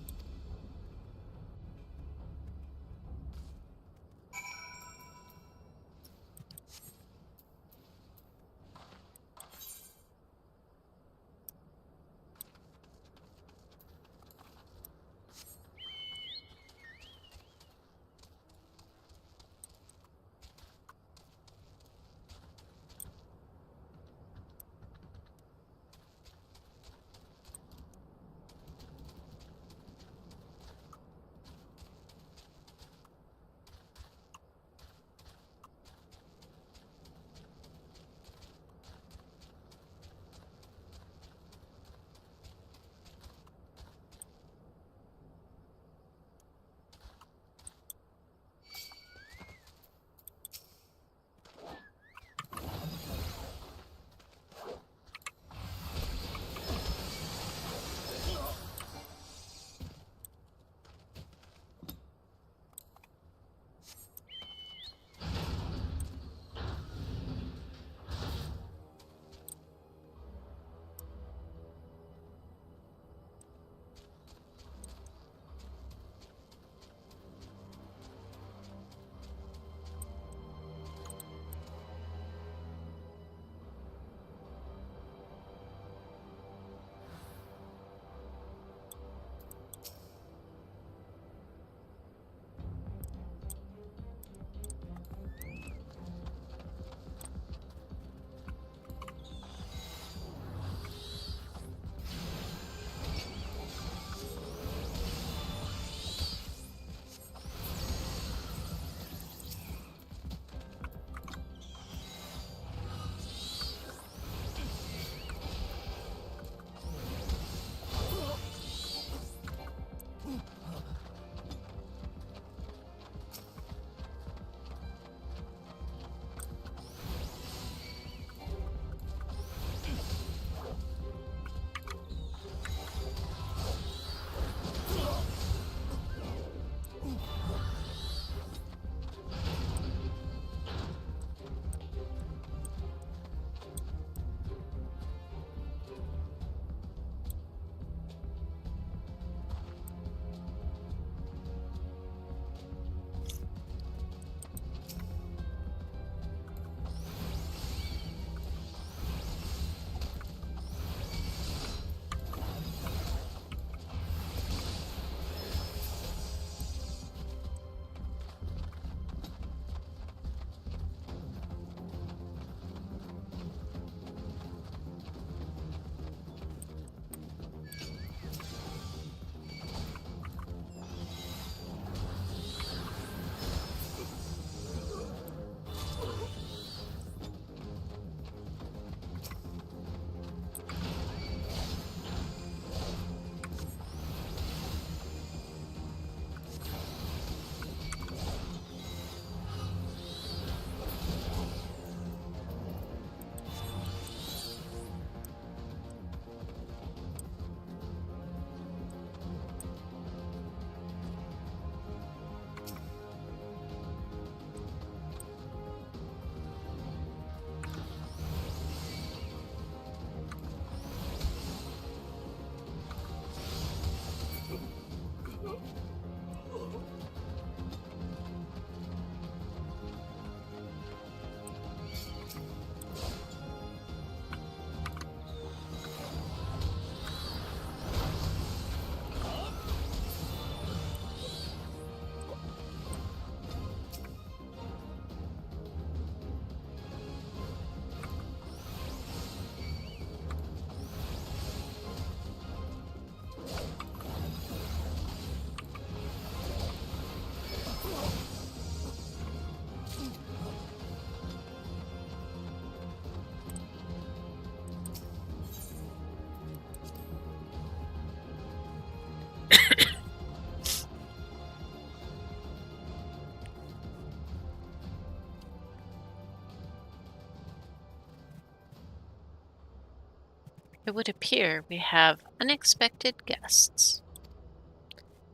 It would appear we have unexpected guests.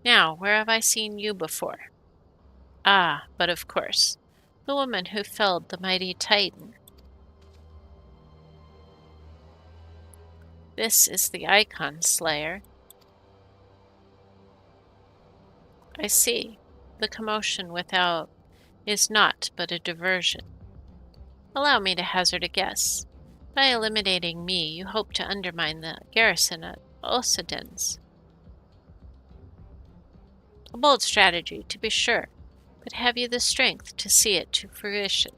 Now, where have I seen you before? Ah, but of course, the woman who felled the mighty Titan. This is the Icon Slayer. I see. The commotion without is not but a diversion. Allow me to hazard a guess. By eliminating me, you hope to undermine the garrison at Austerities. A bold strategy, to be sure, but have you the strength to see it to fruition?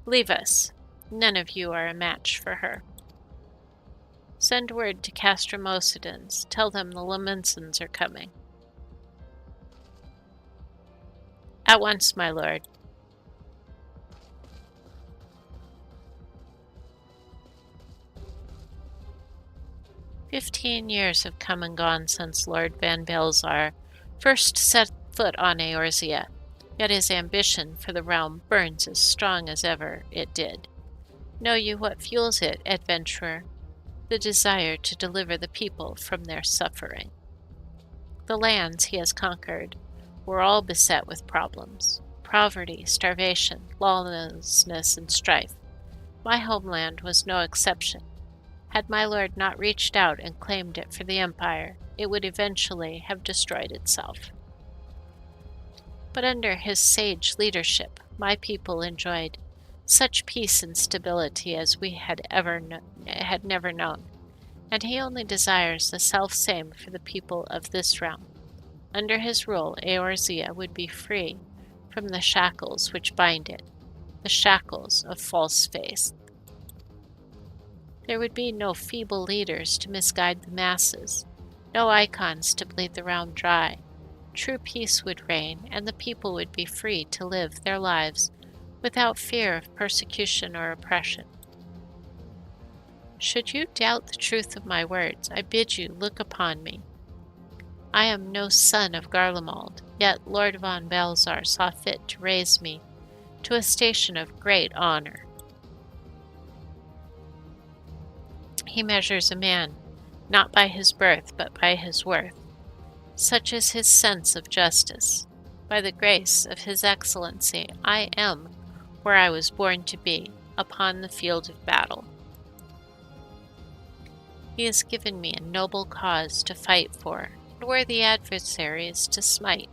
Leave us. None of you are a match for her. Send word to Castrum Austerities. Tell them the Lamensons are coming. At once, my lord. "15 years have come and gone since Lord Van Belzar first set foot on Eorzea, yet his ambition for the realm burns as strong as ever it did. Know you what fuels it, adventurer? The desire to deliver the people from their suffering. The lands he has conquered were all beset with problems: poverty, starvation, lawlessness, and strife. My homeland was no exception. Had my lord not reached out and claimed it for the Empire, it would eventually have destroyed itself. But under his sage leadership, my people enjoyed such peace and stability as we had never known, and he only desires the self-same for the people of this realm. Under his rule, Eorzea would be free from the shackles which bind it, the shackles of false faith. There would be no feeble leaders to misguide the masses, no icons to bleed the realm dry. True peace would reign, and the people would be free to live their lives without fear of persecution or oppression. Should you doubt the truth of my words, I bid you look upon me. I am no son of Garlemald, yet Lord Van Belzar saw fit to raise me to a station of great honor. He measures a man, not by his birth, but by his worth. Such is his sense of justice. By the grace of his excellency, I am where I was born to be, upon the field of battle. He has given me a noble cause to fight for, and worthy adversaries to smite.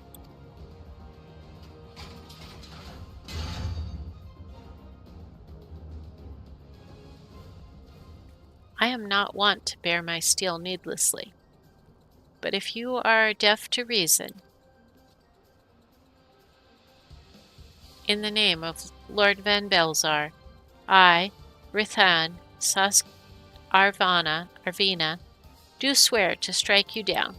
I am not wont to bear my steel needlessly, but if you are deaf to reason, in the name of Lord Van Belzar, I, Rithan Arvina, do swear to strike you down.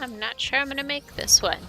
I'm not sure I'm gonna make this one.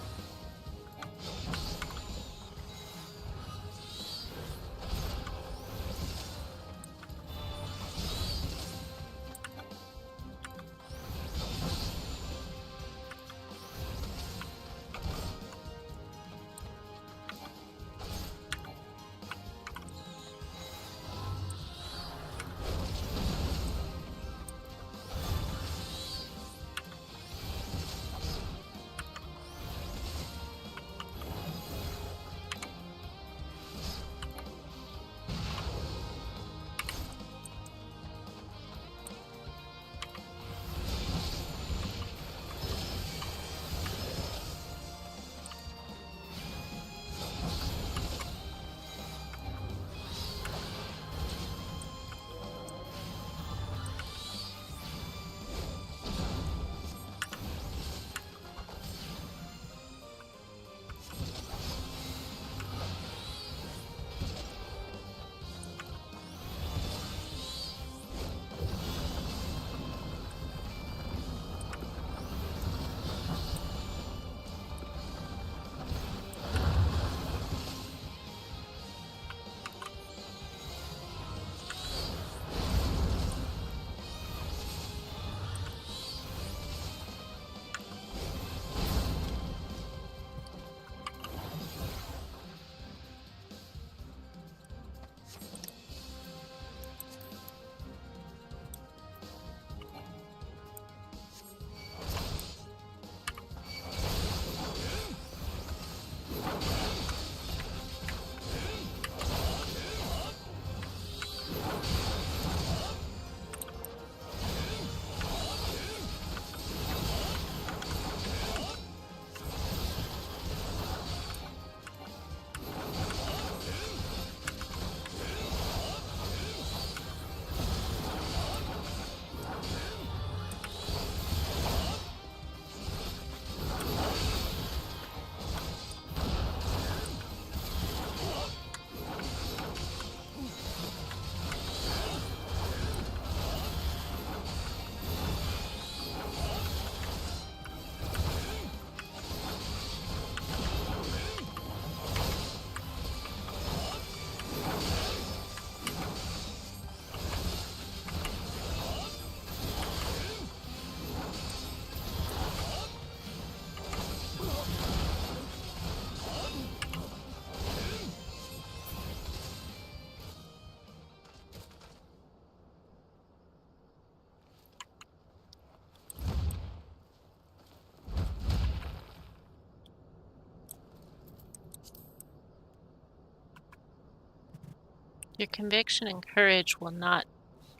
Your conviction and courage will not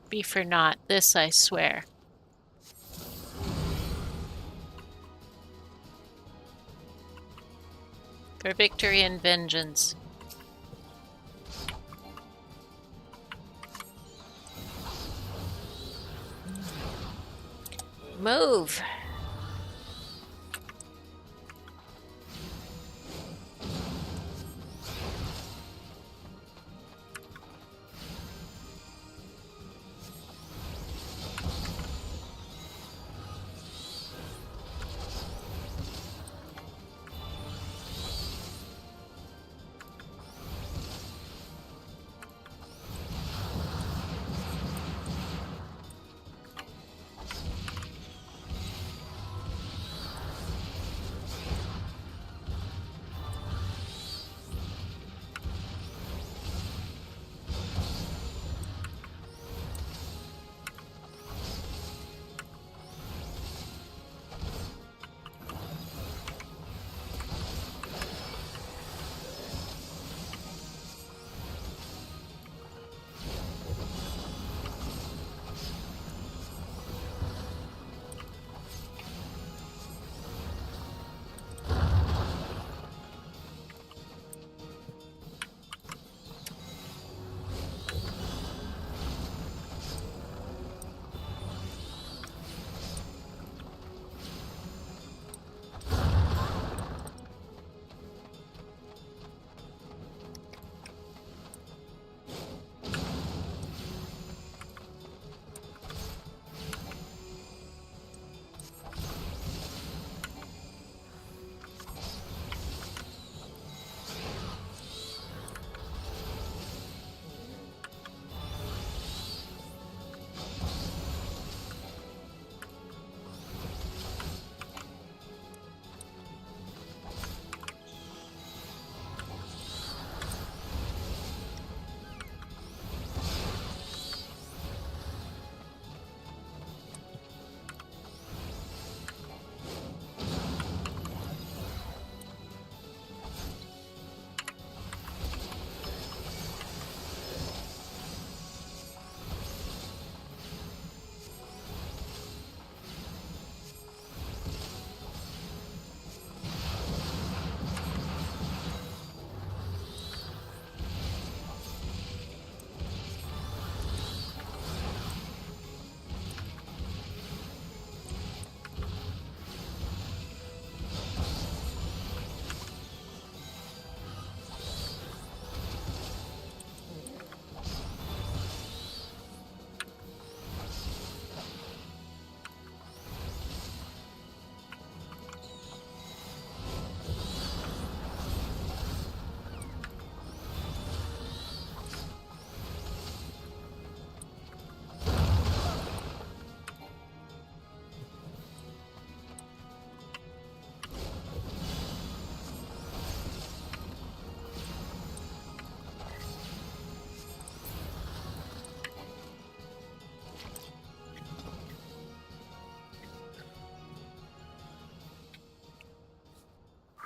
be for naught, this I swear. For victory and vengeance. Move!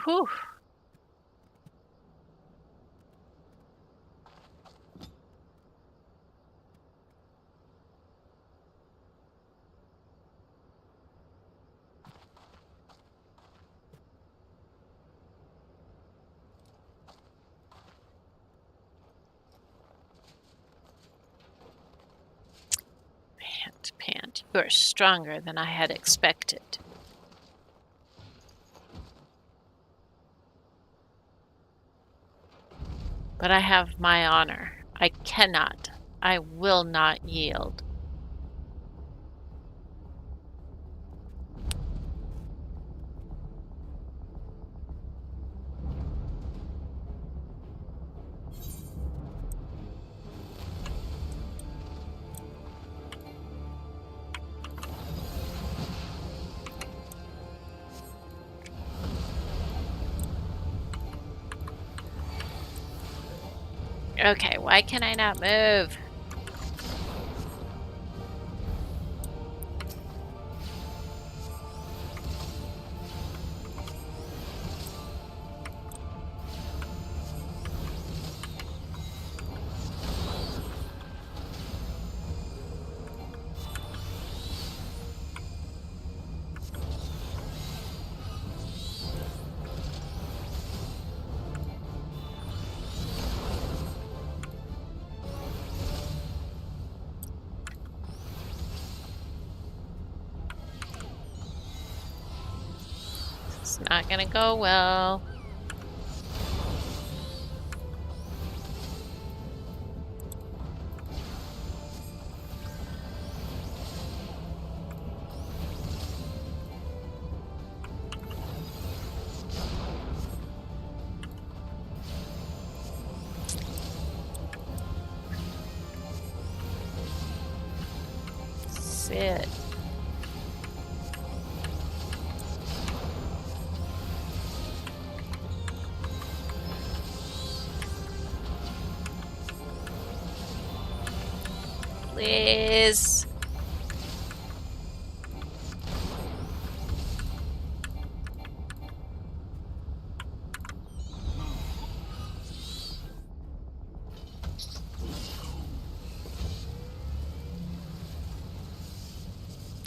Whew. Pant. You are stronger than I had expected. But I have my honor. I cannot. I will not yield. Okay, why can I not move? It's not gonna go well. Sit. Please.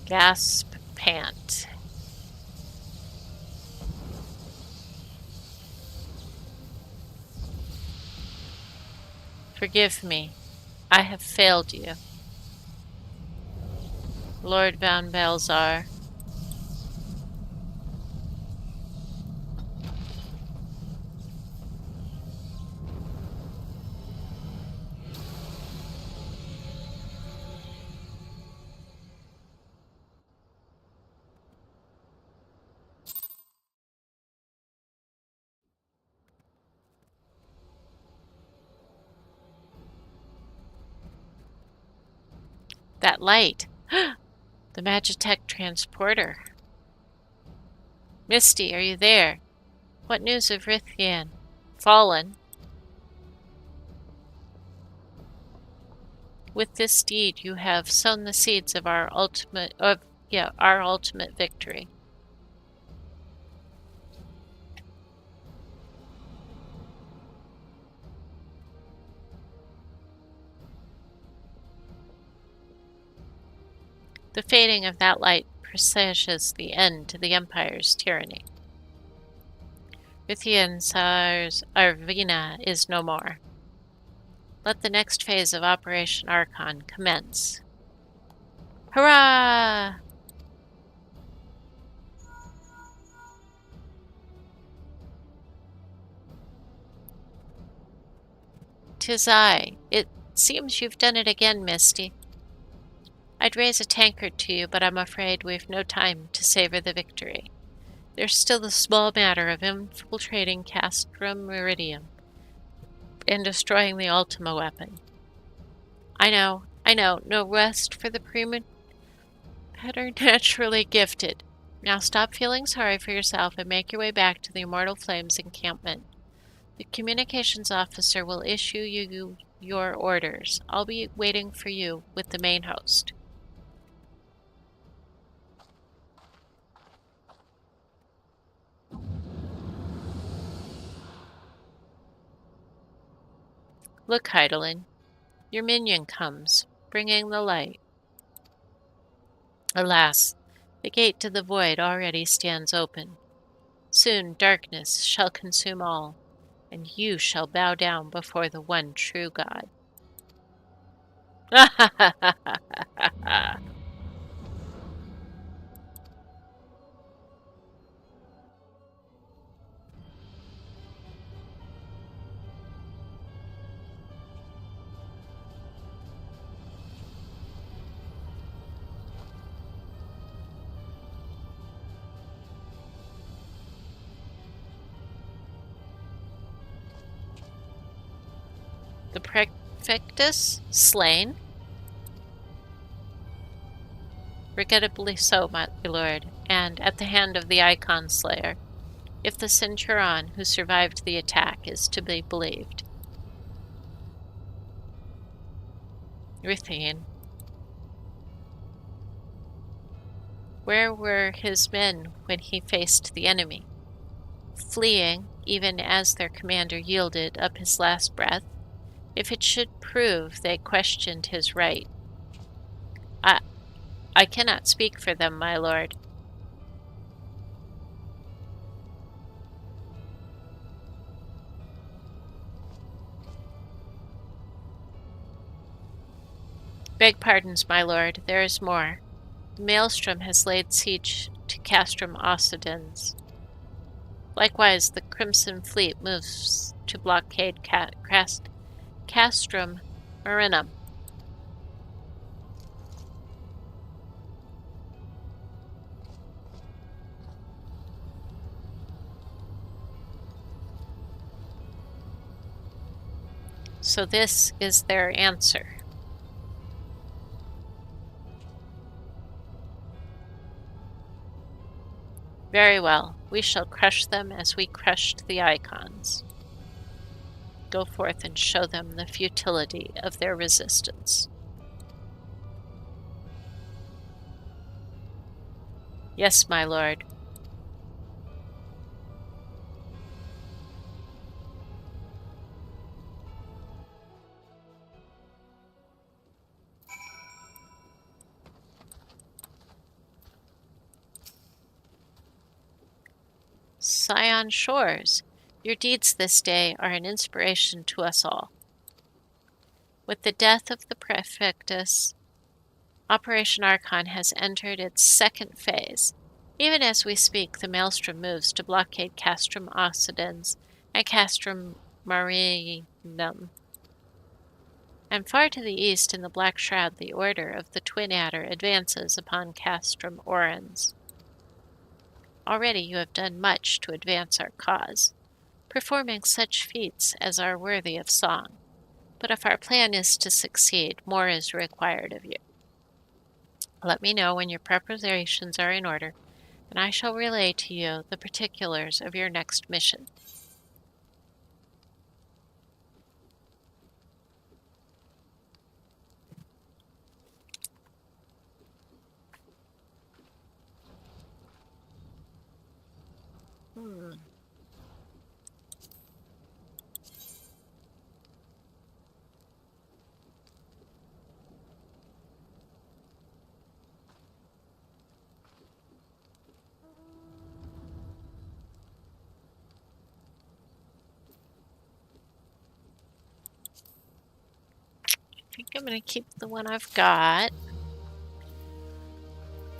Gasp, pant. Forgive me. I have failed you. Lord Van Belzar. That light. The Magitek transporter. Misty, are you there? What news of Rithyan? Fallen. With this deed, you have sown the seeds of our ultimate victory. The fading of that light presages the end to the Empire's tyranny. Rithyan Sars Arvina is no more. Let the next phase of Operation Archon commence. Hurrah! 'Tis I. It seems you've done it again, Misty. I'd raise a tankard to you, but I'm afraid we've no time to savor the victory. There's still the small matter of infiltrating Castrum Meridium and destroying the Ultima weapon. I know, no rest for the preternaturally gifted. Now stop feeling sorry for yourself and make your way back to the Immortal Flames encampment. The communications officer will issue you your orders. I'll be waiting for you with the main host. Look, Hydaelyn, your minion comes, bringing the light. Alas, the gate to the void already stands open. Soon darkness shall consume all, and you shall bow down before the one true God. The Prefectus slain? Regrettably so, my lord, and at the hand of the Icon Slayer, if the Centurion who survived the attack is to be believed. Ruthine. Where were his men when he faced the enemy? Fleeing, even as their commander yielded up his last breath? If it should prove they questioned his right. I cannot speak for them, my lord. Beg pardons, my lord, there is more. The Maelstrom has laid siege to Castrum Austerities. Likewise, the Crimson Fleet moves to blockade Castrum Marinum. So this is their answer. Very well, we shall crush them as we crushed the Icons. Go forth and show them the futility of their resistance. Yes, my lord. Misty Shores, your deeds this day are an inspiration to us all. With the death of the Prefectus, Operation Archon has entered its second phase. Even as we speak, the Maelstrom moves to blockade Castrum Austerities and Castrum Marinum. And far to the east in the Black Shroud, the Order of the Twin Adder advances upon Castrum Orans. Already you have done much to advance our cause, performing such feats as are worthy of song. But if our plan is to succeed, more is required of you. Let me know when your preparations are in order, and I shall relay to you the particulars of your next mission. I think I'm going to keep the one I've got.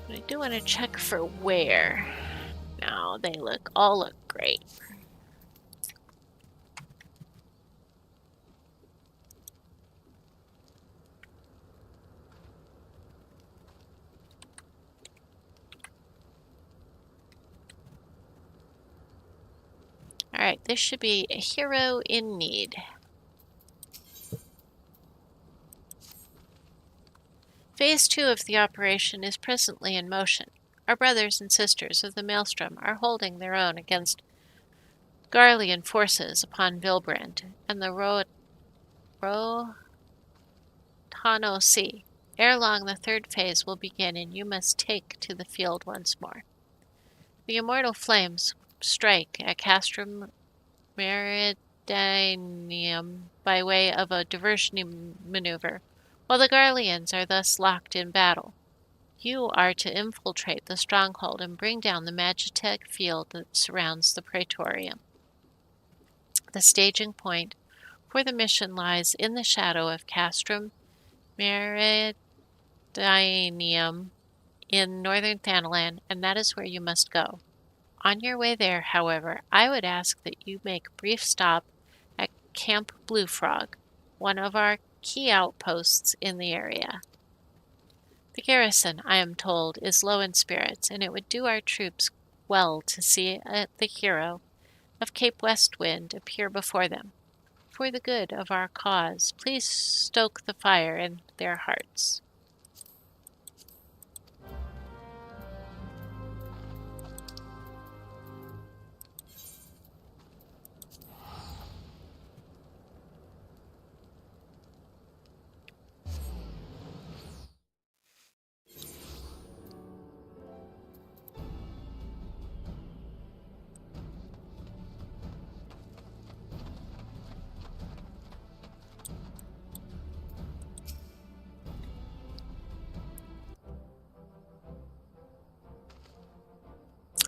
But I do want to check for where. No, they all look great. Alright, this should be a hero in need. Phase 2 of the operation is presently in motion. Our brothers and sisters of the Maelstrom are holding their own against Garlean forces upon Vilbrand and the Roegadyn Sea. Ere long, the third phase will begin, and you must take to the field once more. The immortal flames strike at Castrum Marinum Roegadyn by way of a diversion maneuver, while the Garleans are thus locked in battle. You are to infiltrate the stronghold and bring down the Magitek field that surrounds the Praetorium. The staging point for the mission lies in the shadow of Castrum Meridianium in northern Thanalan, and that is where you must go. On your way there, however, I would ask that you make a brief stop at Camp Blue Frog, one of our key outposts in the area. The garrison, I am told, is low in spirits, and it would do our troops well to see the hero of Cape West Wind appear before them. For the good of our cause, please stoke the fire in their hearts.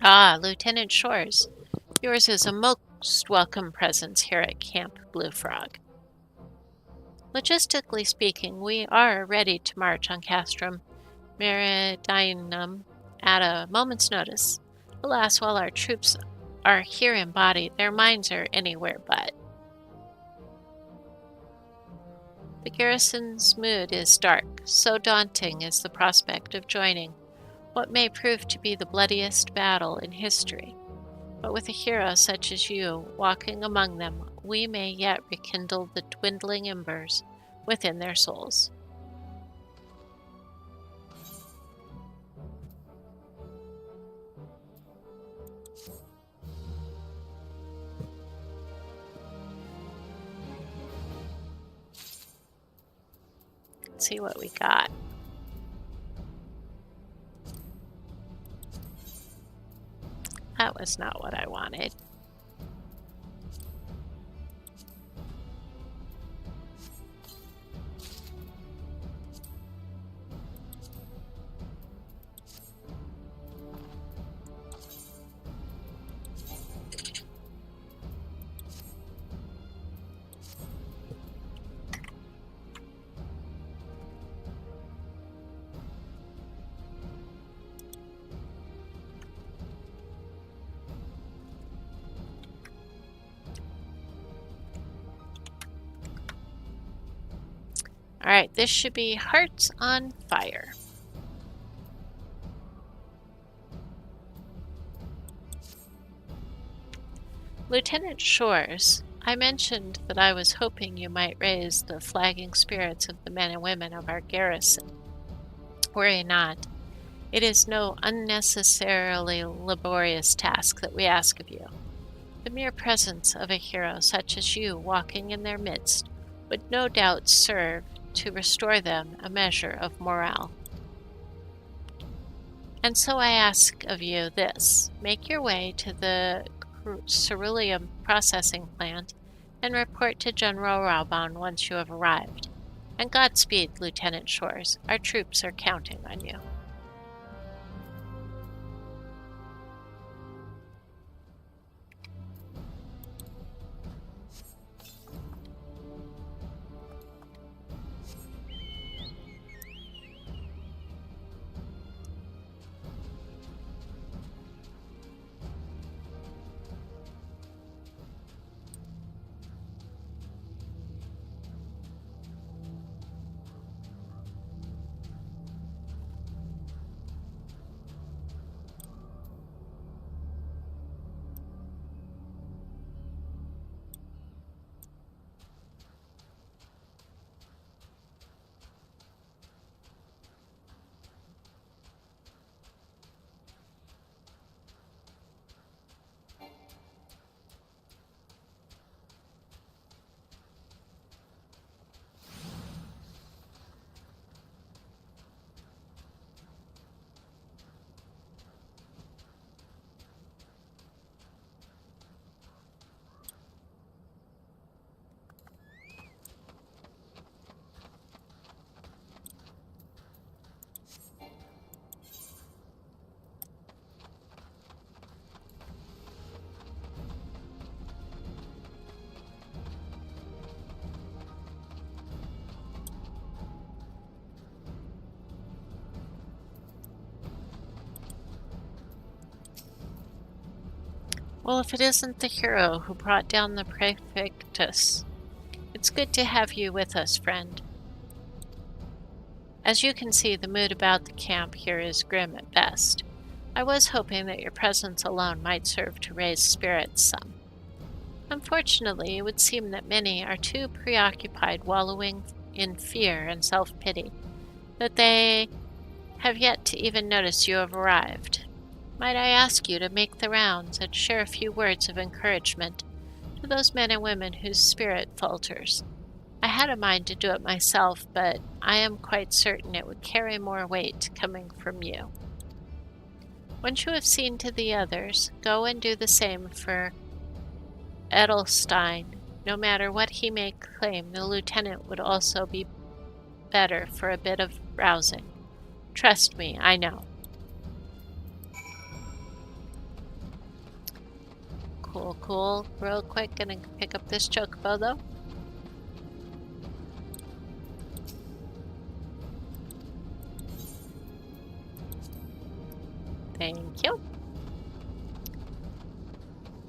Ah, Lieutenant Shores, yours is a most welcome presence here at Camp Blue Frog. Logistically speaking, we are ready to march on Castrum Meridianum at a moment's notice. Alas, while our troops are here in body, their minds are anywhere but. The garrison's mood is dark, so daunting is the prospect of joining what may prove to be the bloodiest battle in history. But with a hero such as you walking among them, we may yet rekindle the dwindling embers within their souls. Let's see what we got. That was not what I wanted. Alright, this should be Hearts on Fire. Lieutenant Shores, I mentioned that I was hoping you might raise the flagging spirits of the men and women of our garrison. Worry not. It is no unnecessarily laborious task that we ask of you. The mere presence of a hero such as you walking in their midst would no doubt serve to restore them a measure of morale. And so I ask of you this: make your way to the ceruleum processing plant and report to General Reborn once you have arrived. And Godspeed, Lieutenant Shores. Our troops are counting on you. Well, if it isn't the hero who brought down the Prefectus, it's good to have you with us, friend. As you can see, the mood about the camp here is grim at best. I was hoping that your presence alone might serve to raise spirits some. Unfortunately, it would seem that many are too preoccupied wallowing in fear and self-pity that they have yet to even notice you have arrived. Might I ask you to make the rounds and share a few words of encouragement to those men and women whose spirit falters? I had a mind to do it myself, but I am quite certain it would carry more weight coming from you. Once you have seen to the others, go and do the same for Edelstein. No matter what he may claim, the lieutenant would also be better for a bit of rousing. Trust me, I know. Cool. Real quick, gonna pick up this chocobo though. Thank you.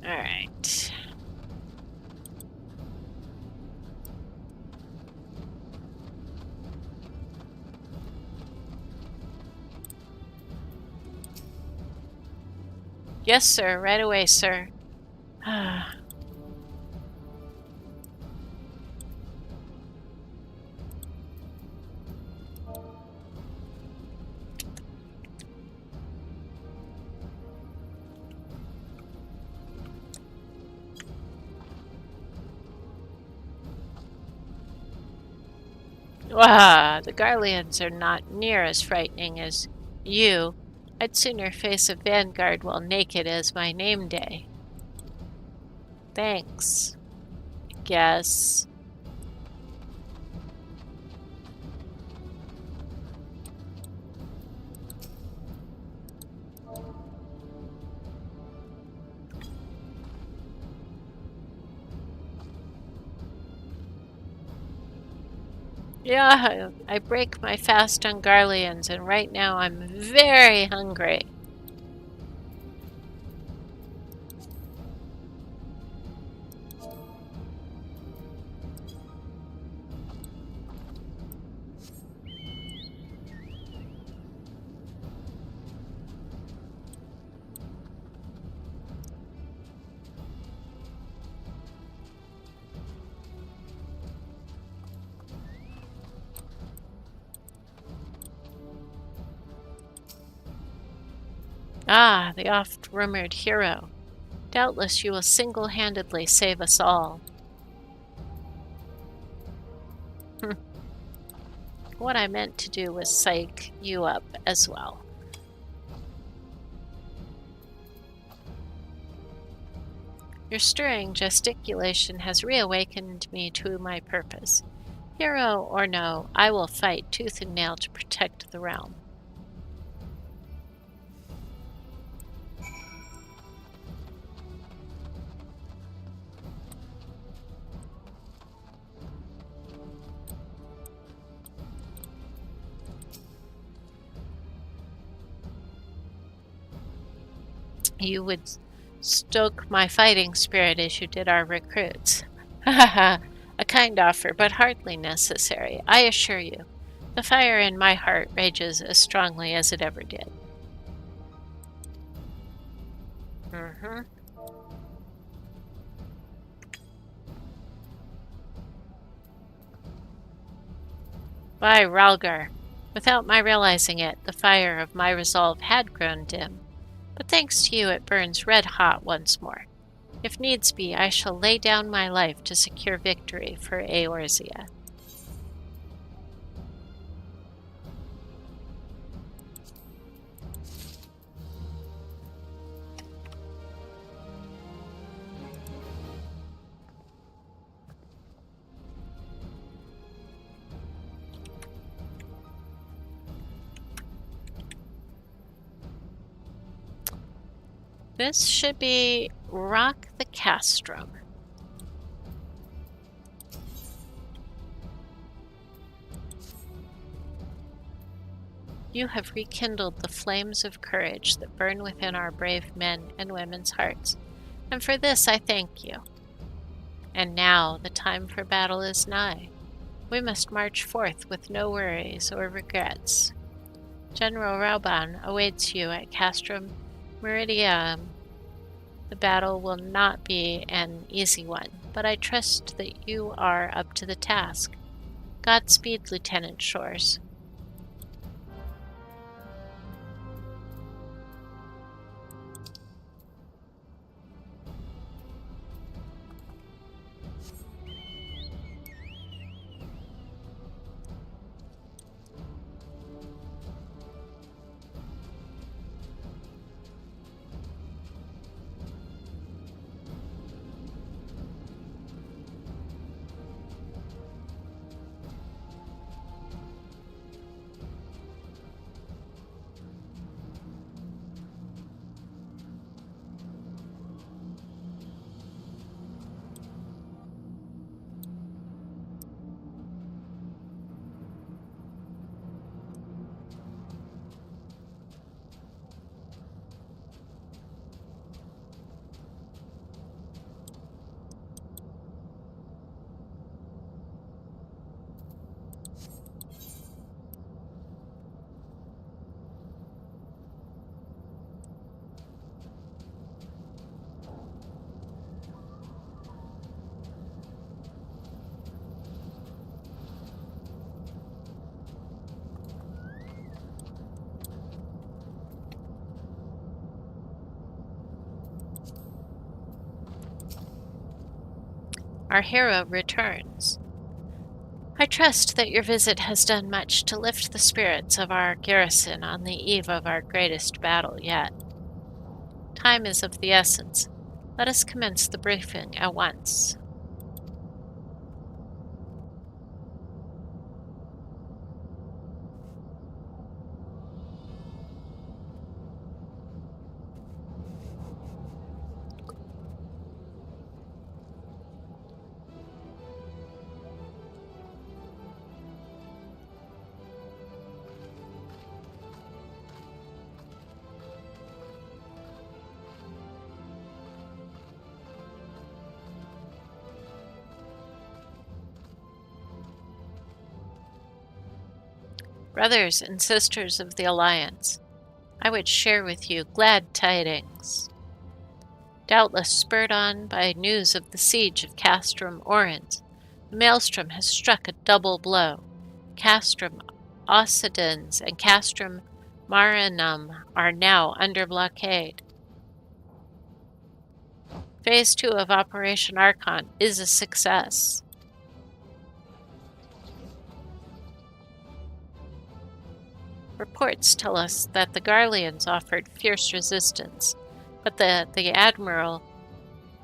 Alright. Yes, sir. Right away, sir. The Garleans are not near as frightening as you. I'd sooner face a vanguard while naked as my name day. Thanks. Guess. Yeah, I break my fast on Garleans, and right now I'm very hungry. Ah, the oft-rumored hero. Doubtless you will single-handedly save us all. What I meant to do was psych you up as well. Your stirring gesticulation has reawakened me to my purpose. Hero or no, I will fight tooth and nail to protect the realm. You would stoke my fighting spirit as you did our recruits. A kind offer, but hardly necessary, I assure you. The fire in my heart rages as strongly as it ever did. By Ralgar. Without my realizing it, the fire of my resolve had grown dim. But thanks to you, it burns red hot once more. If needs be, I shall lay down my life to secure victory for Eorzea. This should be Rock the Castrum. You have rekindled the flames of courage that burn within our brave men and women's hearts. and for this I thank you. And now the time for battle is nigh. We must march forth with no worries or regrets. General Roegadyn awaits you at Castrum Meridium. The battle will not be an easy one, but I trust that you are up to the task. Godspeed, Lieutenant Shores. Our hero returns. I trust that your visit has done much to lift the spirits of our garrison on the eve of our greatest battle yet. Time is of the essence. Let us commence the briefing at once. Brothers and sisters of the Alliance, I would share with you glad tidings. Doubtless spurred on by news of the siege of Castrum Orens, the Maelstrom has struck a double blow. Castrum Austerities and Castrum Marinum are now under blockade. Phase 2 of Operation Archon is a success. Reports tell us that the Garleans offered fierce resistance, but the Admiral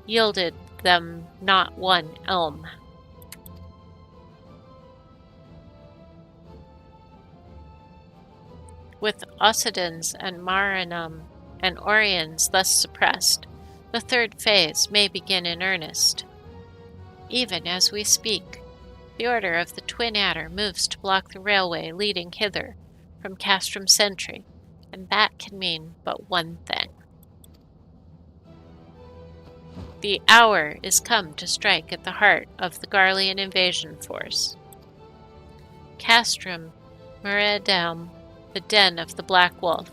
yielded them not one elm. With Austerities and Marinum and Oriens thus suppressed, the third phase may begin in earnest. Even as we speak, the Order of the Twin Adder moves to block the railway leading hither from Castrum Centri, and that can mean but one thing. The hour is come to strike at the heart of the Garlean invasion force. Castrum Meridium, the den of the Black Wolf.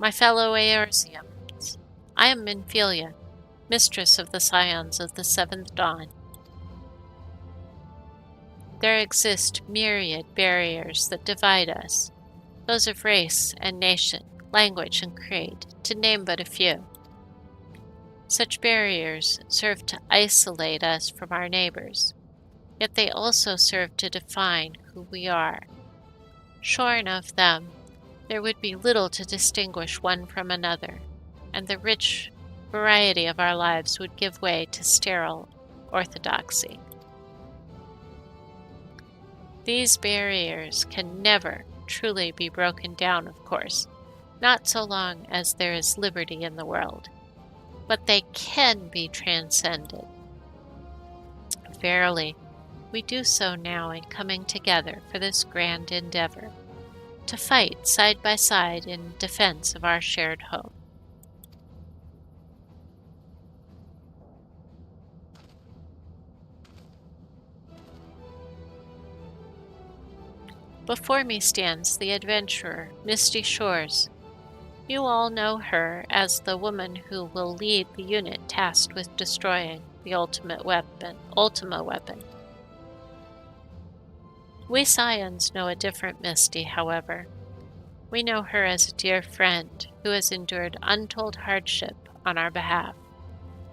My fellow Eorzeans, I am Minfilia, mistress of the Scions of the Seventh Dawn. There exist myriad barriers that divide us, those of race and nation, language and creed, to name but a few. Such barriers serve to isolate us from our neighbors, yet they also serve to define who we are. Shorn of them, there would be little to distinguish one from another, and the rich variety of our lives would give way to sterile orthodoxy. These barriers can never truly be broken down, of course, not so long as there is liberty in the world, but they can be transcended. Verily, we do so now in coming together for this grand endeavor. to fight side by side in defense of our shared home. Before me stands the adventurer, Misty Shores. You all know her as the woman who will lead the unit tasked with destroying the Ultima weapon. We Scions know a different Misty, however. We know her as a dear friend who has endured untold hardship on our behalf,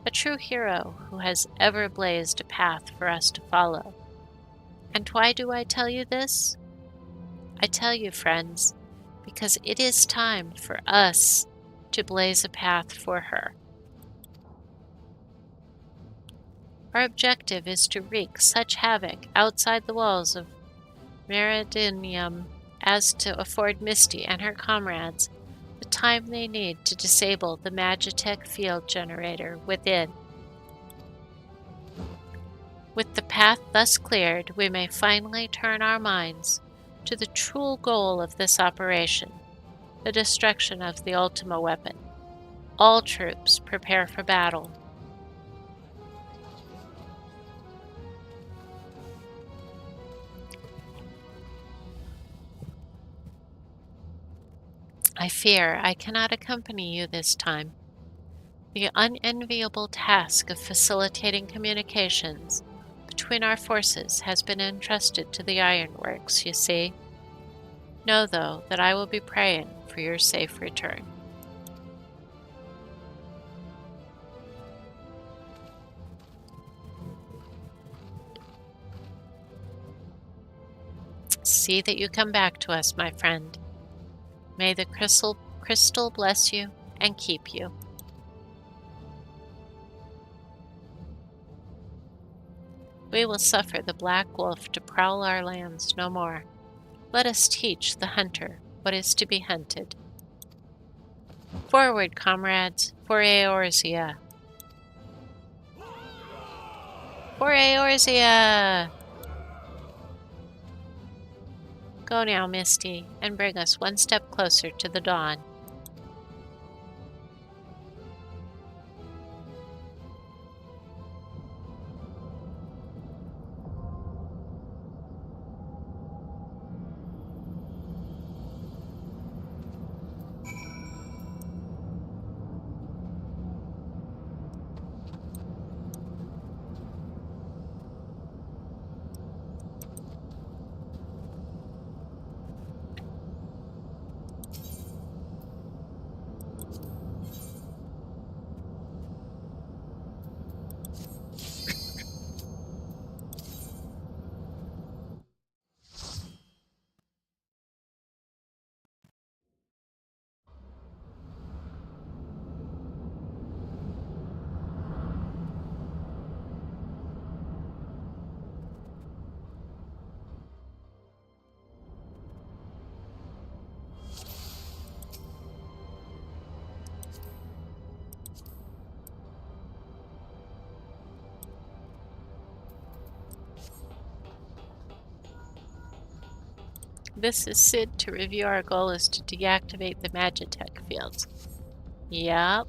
a true hero who has ever blazed a path for us to follow. And why do I tell you this? I tell you, friends, because it is time for us to blaze a path for her. Our objective is to wreak such havoc outside the walls of Roegadyn as to afford Misty and her comrades the time they need to disable the Magitek field generator within. With the path thus cleared, we may finally turn our minds to the true goal of this operation, the destruction of the Ultima weapon. All troops prepare for battle. I fear I cannot accompany you this time. The unenviable task of facilitating communications between our forces has been entrusted to the Ironworks, you see. Know, though, that I will be praying for your safe return. See that you come back to us, my friend. May the crystal bless you and keep you. We will suffer the black wolf to prowl our lands no more. Let us teach the hunter what is to be hunted. Forward, comrades, for Eorzea! For Eorzea! Go now, Misty, and bring us one step closer to the dawn. This is Sid to review. Our goal is to deactivate the Magitek fields. Yep.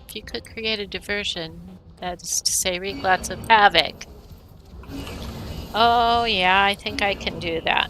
If you could create a diversion, that is to say, wreak lots of havoc. Oh yeah, I think I can do that.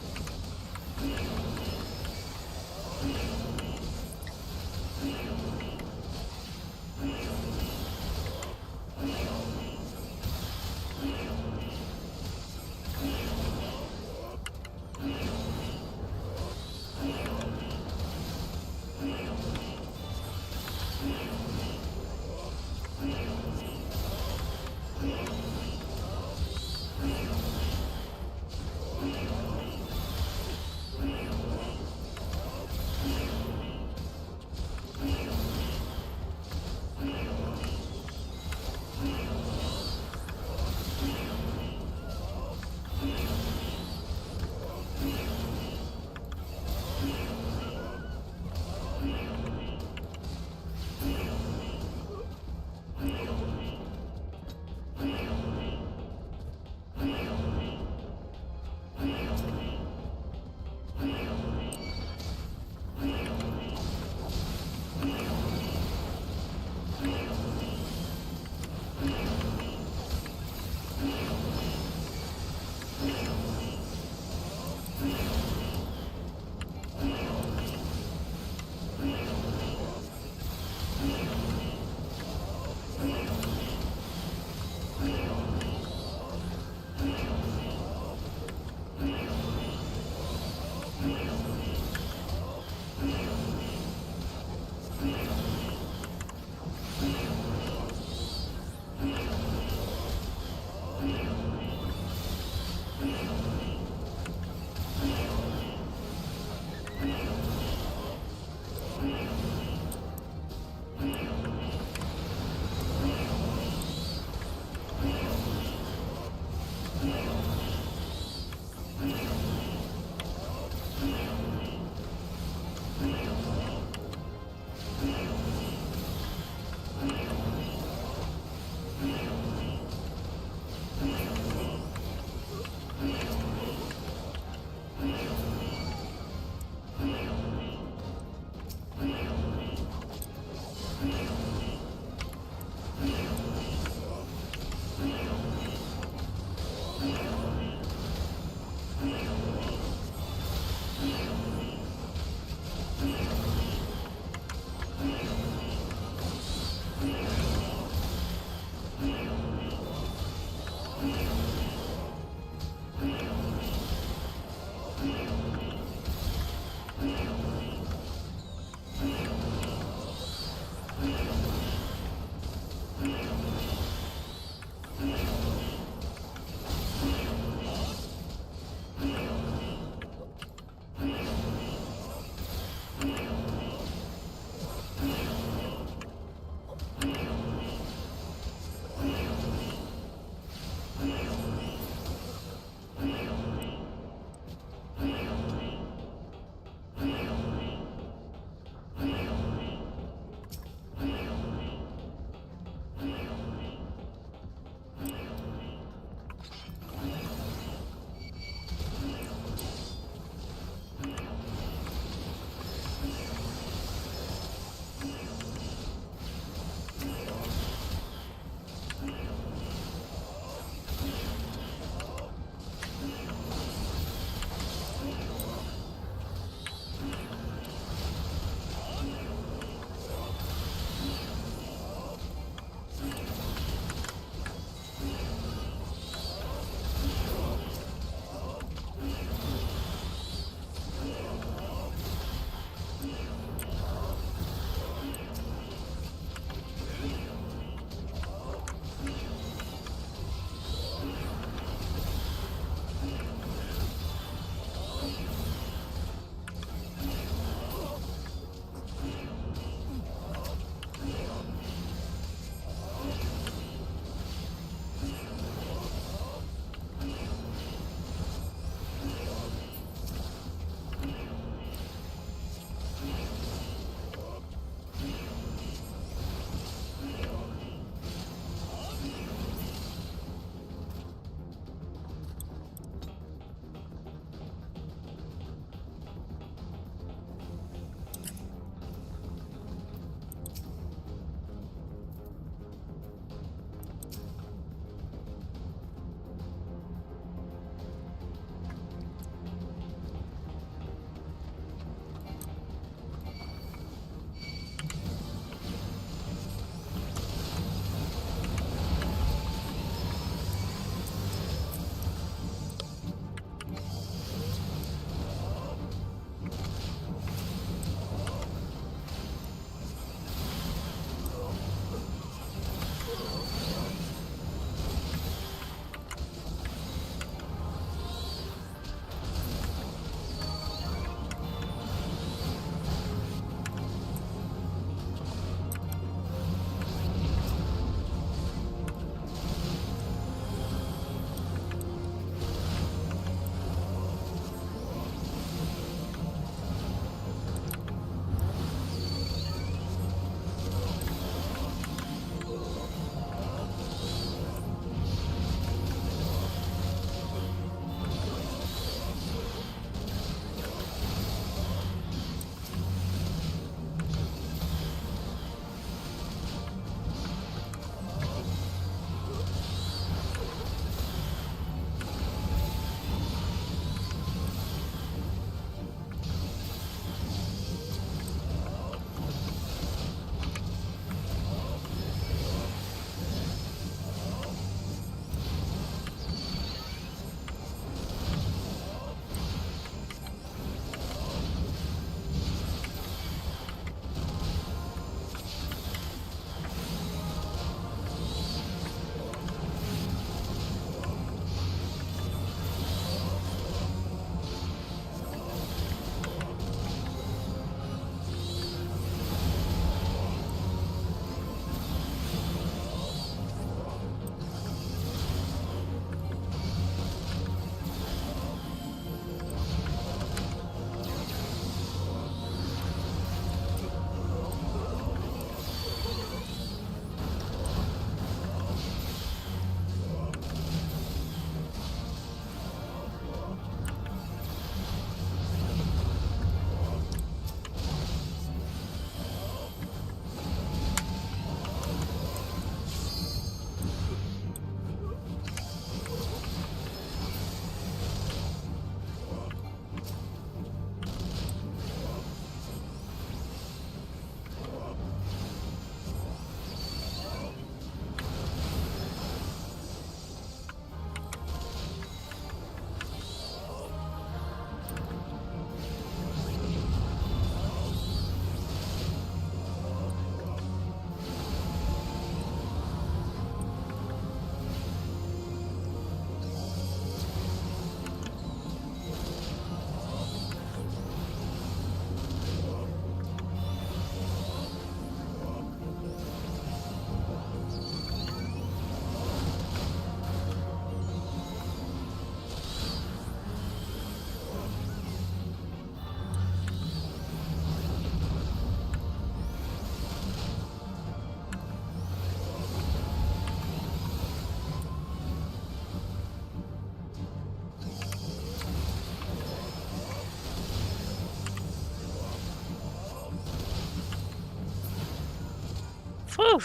Whew.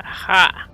Aha.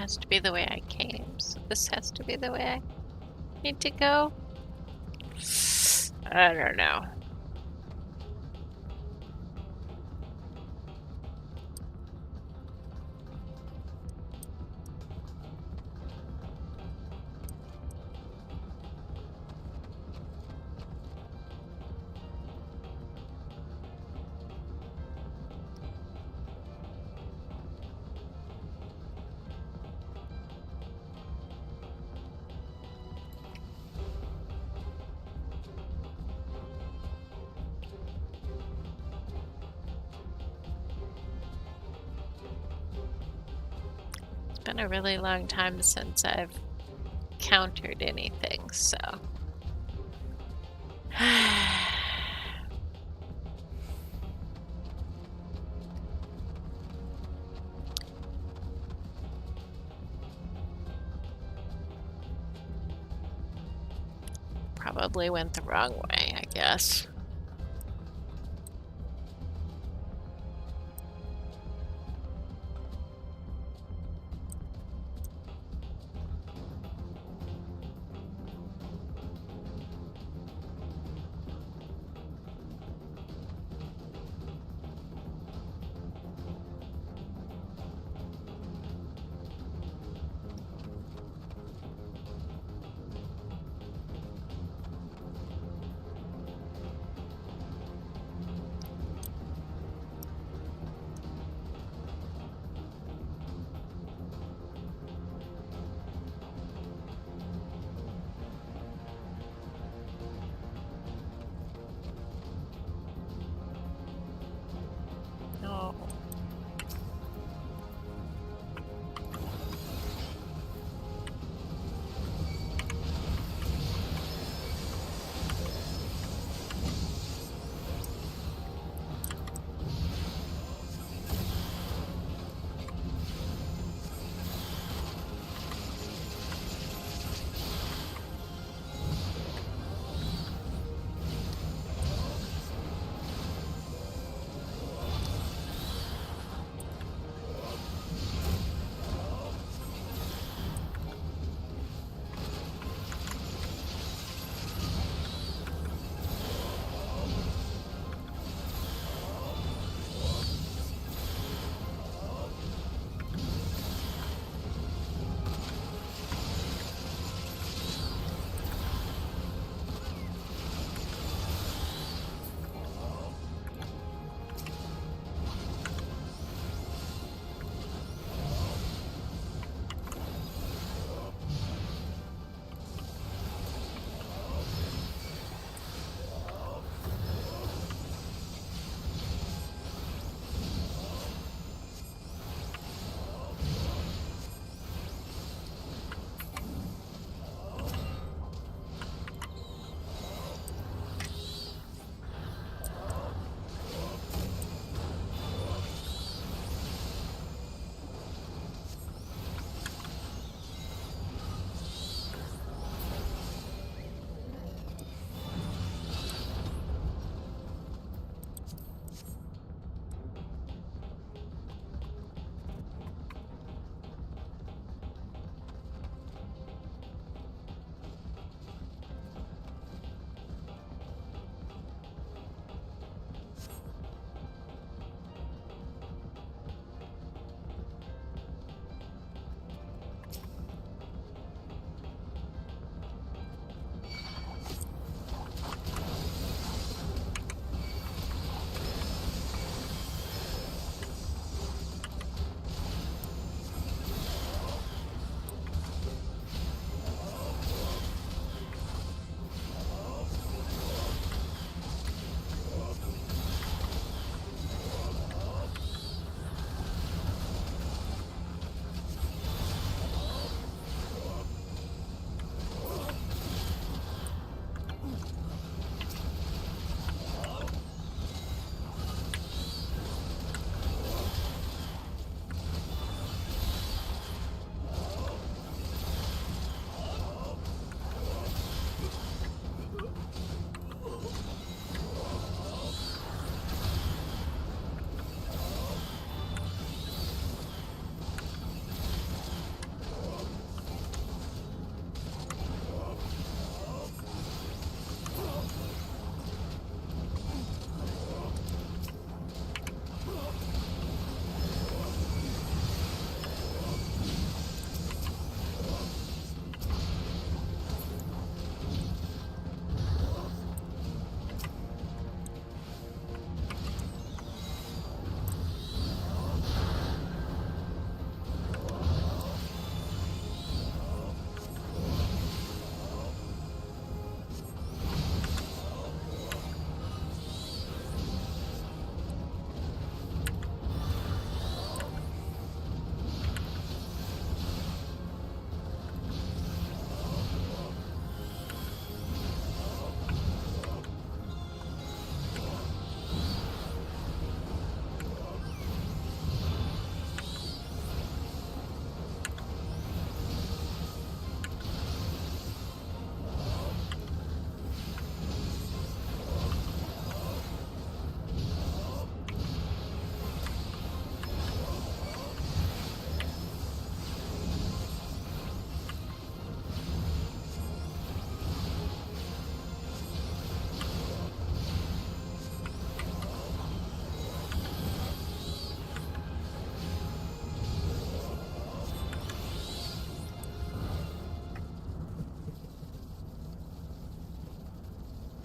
has to be the way I came, so this has to be the way I need to go. I don't know. Been a really long time since I've countered anything, so probably went the wrong way, I guess.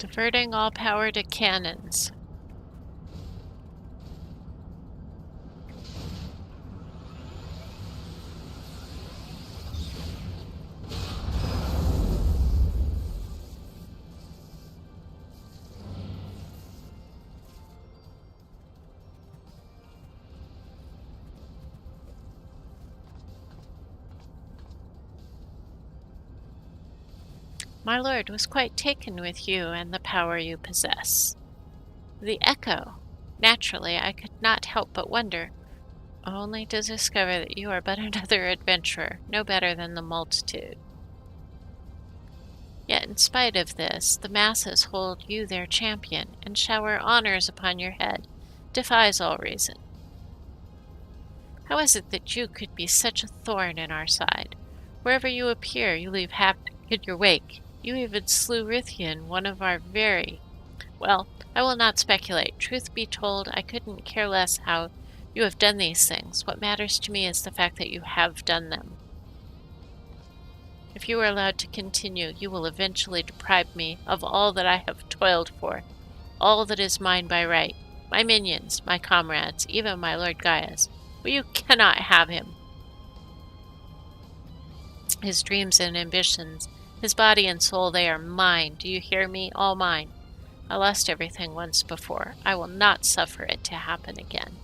Diverting all power to cannons. My lord was quite taken with you and the power you possess. The echo. Naturally, I could not help but wonder, only to discover that you are but another adventurer, no better than the multitude. Yet in spite of this, the masses hold you their champion, and shower honors upon your head, defies all reason. How is it that you could be such a thorn in our side? Wherever you appear, you leave havoc in your wake. You even slew Rithian, one of our very... Well, I will not speculate. Truth be told, I couldn't care less how you have done these things. What matters to me is the fact that you have done them. If you are allowed to continue, you will eventually deprive me of all that I have toiled for, all that is mine by right, my minions, my comrades, even my Lord Gaius. But you cannot have him. His dreams and ambitions, his body and soul, they are mine. Do you hear me? All mine. I lost everything once before. I will not suffer it to happen again.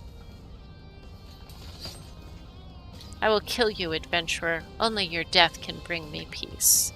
I will kill you, adventurer. Only your death can bring me peace.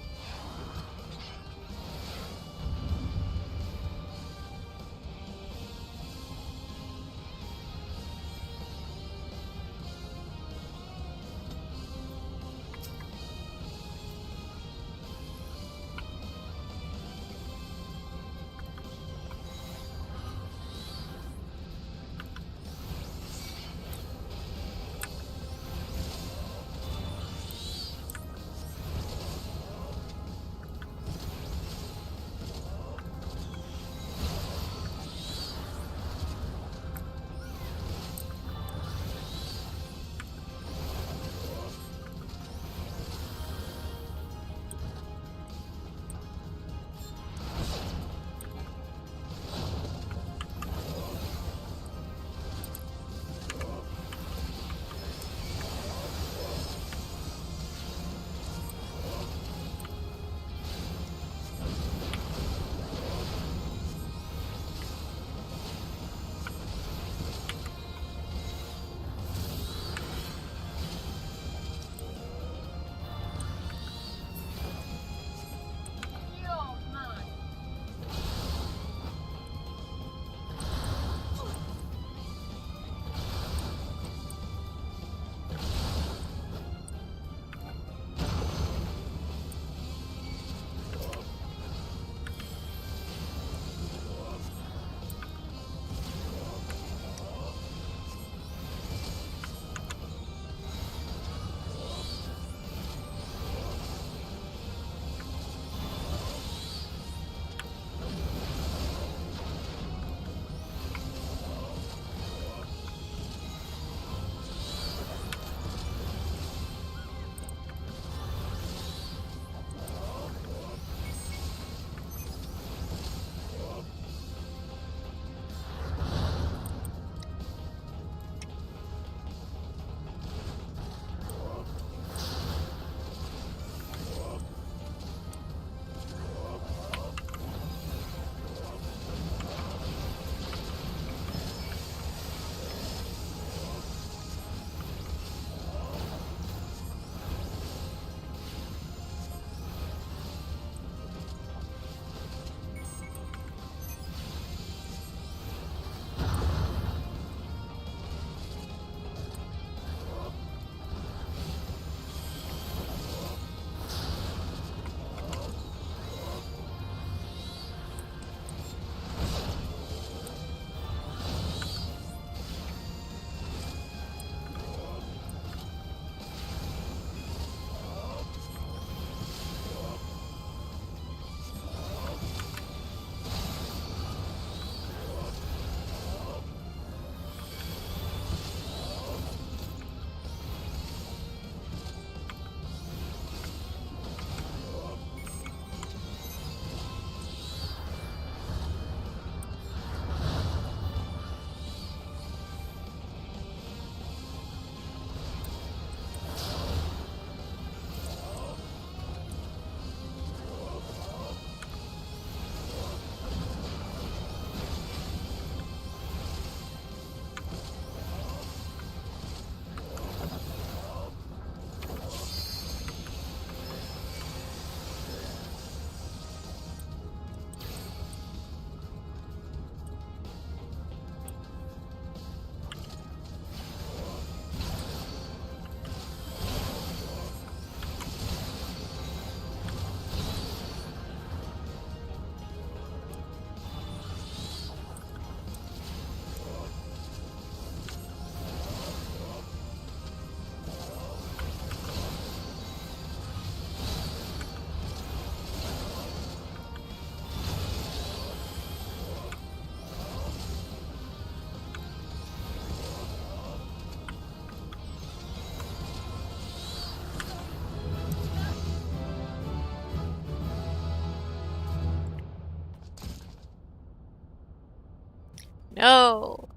No!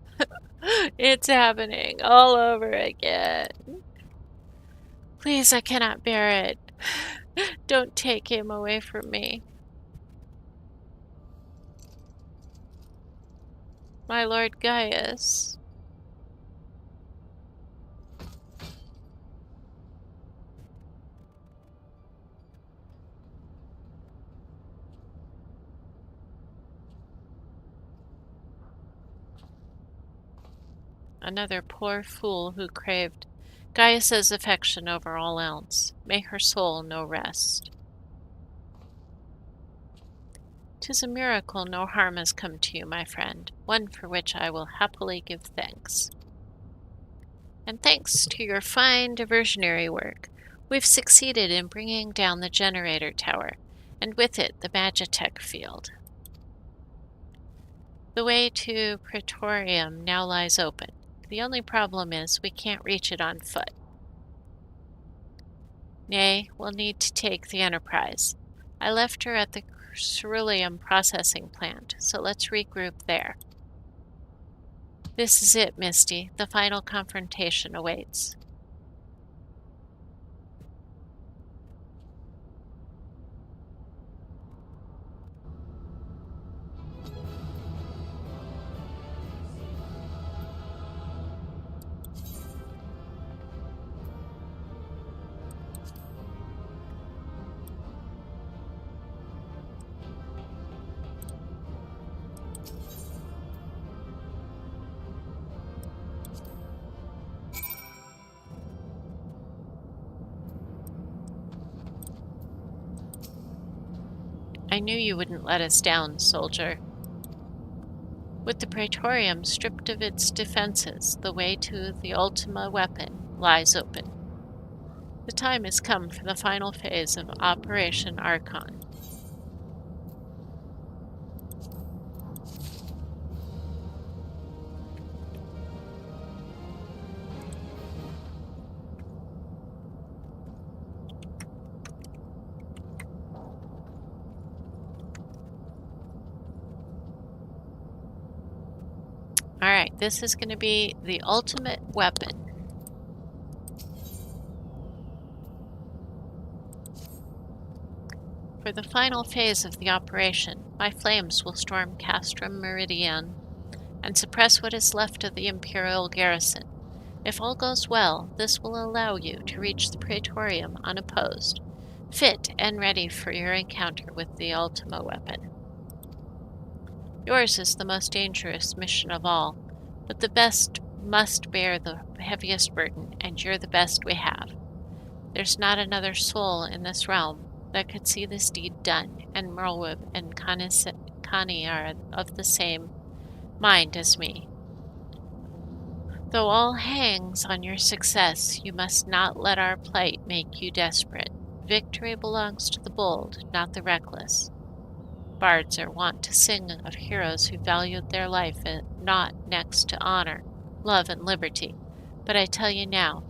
It's happening all over again. Please, I cannot bear it. Don't take him away from me. My Lord Gaius. Another poor fool who craved Gaius's affection over all else. May her soul know rest. 'Tis a miracle no harm has come to you, my friend, one for which I will happily give thanks. And thanks to your fine diversionary work, we've succeeded in bringing down the generator tower, and with it the Magitek field. The way to Praetorium now lies open. The only problem is we can't reach it on foot. Nay, we'll need to take the Enterprise. I left her at the ceruleum processing plant, so let's regroup there. This is it, Misty. The final confrontation awaits. I knew you wouldn't let us down, soldier. With the Praetorium stripped of its defenses, the way to the Ultima weapon lies open. The time has come for the final phase of Operation Archon. Alright, this is going to be the ultimate weapon. For the final phase of the operation, my flames will storm Castrum Meridian and suppress what is left of the Imperial garrison. If all goes well, this will allow you to reach the Praetorium unopposed, fit and ready for your encounter with the Ultima weapon. Yours is the most dangerous mission of all, but the best must bear the heaviest burden, and you're the best we have. There's not another soul in this realm that could see this deed done, and Merlwyb and Connie are of the same mind as me. Though all hangs on your success, you must not let our plight make you desperate. Victory belongs to the bold, not the reckless. Bards are wont to sing of heroes who valued their life not next to honor, love, and liberty. But I tell you now,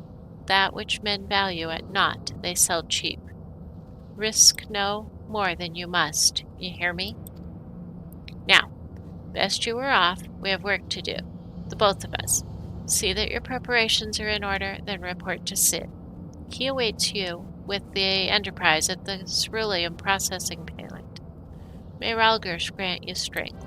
that which men value at naught they sell cheap. Risk no more than you must, you hear me? Now, best you were off, we have work to do, the both of us. See that your preparations are in order, then report to Sid. He awaits you with the Enterprise at the ceruleum processing plant. May Ralgers grant you strength.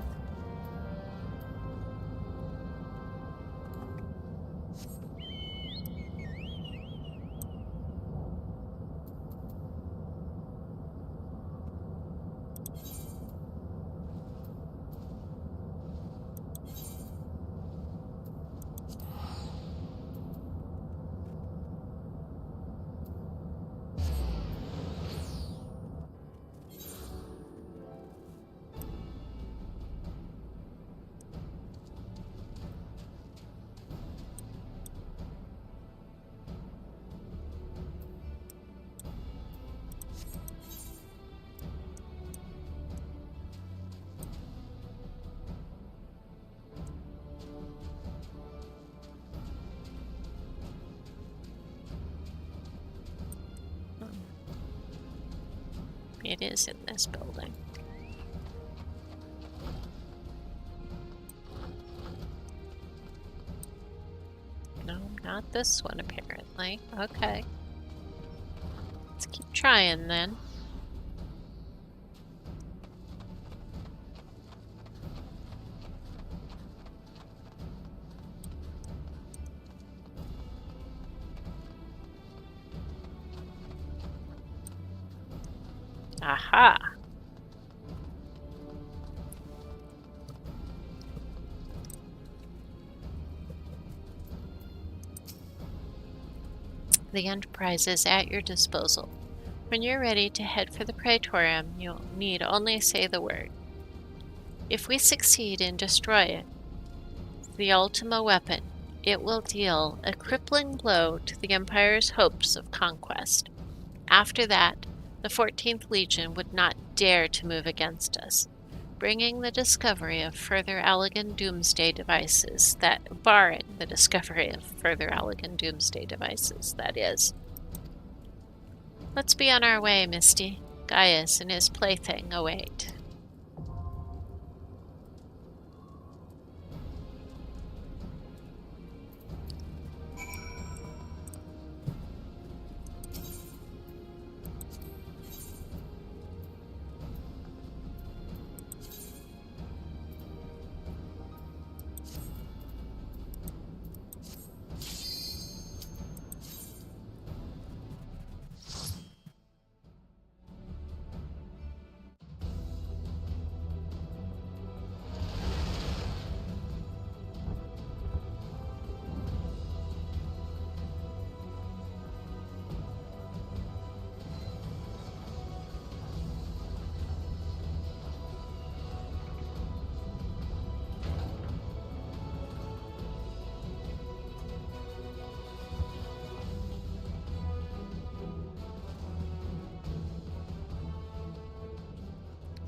It is in this building. Not this one, apparently. Okay. Let's keep trying, then. Aha! The Enterprise is at your disposal. When you're ready to head for the Praetorium, you'll need only say the word. If we succeed in destroying the Ultima weapon, it will deal a crippling blow to the Empire's hopes of conquest. After that, the 14th Legion would not dare to move against us, bringing the discovery of further Allagan doomsday devices, barring the discovery of further Allagan doomsday devices, that is. Let's be on our way, Misty. Gaius and his plaything await.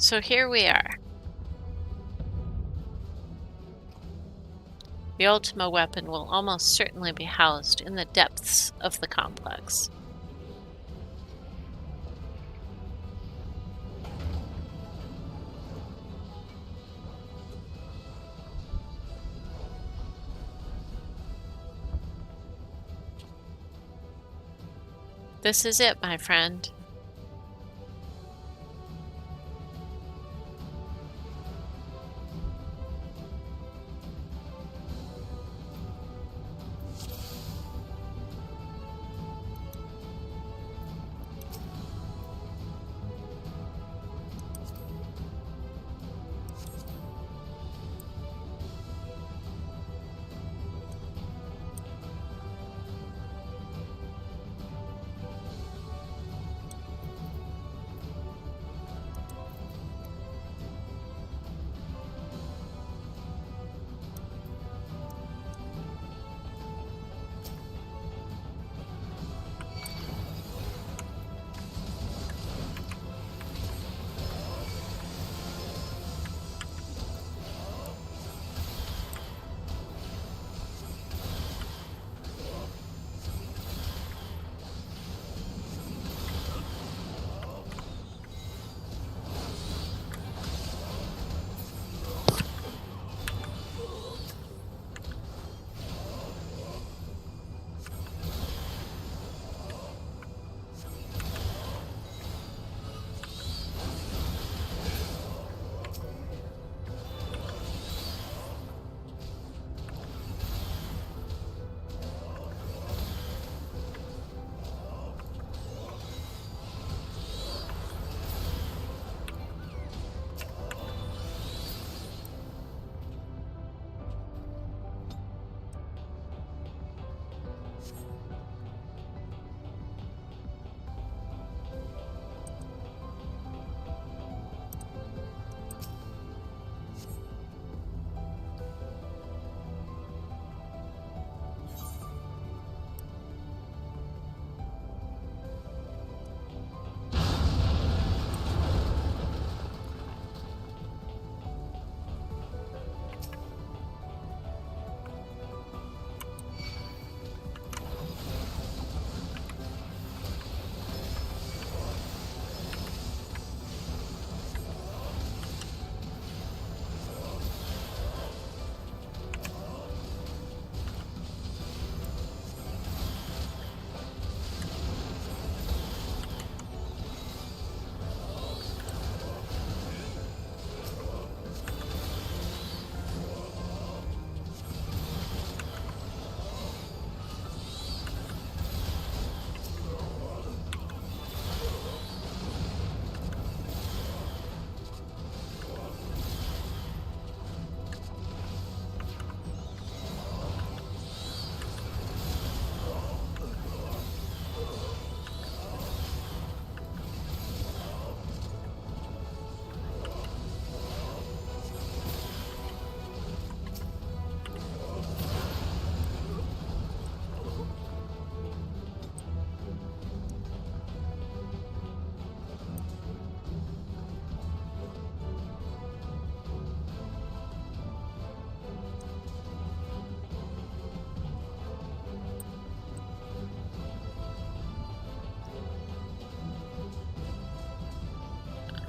So here we are. The Ultima weapon will almost certainly be housed in the depths of the complex. This is it, my friend.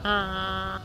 Uh,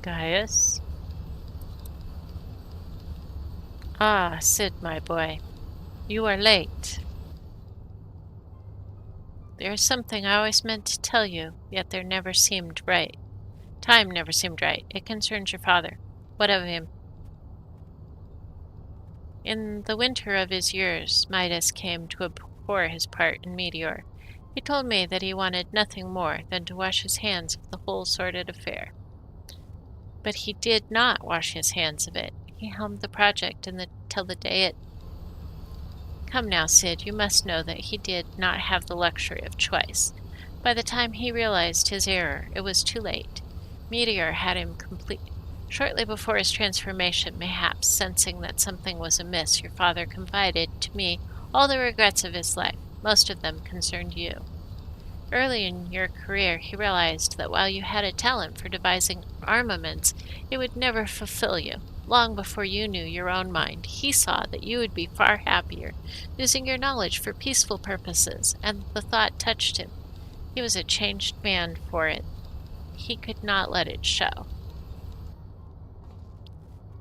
Gaius? Ah, Sid, my boy. You are late. There is something I always meant to tell you, yet there never seemed right. Time never seemed right. It concerns your father. What of him? In the winter of his years, Midas came to abhor his part in Meteor. He told me that he wanted nothing more than to wash his hands of the whole sordid affair. But he did not wash his hands of it. He helmed the project till the day it... Come now, Sid, you must know that he did not have the luxury of choice. By the time he realized his error, it was too late. Meteor had him Shortly before his transformation, mayhaps sensing that something was amiss, your father confided to me all the regrets of his life. Most of them concerned you. Early in your career, he realized that while you had a talent for devising armaments, it would never fulfill you. Long before you knew your own mind, he saw that you would be far happier using your knowledge for peaceful purposes, and the thought touched him. He was a changed man for it. He could not let it show.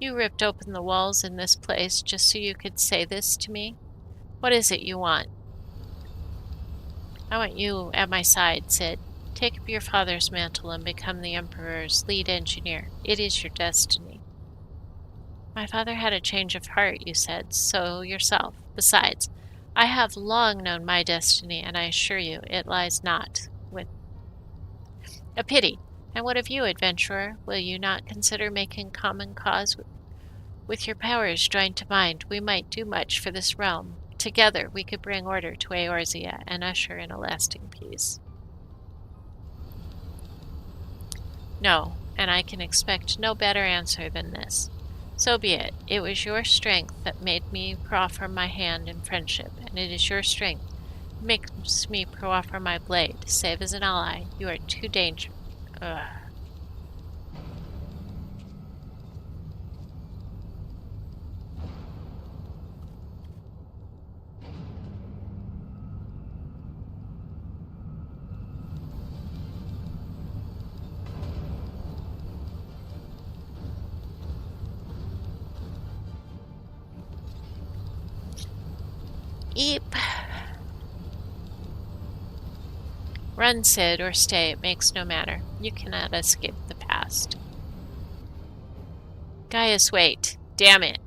You ripped open the walls in this place just so you could say this to me? What is it you want? I want you at my side, Sid. Take up your father's mantle and become the Emperor's lead engineer. It is your destiny. My father had a change of heart, you said, so yourself. Besides, I have long known my destiny, and I assure you it lies not with... A pity. And what of you, adventurer? Will you not consider making common cause with your powers joined to mine? We might do much for this realm. Together we could bring order to Eorzea and usher in a lasting peace. No, and I can expect no better answer than this. So be it. It was your strength that made me proffer my hand in friendship, and it is your strength that makes me proffer my blade. Save as an ally, you are too dangerous. Eep. Run, Sid, or stay. It makes no matter. You cannot escape the past. Gaius, wait. Damn it.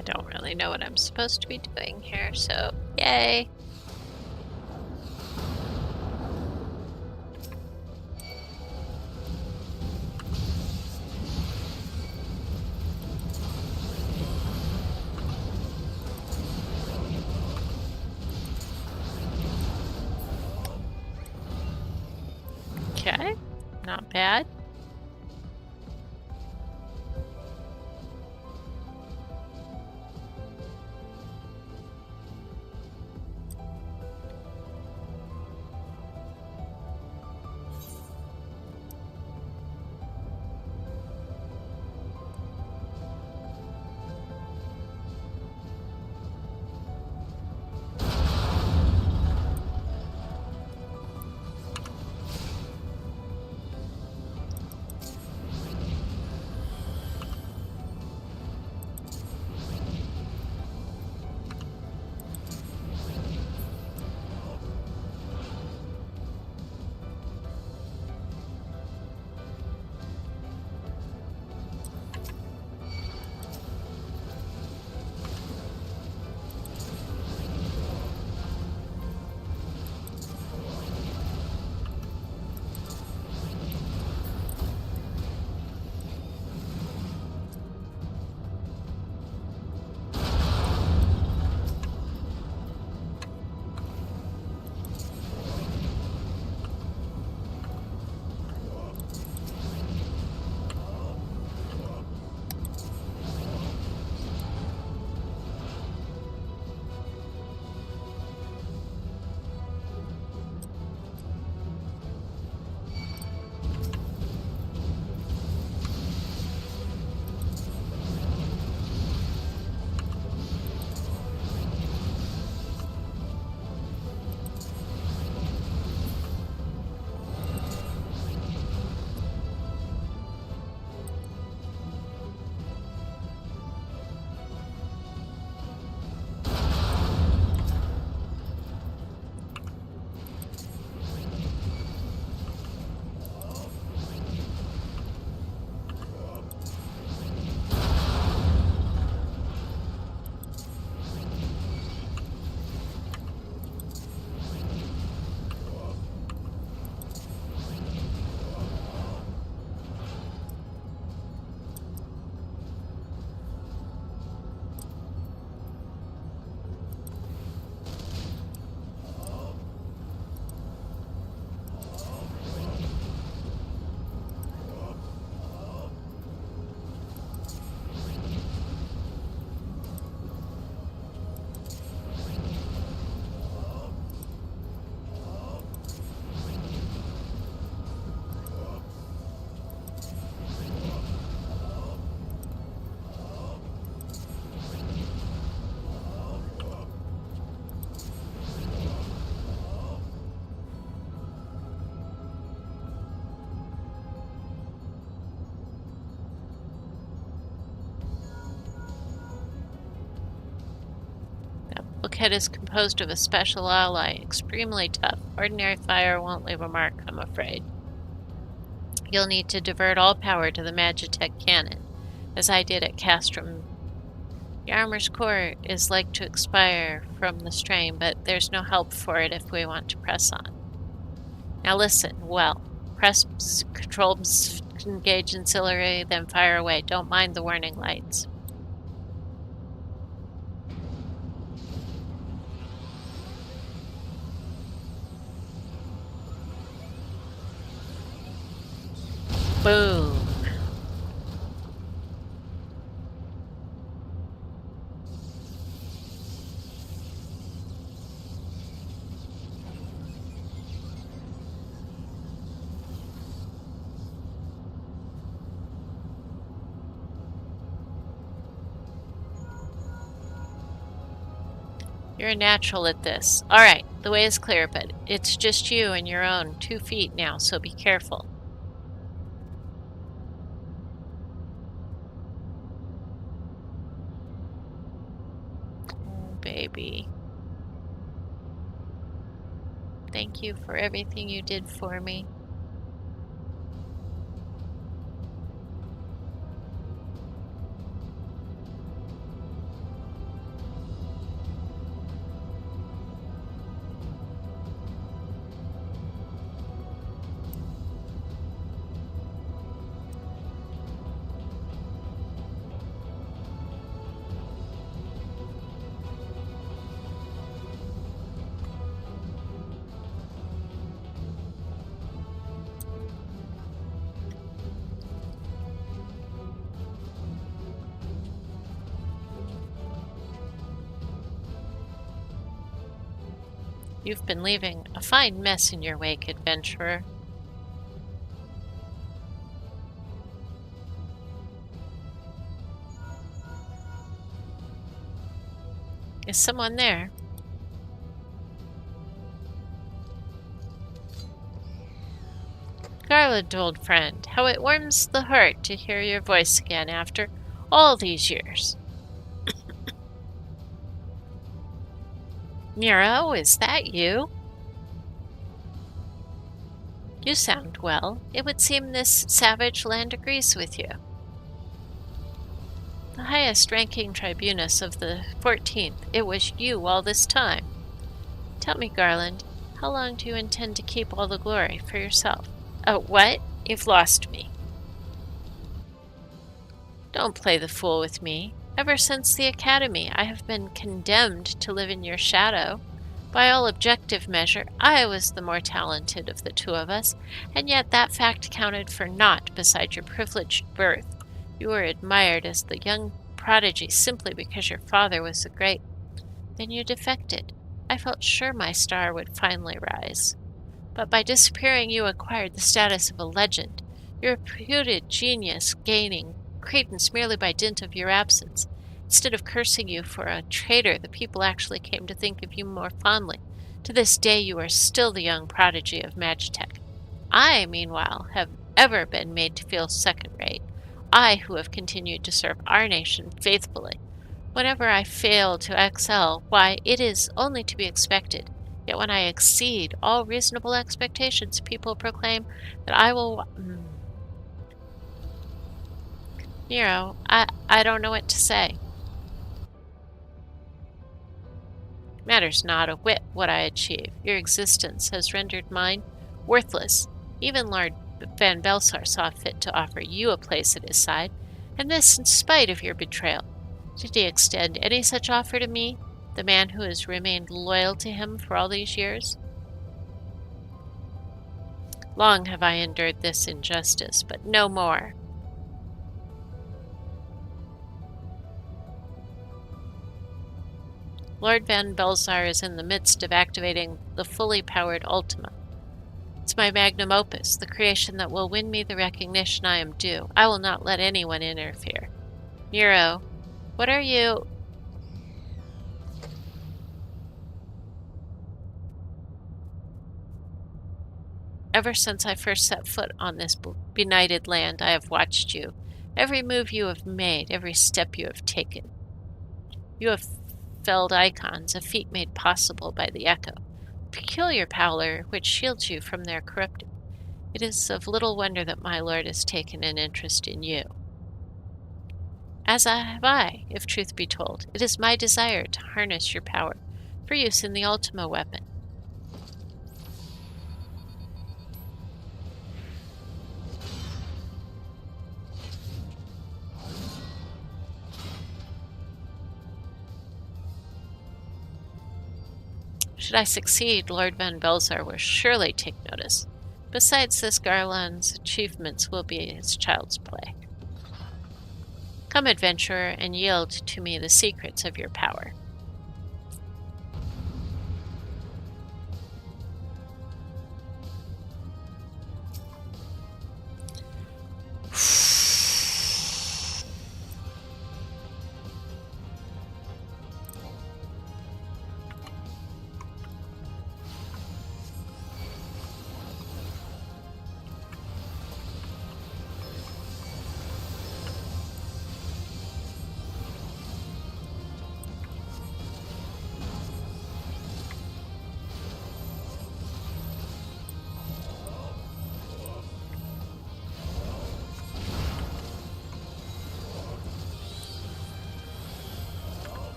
I don't really know what I'm supposed to be doing here, so yay! Okay, not bad. Bookhead is composed of a special ally, extremely tough. Ordinary fire won't leave a mark, I'm afraid. You'll need to divert all power to the Magitek cannon, as I did at Castrum. The armor's core is like to expire from the strain, but there's no help for it if we want to press on. Now listen, well, press control, engage ancillary, then fire away. Don't mind the warning lights. Boom. You're a natural at this. All right, the way is clear, but it's just you and your own 2 feet now, so be careful. Baby. Thank you for everything you did for me. You've been leaving a fine mess in your wake, adventurer. Is someone there? Garland, old friend, how it warms the heart to hear your voice again after all these years. Nero, is that you? You sound well. It would seem this savage land agrees with you. The highest-ranking tribunus of the 14th, it was you all this time. Tell me, Garland, how long do you intend to keep all the glory for yourself? Oh, what? You've lost me. Don't play the fool with me. Ever since the Academy, I have been condemned to live in your shadow. By all objective measure, I was the more talented of the two of us, and yet that fact counted for naught beside your privileged birth. You were admired as the young prodigy simply because your father was so great. Then you defected. I felt sure my star would finally rise. But by disappearing, you acquired the status of a legend, your reputed genius gaining credence merely by dint of your absence. Instead of cursing you for a traitor, the people actually came to think of you more fondly. To this day, you are still the young prodigy of Magitek. I, meanwhile, have ever been made to feel second-rate. I, who have continued to serve our nation faithfully. Whenever I fail to excel, why, it is only to be expected. Yet when I exceed all reasonable expectations, people proclaim that I will... Nero, I don't know what to say. Matters not a whit what I achieve. Your existence has rendered mine worthless. Even Lord Van Belsar saw fit to offer you a place at his side, and this in spite of your betrayal. Did he extend any such offer to me, the man who has remained loyal to him for all these years? Long have I endured this injustice, but no more. Lord Van Belsar is in the midst of activating the fully powered Ultima. It's my magnum opus, the creation that will win me the recognition I am due. I will not let anyone interfere. Nero, what are you... Ever since I first set foot on this benighted land, I have watched you. Every move you have made, every step you have taken. You have felled icons, a feat made possible by the echo. Peculiar power which shields you from their corrupting. It is of little wonder that my lord has taken an interest in you. As have I, if truth be told. It is my desire to harness your power for use in the Ultima weapon. Should I succeed, Lord Van Belsar will surely take notice. Besides this, Garland's achievements will be his child's play. Come, adventurer, and yield to me the secrets of your power.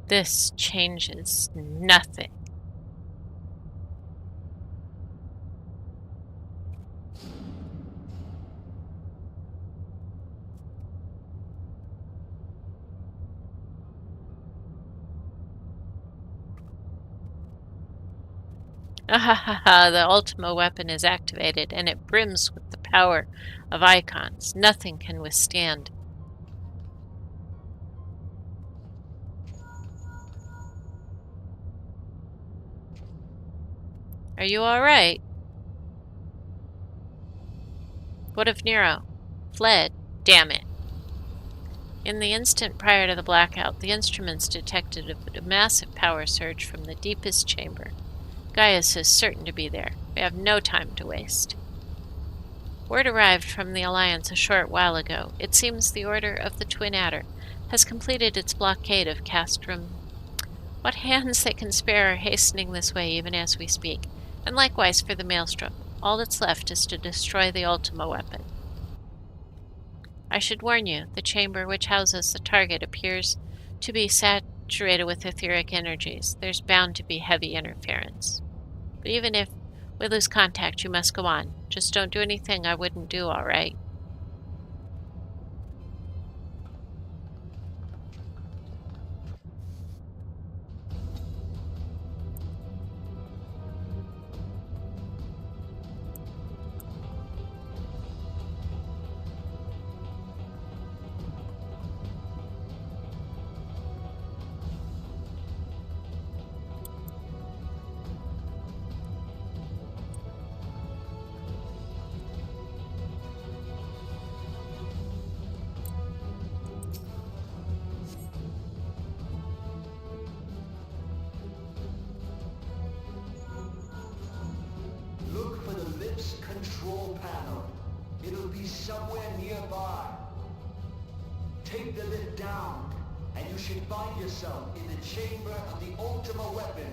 This changes nothing. Ahahaha, the Ultima weapon is activated, and it brims with the power of icons. Nothing can withstand. Are you alright? What of Nero? Fled. Damn it. In the instant prior to the blackout, the instruments detected a massive power surge from the deepest chamber. Gaius is certain to be there. We have no time to waste. Word arrived from the Alliance a short while ago. It seems the Order of the Twin Adder has completed its blockade of Castrum. What hands they can spare are hastening this way even as we speak, and likewise for the Maelstrom. All that's left is to destroy the Ultima weapon. I should warn you, the chamber which houses the target appears to be saturated with etheric energies. There's bound to be heavy interference. But even if we lose contact, you must go on. Just don't do anything I wouldn't do, all right? Look for the lips control panel. It'll be somewhere nearby. Take the lid down, and you should find yourself in the chamber of the Ultima weapon.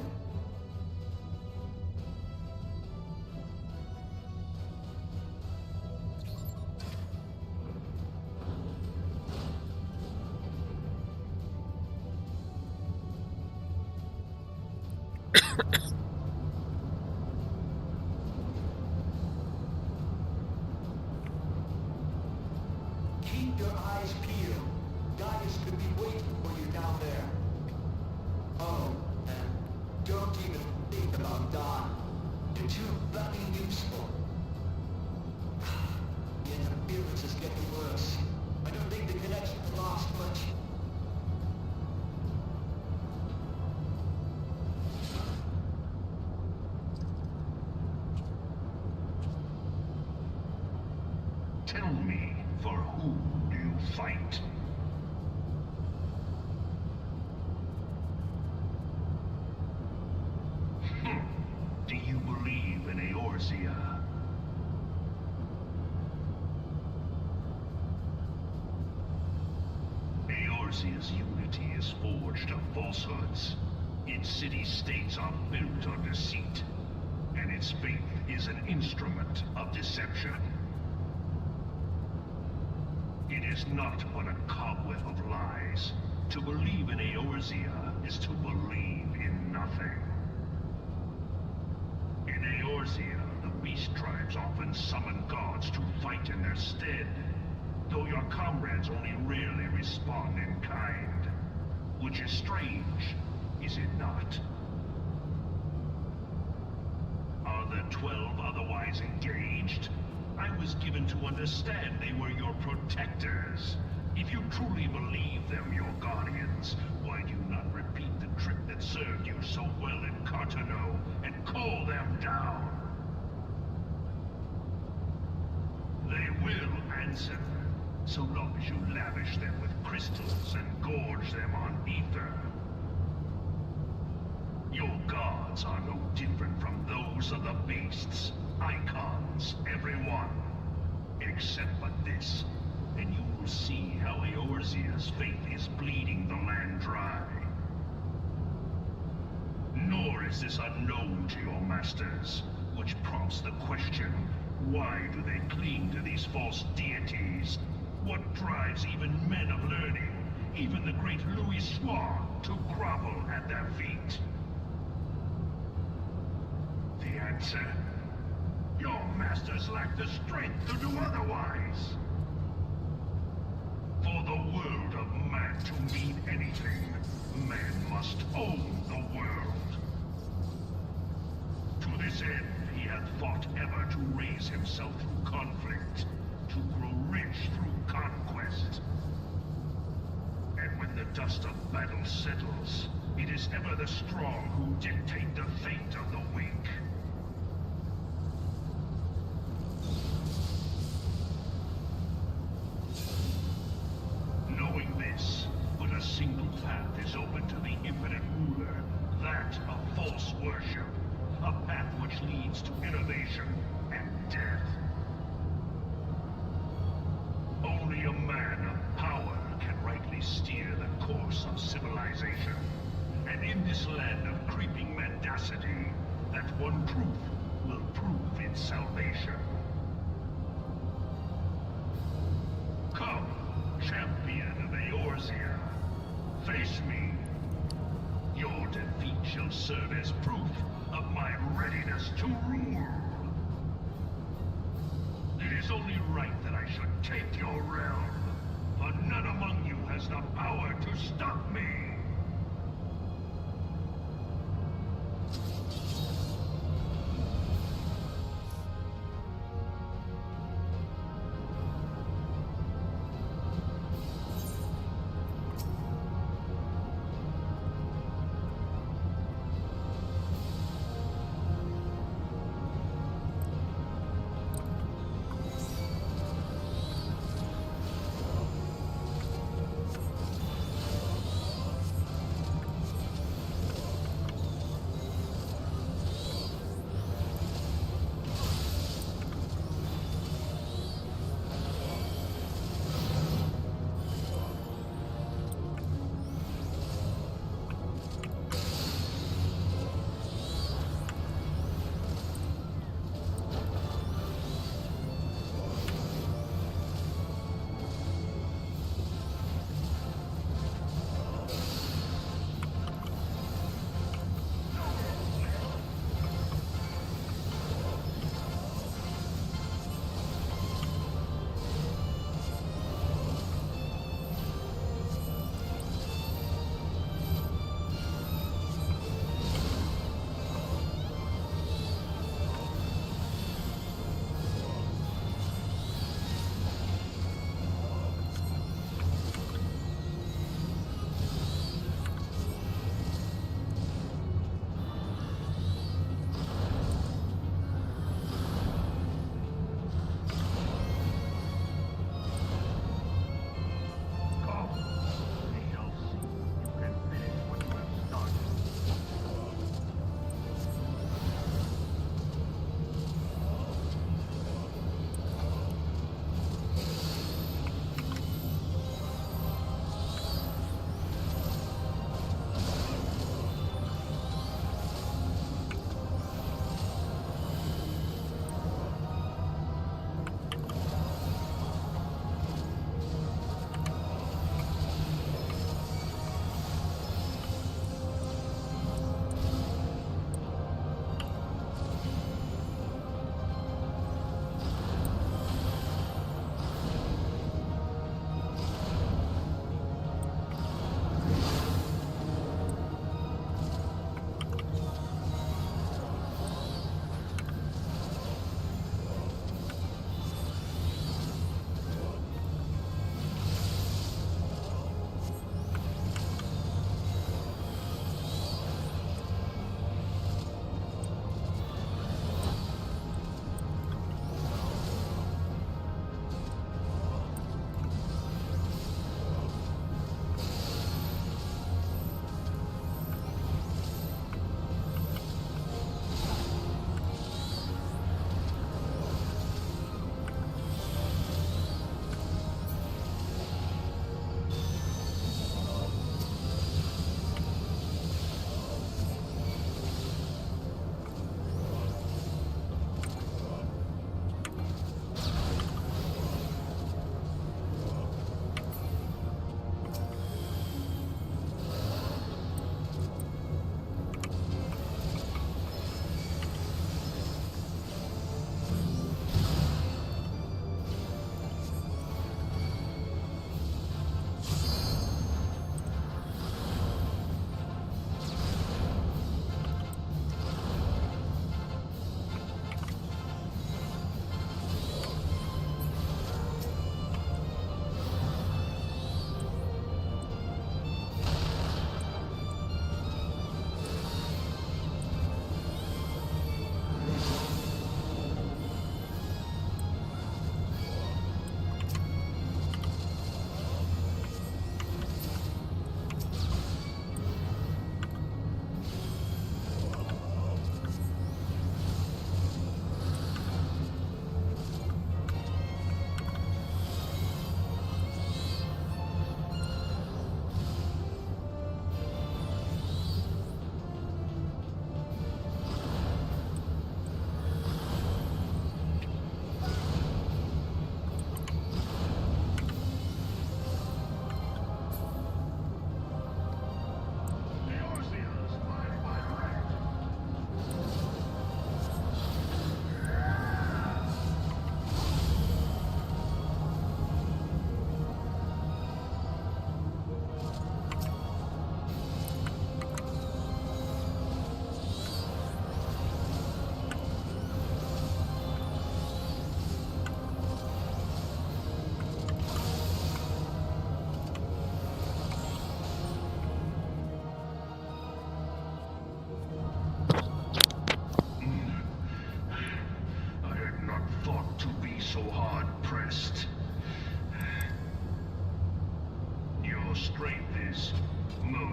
Keep your eyes peeled. Gaius could be waiting for you down there. Oh, and don't even think about Dawn. You're too bloody useful. The interference is getting worse. I don't think the connection lost much. Tell me, for whom do you fight? Do you believe in Eorzea? Eorzea's unity is forged of falsehoods. Its city-states are built on deceit, and its faith is an instrument of deception. It is not but a cobweb of lies. To believe in Eorzea is to believe in nothing. In Eorzea, the beast tribes often summon gods to fight in their stead, though your comrades only rarely respond in kind. Which is strange, is it not? Are the 12 otherwise engaged? I was given to understand they were your protectors. If you truly believe them your guardians, why do you not repeat the trick that served you so well in Cartano and call them down? They will answer, so long as you lavish them with crystals and gorge them on ether. Your gods are no different from those of the beasts. Icons, everyone. Except but this, and you will see how Eorzea's faith is bleeding the land dry. Nor is this unknown to your masters, which prompts the question, why do they cling to these false deities? What drives even men of learning, even the great Louis Soir, to grovel at their feet. The answer? Your masters lack the strength to do otherwise. For the world of man to mean anything, man must own the world. To this end, he hath fought ever to raise himself through conflict, to grow rich through conquest. And when the dust of battle settles, it is ever the strong who dictate the fate of the weak. Knowing this, but a single path is open to the infinite ruler, that of false worship, a path which leads to innovation and death. Only a man of power can rightly steer the course of civilization. And in this land of creeping mendacity, that one truth will prove its salvation. Come, champion of Eorzea, face me. Your defeat shall serve as proof of my readiness to rule. It is only right that I should take your realm, for none among you has the power to stop me.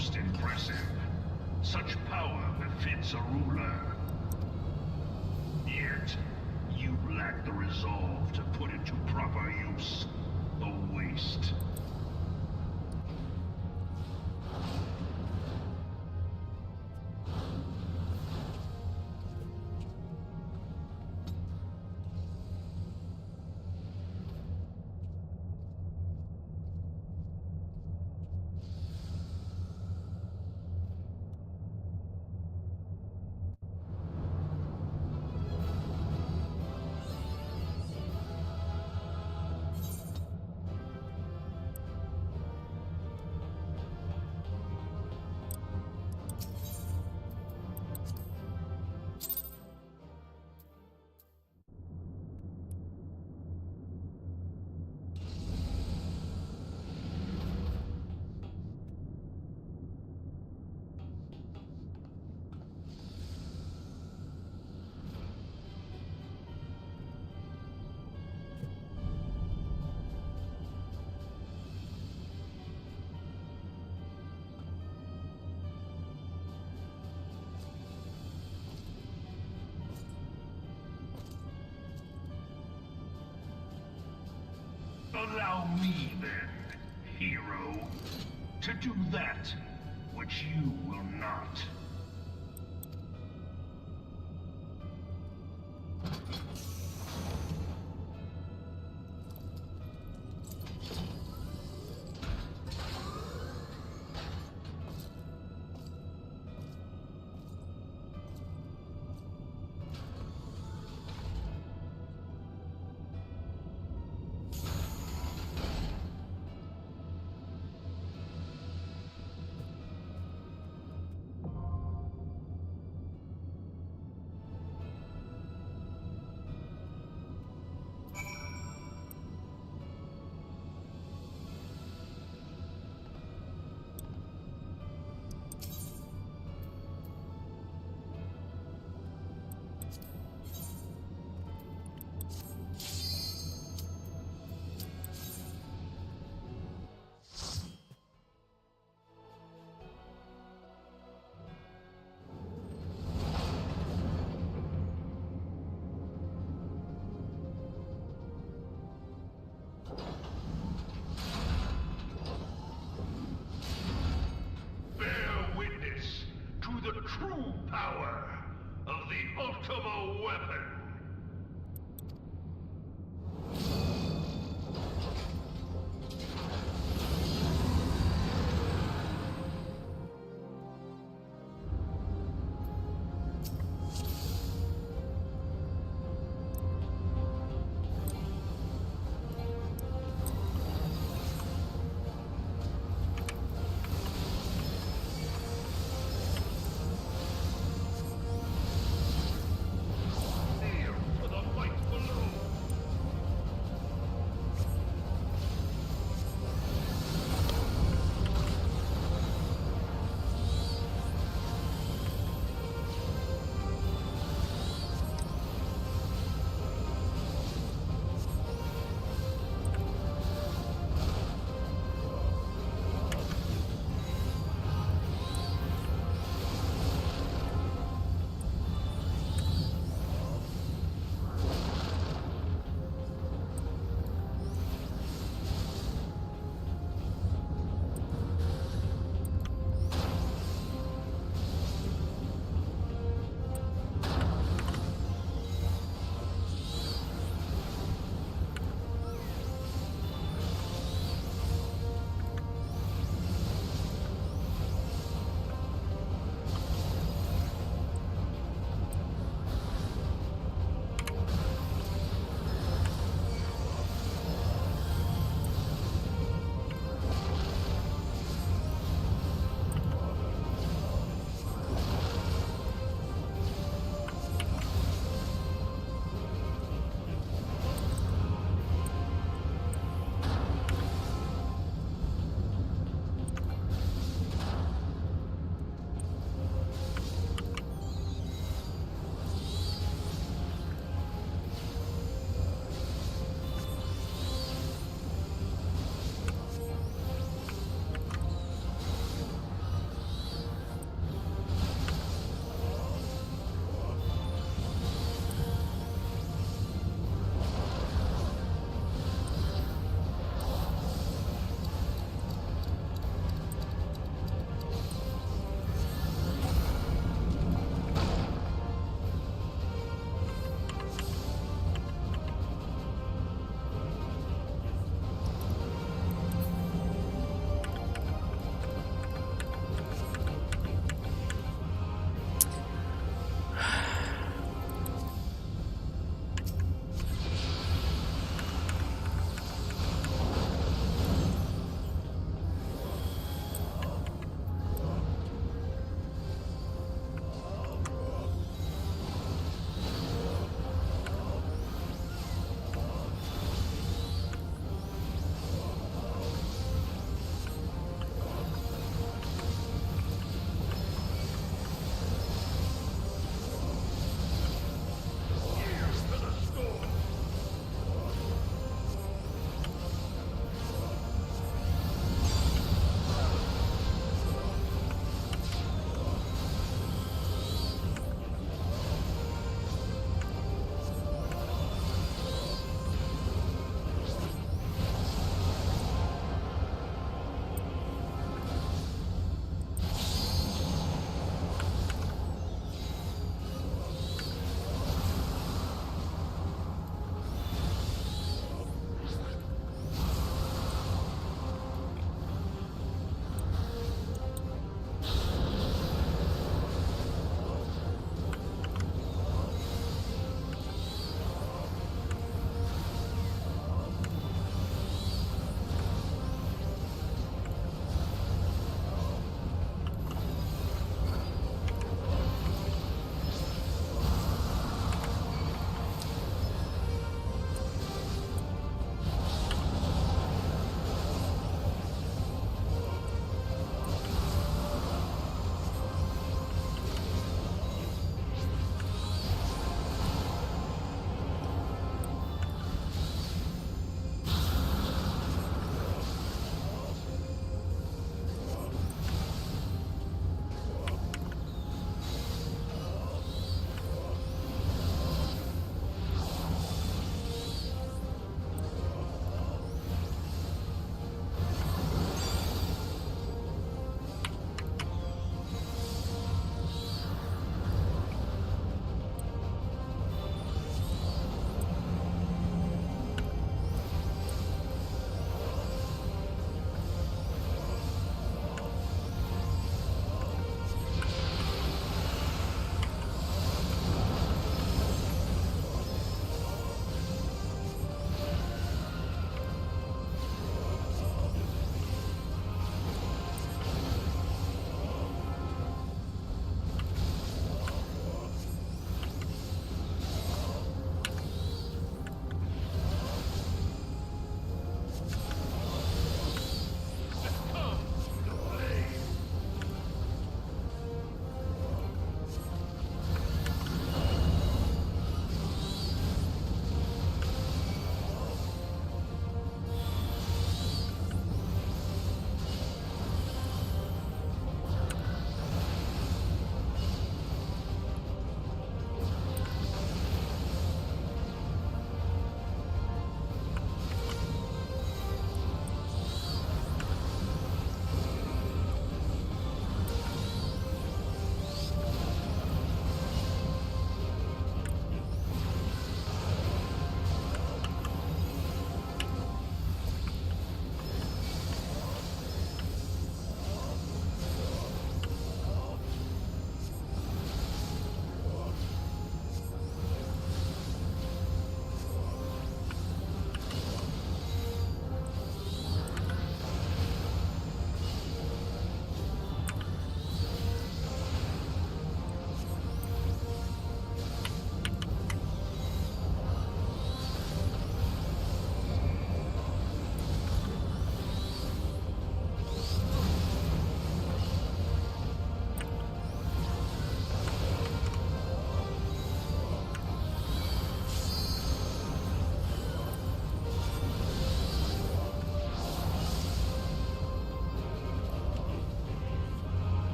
most impressive. Such power befits a ruler. Yet, you lack the resolve to put it to proper use. A waste. Allow me then, hero, to do that which you will not.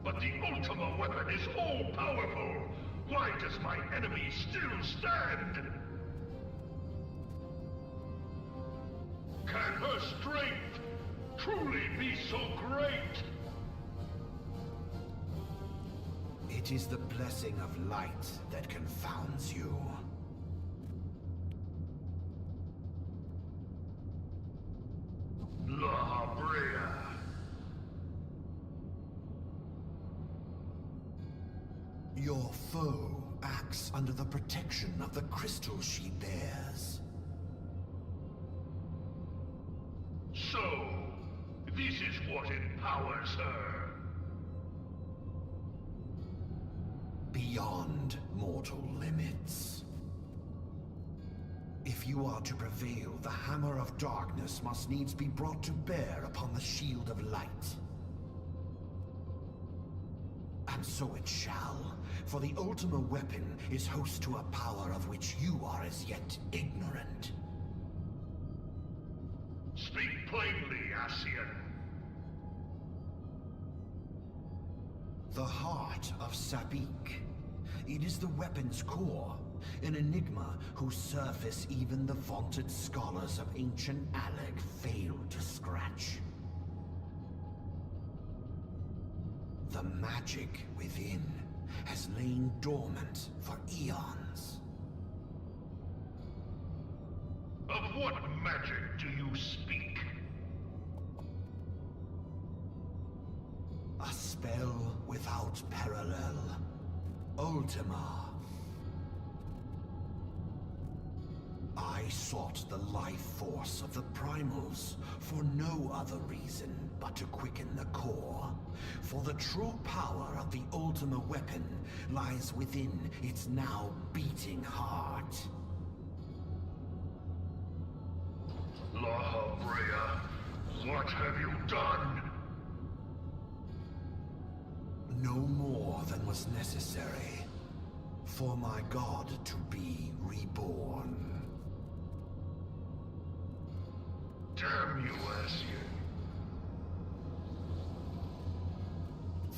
But the Ultima weapon is all-powerful! Why does my enemy still stand? Can her strength truly be so great? It is the blessing of light that confounds you. La Brea. Your foe acts under the protection of the crystal she bears. So, this is what empowers her. Beyond mortal limits. If you are to prevail, the Hammer of Darkness must needs be brought to bear upon the Shield of Light. And so it shall, for the Ultima weapon is host to a power of which you are as yet ignorant. Speak plainly, Ascian. The heart of Sabik. It is the weapon's core, an enigma whose surface even the vaunted scholars of ancient Alag failed to scratch. The magic within has lain dormant for eons. Of what magic do you speak? A spell without parallel. Ultima. I sought the life force of the Primals for no other reason but to quicken the core. For the true power of the Ultima weapon lies within its now beating heart. La Brea, what have you done? No more than was necessary for my god to be reborn. Damn you, Ascian.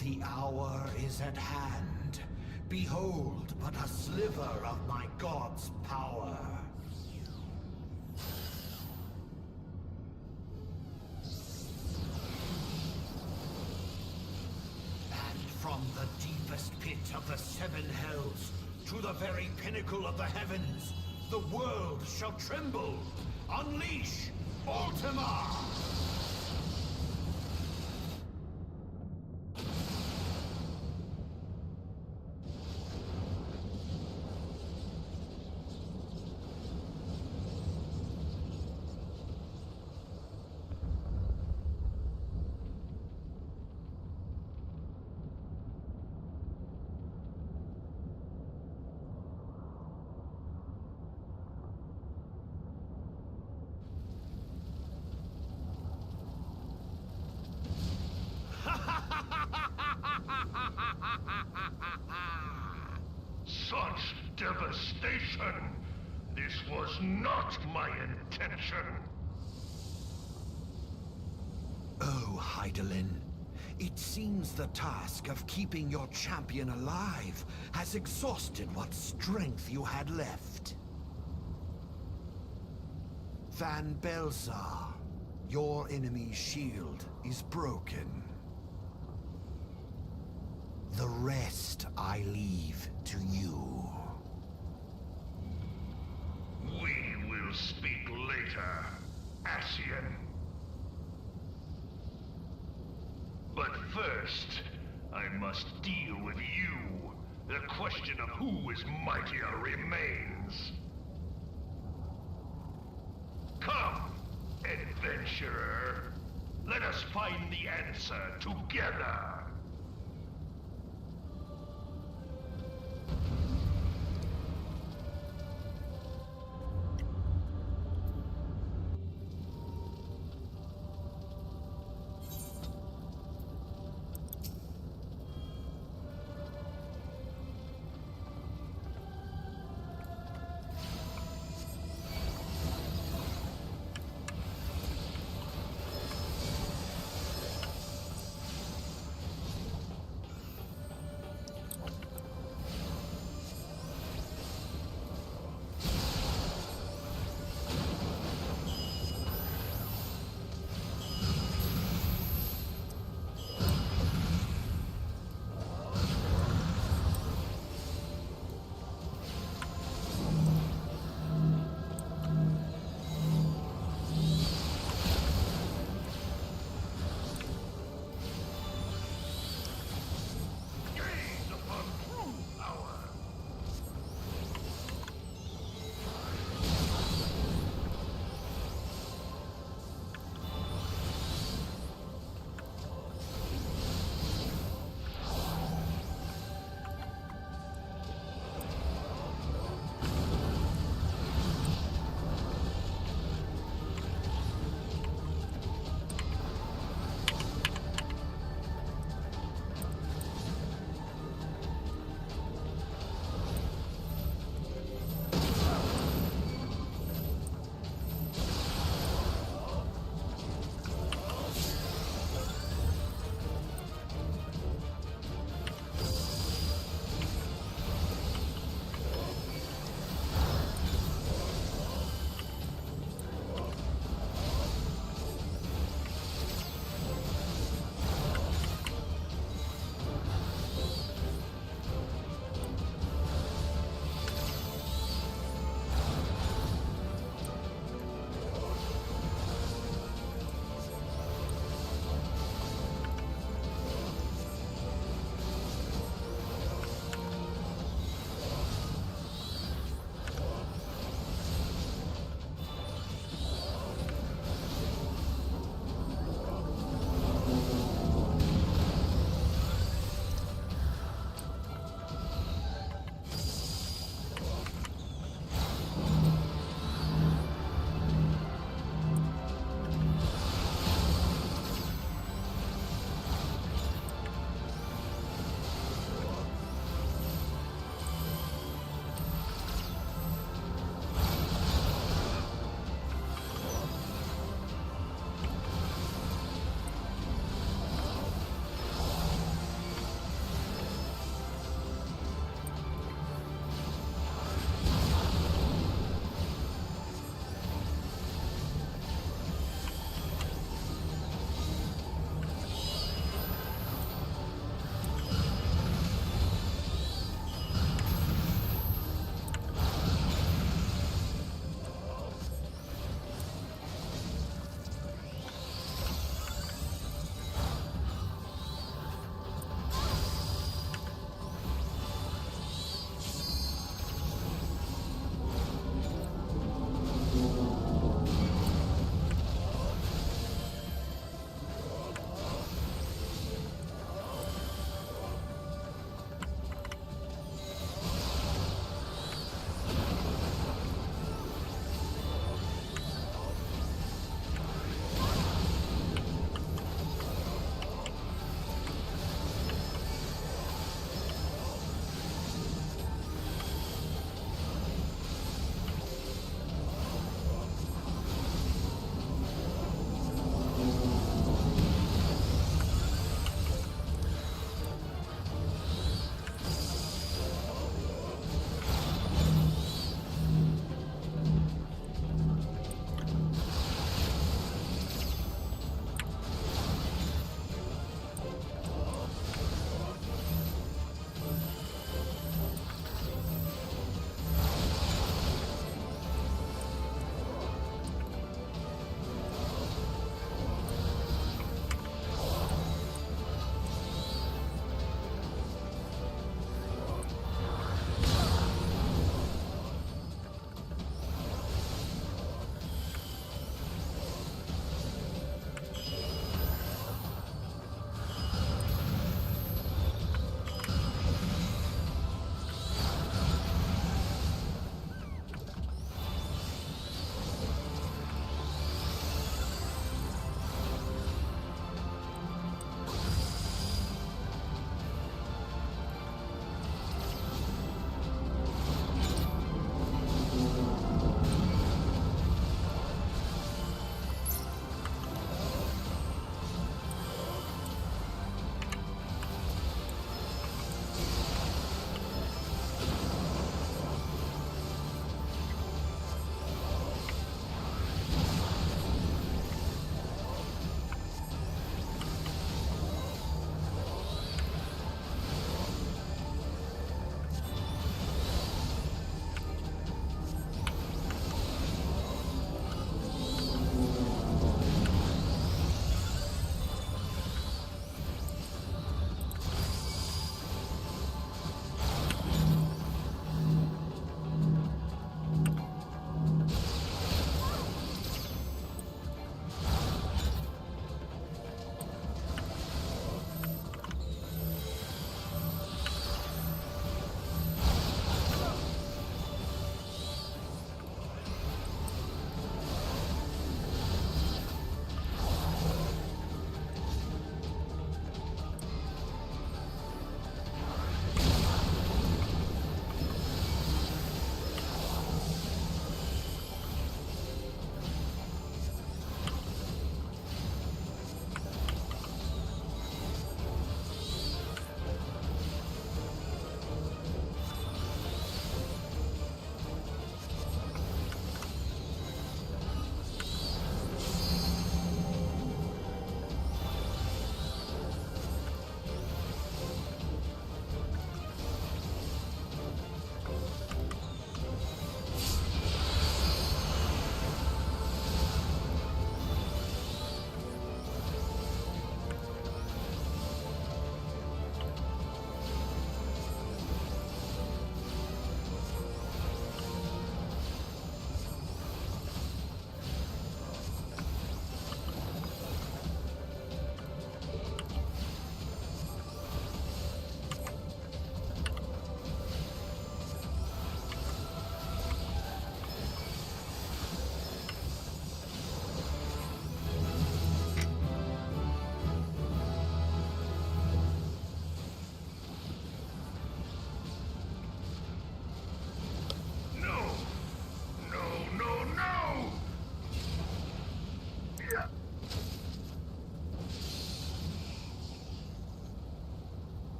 The hour is at hand. Behold but a sliver of my god's power. From the deepest pit of the seven hells to the very pinnacle of the heavens, the world shall tremble. Unleash Ultima! Such devastation! This was not my intention! Oh, Hydaelyn. It seems the task of keeping your champion alive has exhausted what strength you had left. Van Belzar, your enemy's shield is broken. The rest I leave to you. We will speak later, Ascian. But first, I must deal with you. The question of who is mightier remains. Come, adventurer. Let us find the answer together.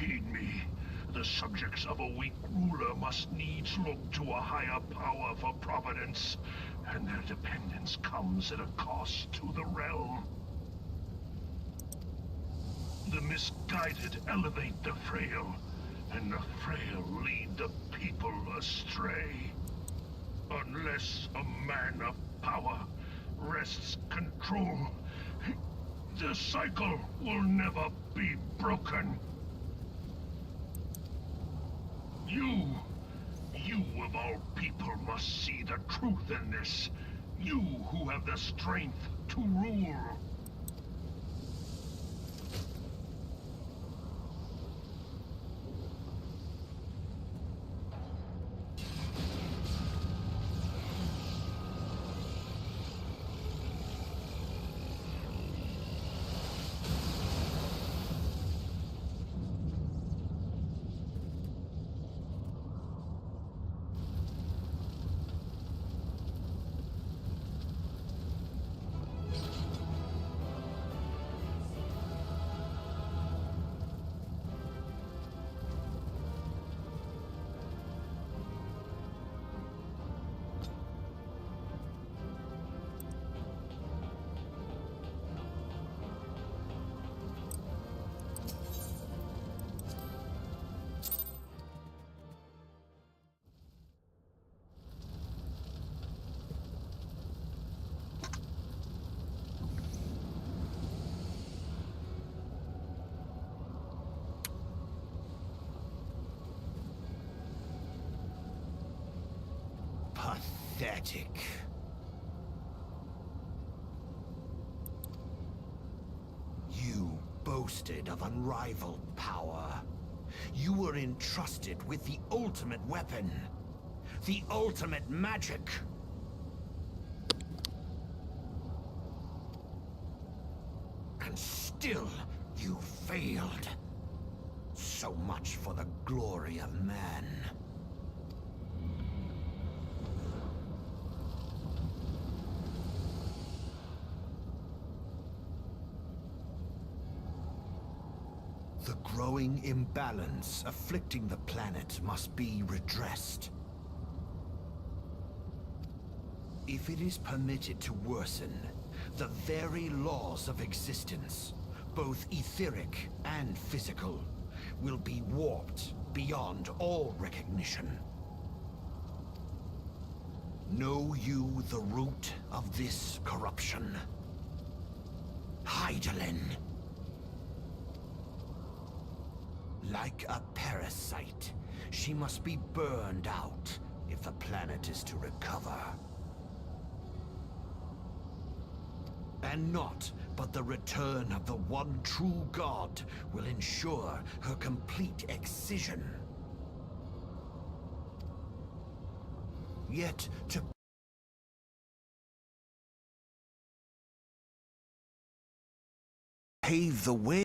Heed me. The subjects of a weak ruler must needs look to a higher power for providence, and their dependence comes at a cost to the realm. The misguided elevate the frail, and the frail lead the people astray. Unless a man of power wrests control, the cycle will never be broken. You of all people must see the truth in this. You who have the strength to rule. Pathetic. You boasted of unrivaled power. You were entrusted with the ultimate weapon, the ultimate magic. And still, you failed. So much for the glory of man. The growing imbalance afflicting the planet must be redressed. If it is permitted to worsen, the very laws of existence, both etheric and physical, will be warped beyond all recognition. Know you the root of this corruption? Hydaelyn. Like a parasite, she must be burned out if the planet is to recover. And naught but the return of the one true god will ensure her complete excision. Yet to pave the way.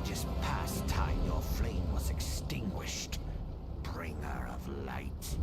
religious pastime, your flame was extinguished. Bringer of light.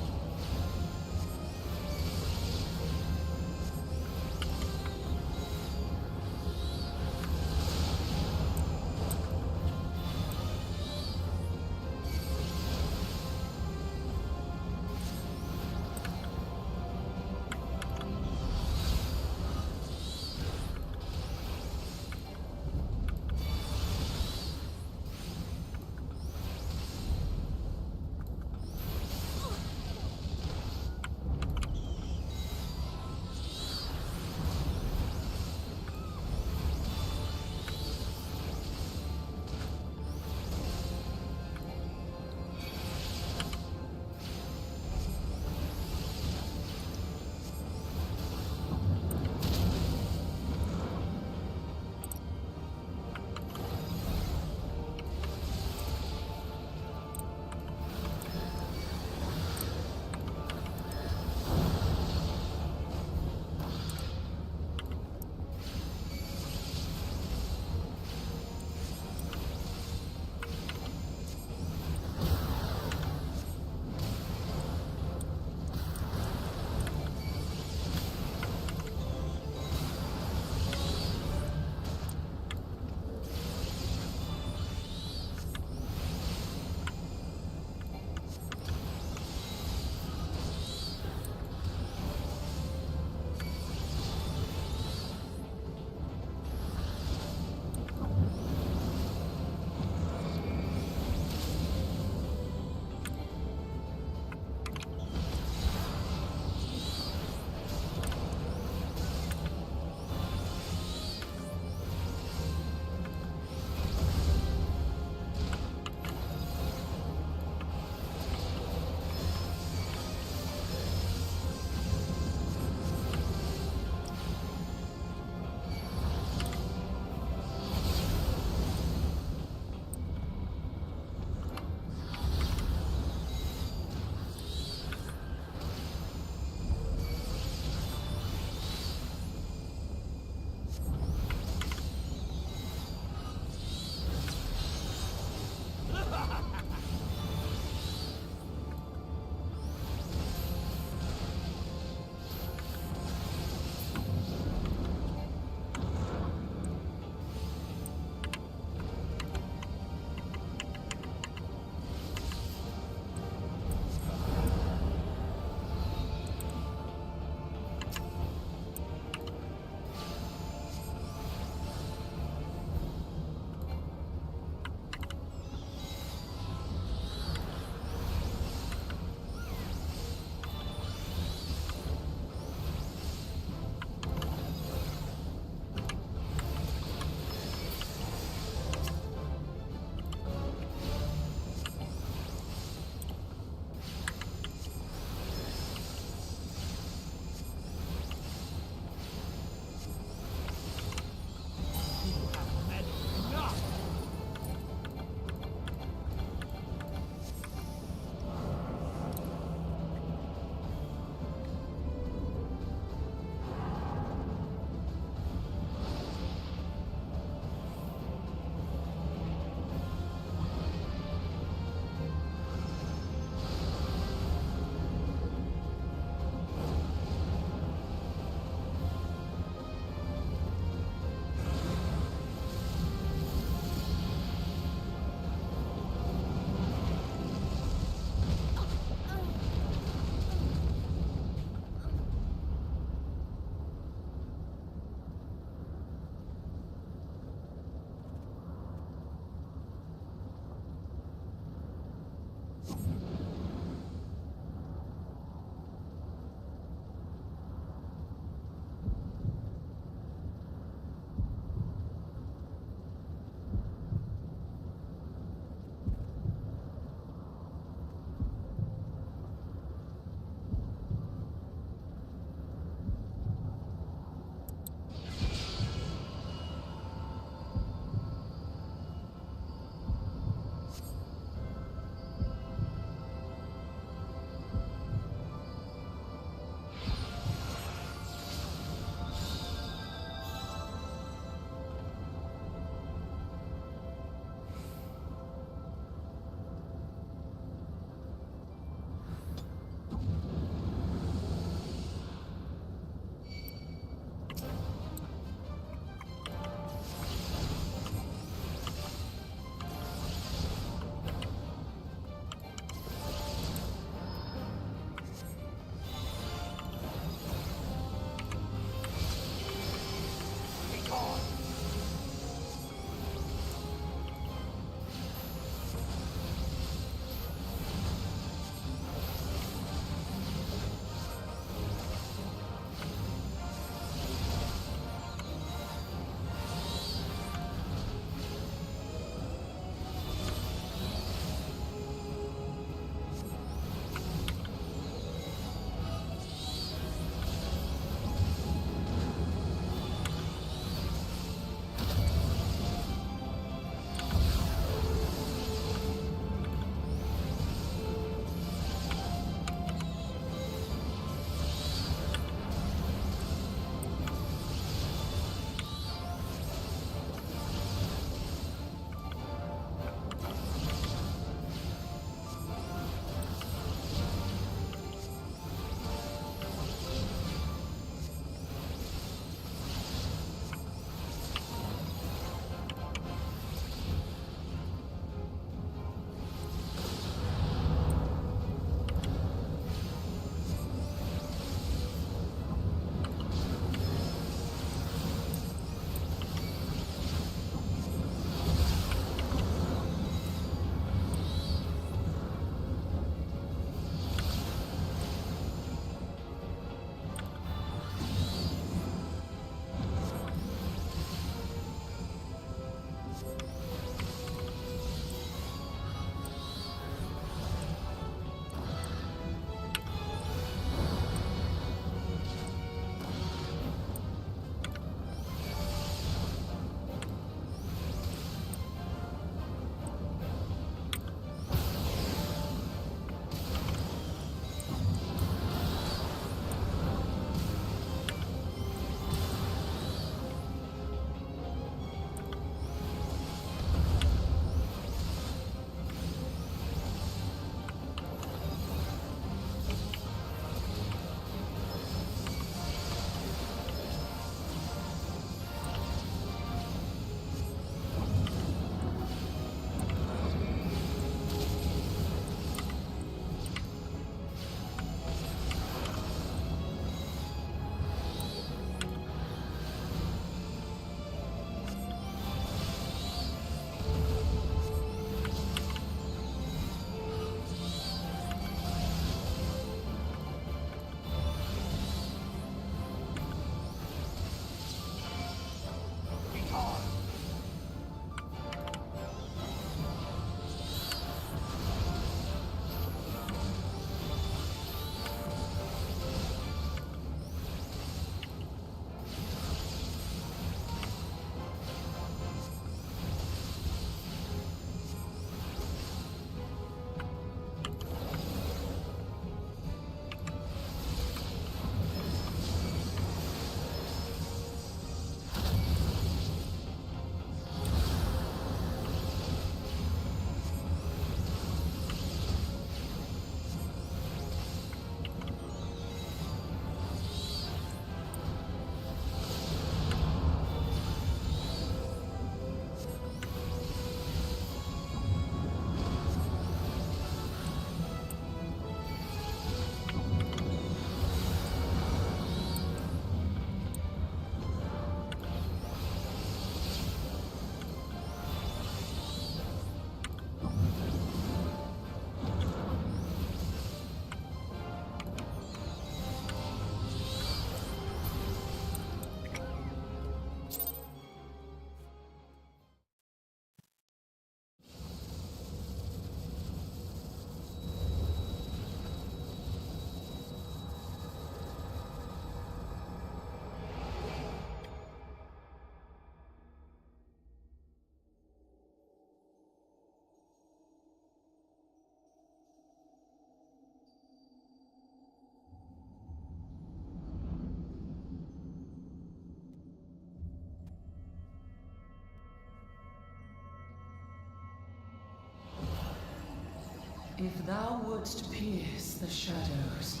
If thou wouldst pierce the shadows,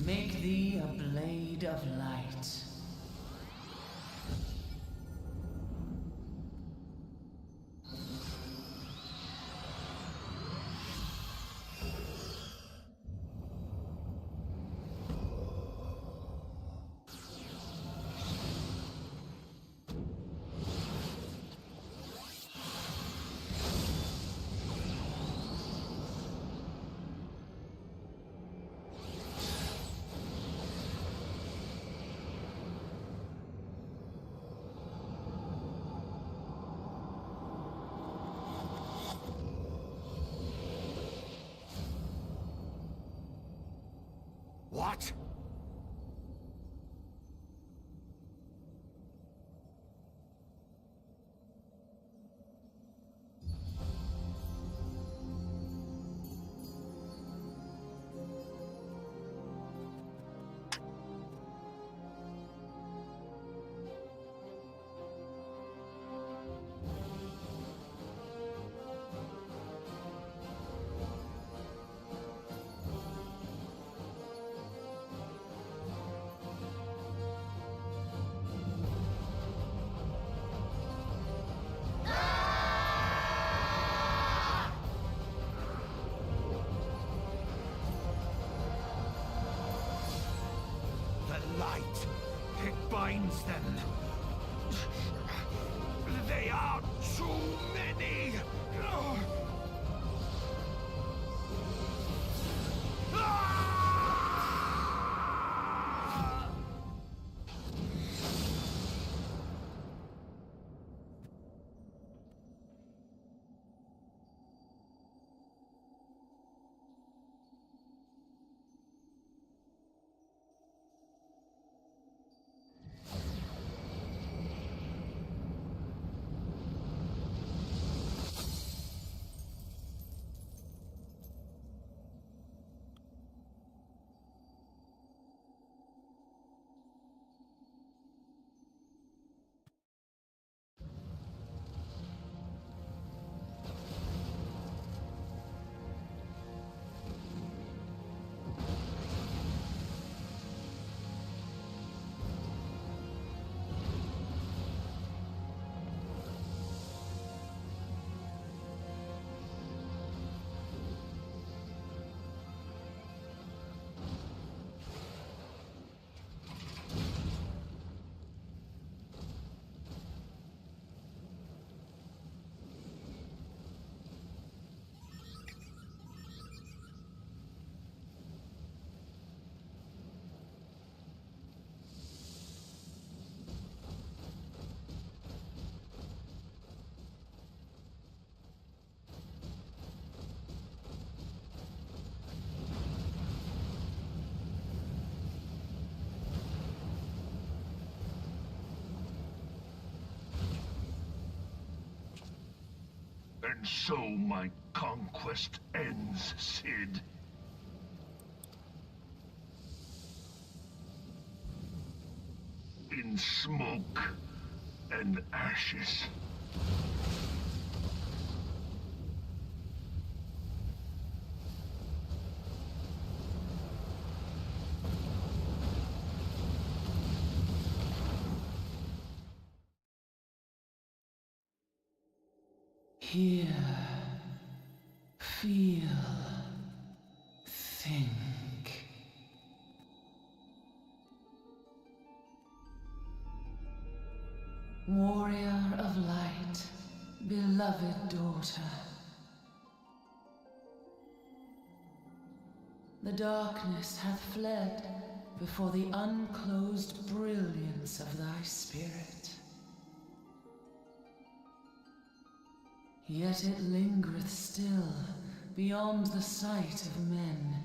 make thee a blade of light. What? Light. It binds them. They are too many. And so my conquest ends, Cid. In smoke and ashes. Hear, feel, think. Warrior of light, beloved daughter. The darkness hath fled before the unclosed brilliance of thy spirit. Yet it lingereth still, beyond the sight of men,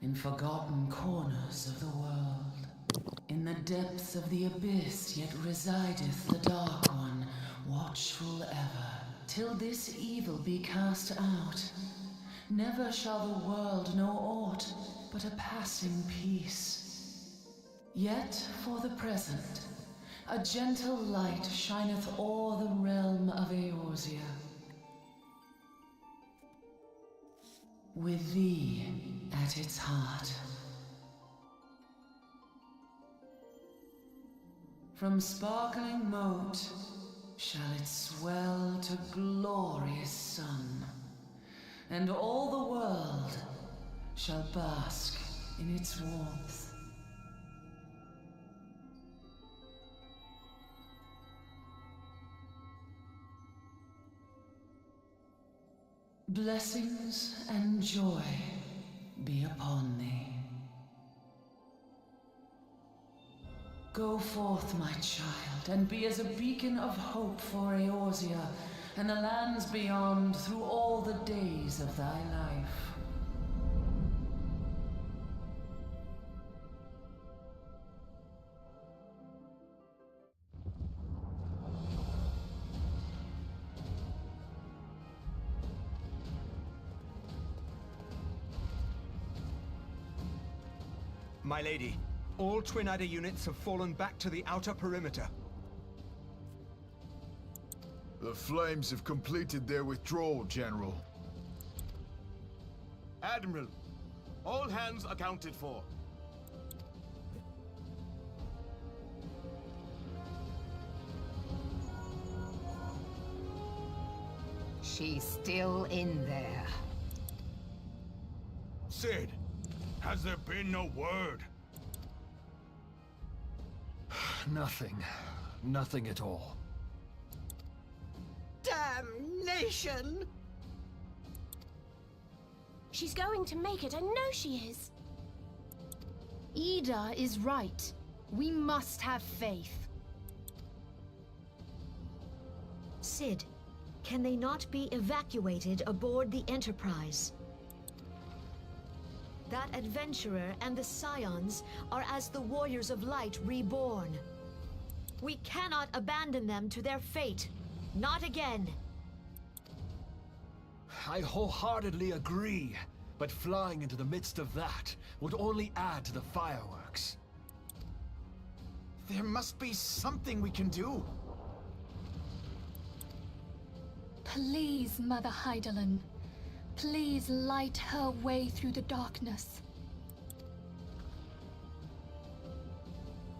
in forgotten corners of the world. In the depths of the abyss yet resideth the Dark One, watchful ever, till this evil be cast out. Never shall the world know aught but a passing peace. Yet for the present, a gentle light shineth o'er the realm of Eorzea. with thee at its heart. From sparkling moat shall it swell to glorious sun, and all the world shall bask in its warmth. Blessings and joy be upon thee. Go forth, my child, and be as a beacon of hope for Eorzea and the lands beyond through all the days of thy life. My lady, all Twin Adder units have fallen back to the outer perimeter. The Flames have completed their withdrawal, General. Admiral, all hands accounted for. She's still in there. Cid, has there been no word? Nothing. Nothing at all. Damnation! She's going to make it, I know she is. Ida is right. We must have faith. Cid, can they not be evacuated aboard the Enterprise? That adventurer and the Scions are as the Warriors of Light reborn. We cannot abandon them to their fate. Not again. I wholeheartedly agree, but flying into the midst of that would only add to the fireworks. There must be something we can do. Please, Mother Hydaelyn. Please light her way through the darkness.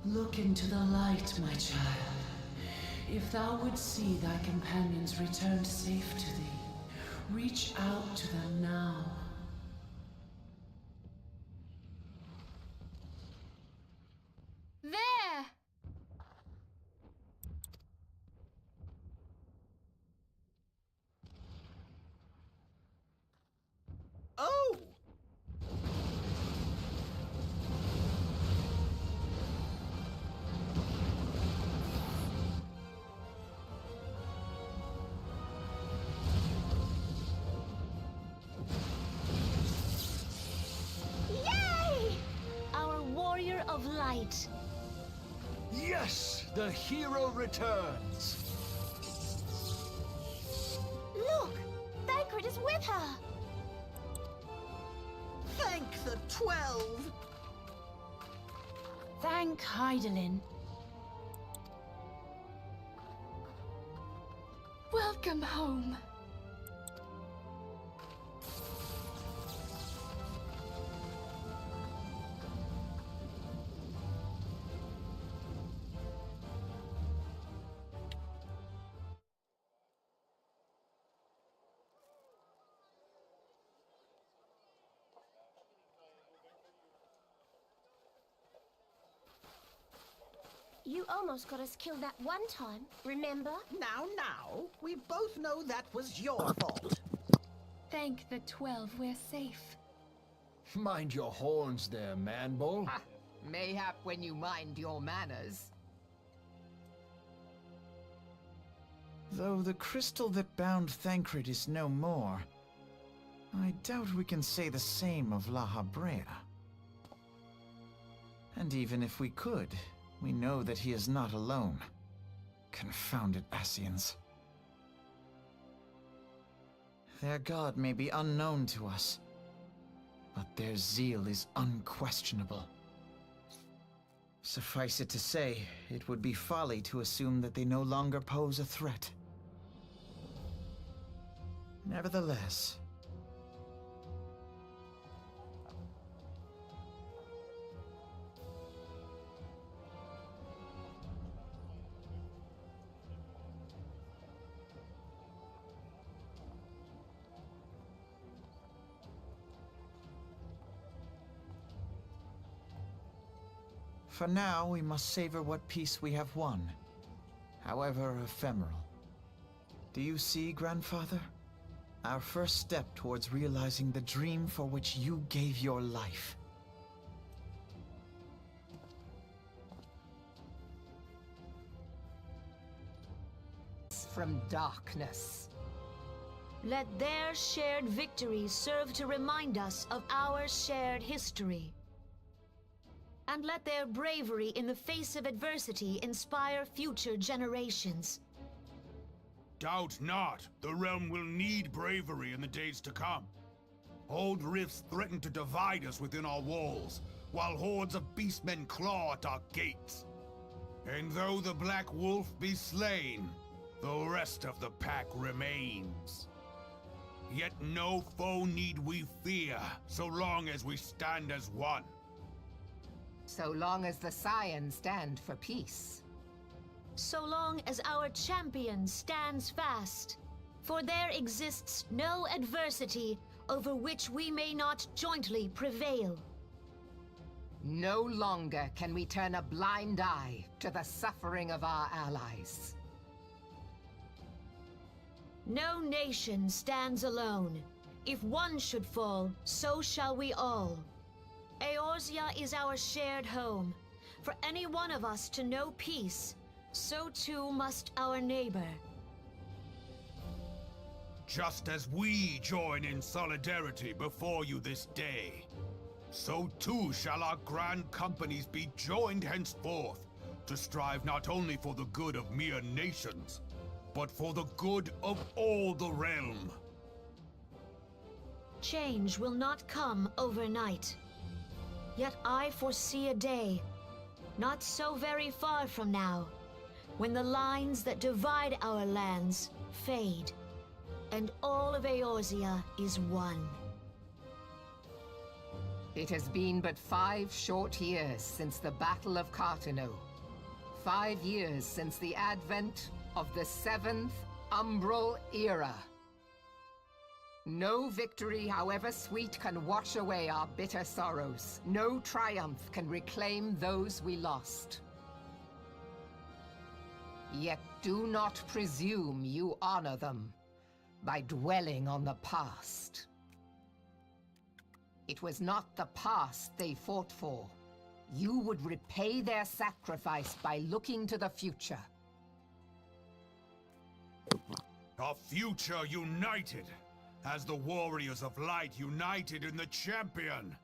Look into the light, my child. If thou wouldst see thy companions returned safe to thee, reach out to them now. There! Oh! Yay! Our warrior of light. Yes! The hero returns! Look! Thancred is with her! Thank the 12! Thank Hydaelyn. Welcome home. You almost got us killed that one time, remember? Now, we both know that was your fault. Thank the 12 we're safe. Mind your horns there, man-bull. Ha! Mayhap when you mind your manners. Though the crystal that bound Thancred is no more, I doubt we can say the same of La Habrea. And even if we could, we know that he is not alone. Confounded Ascians. Their god may be unknown to us, but their zeal is unquestionable. Suffice it to say, it would be folly to assume that they no longer pose a threat. Nevertheless, For now, we must savor what peace we have won, however ephemeral. Do you see, Grandfather? Our first step towards realizing the dream for which you gave your life. From darkness. Let their shared victory serve to remind us of our shared history. And let their bravery in the face of adversity inspire future generations. Doubt not, the realm will need bravery in the days to come. Old rifts threaten to divide us within our walls, while hordes of beastmen claw at our gates. And though the Black Wolf be slain, the rest of the pack remains. Yet no foe need we fear, so long as we stand as one. So long as the Scions stand for peace. So long as our champion stands fast. For there exists no adversity over which we may not jointly prevail. No longer can we turn a blind eye to the suffering of our allies. No nation stands alone. If one should fall, so shall we all. Eorzea is our shared home. For any one of us to know peace, so too must our neighbor. Just as we join in solidarity before you this day, so too shall our grand companies be joined henceforth, to strive not only for the good of mere nations, but for the good of all the realm. Change will not come overnight. Yet I foresee a day, not so very far from now, when the lines that divide our lands fade, and all of Eorzea is one. It has been but 5 short years since the Battle of Cartano. 5 years since the advent of the 7th Umbral Era. No victory, however sweet, can wash away our bitter sorrows. No triumph can reclaim those we lost. Yet do not presume you honor them by dwelling on the past. It was not the past they fought for. You would repay their sacrifice by looking to the future. A future united, as the warriors of light united in the champion.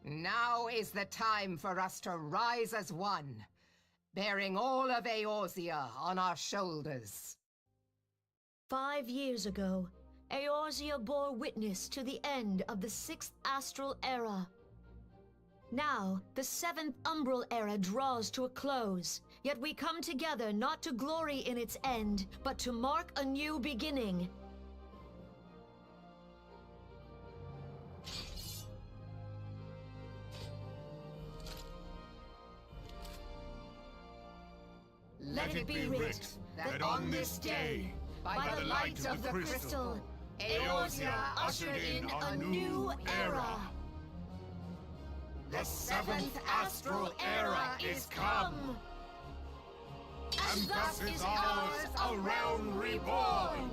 Now is the time for us to rise as one, bearing all of Eorzea on our shoulders. 5 years ago, Eorzea bore witness to the end of the 6th Astral Era. Now, the 7th Umbral Era draws to a close, yet we come together not to glory in its end, but to mark a new beginning. Let it be writ that on this day, by the light of the crystal, Eorzea ushered in a new era. The 7th Astral Era is come! And thus is ours a realm reborn!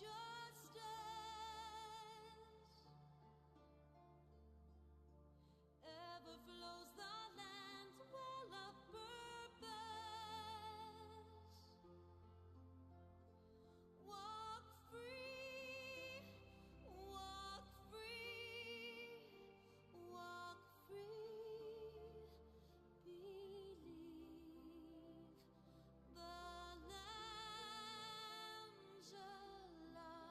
justice. Ever flows the land's well of purpose. Walk free, walk free, walk free. Believe the lamb's alive.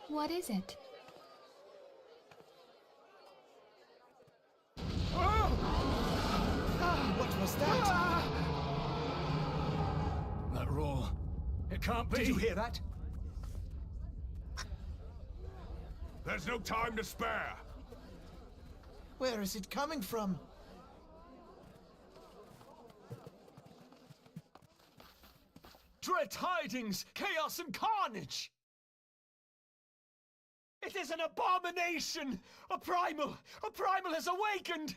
What is it? What was that? That roar. It can't be. Did you hear that? There's no time to spare. Where is it coming from? Dread tidings! Chaos and carnage! It is an abomination! A primal has awakened!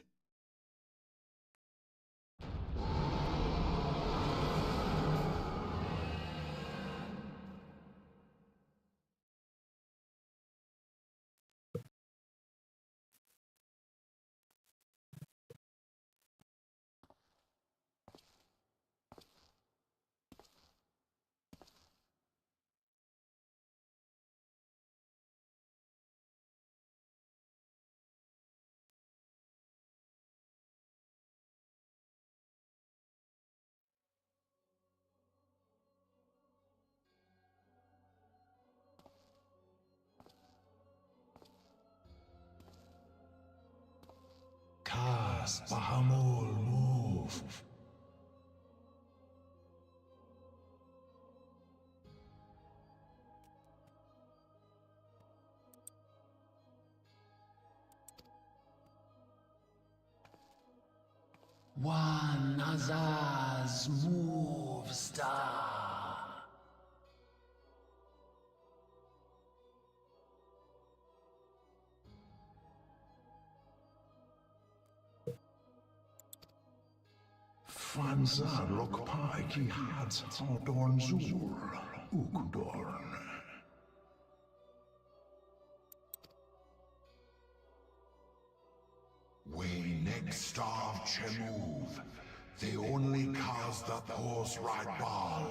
Bahamul, move. One Azaz move star. Franza lokpai ki had Aldorn Zur, Ukudorn. We next starve Chemuv. They only cause the pause right ball.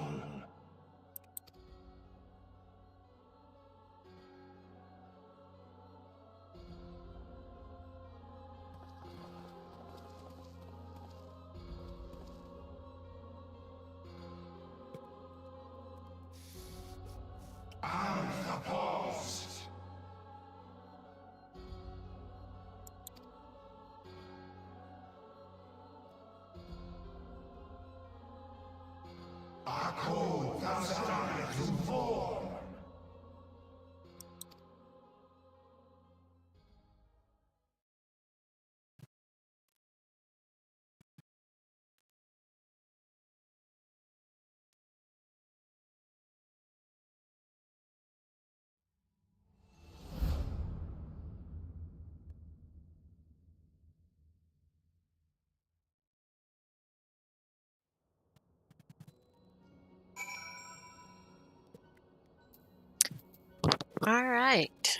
All right.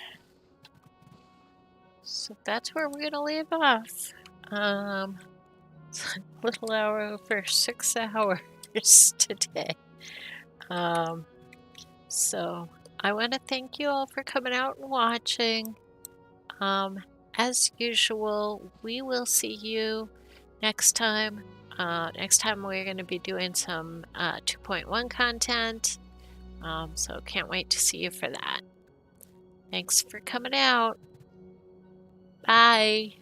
So that's where we're going to leave off. It's a little hour over 6 hours today. So I want to thank you all for coming out and watching. As usual, we will see you next time. Next time we're going to be doing some 2.1 content. So can't wait to see you for that. Thanks for coming out. Bye.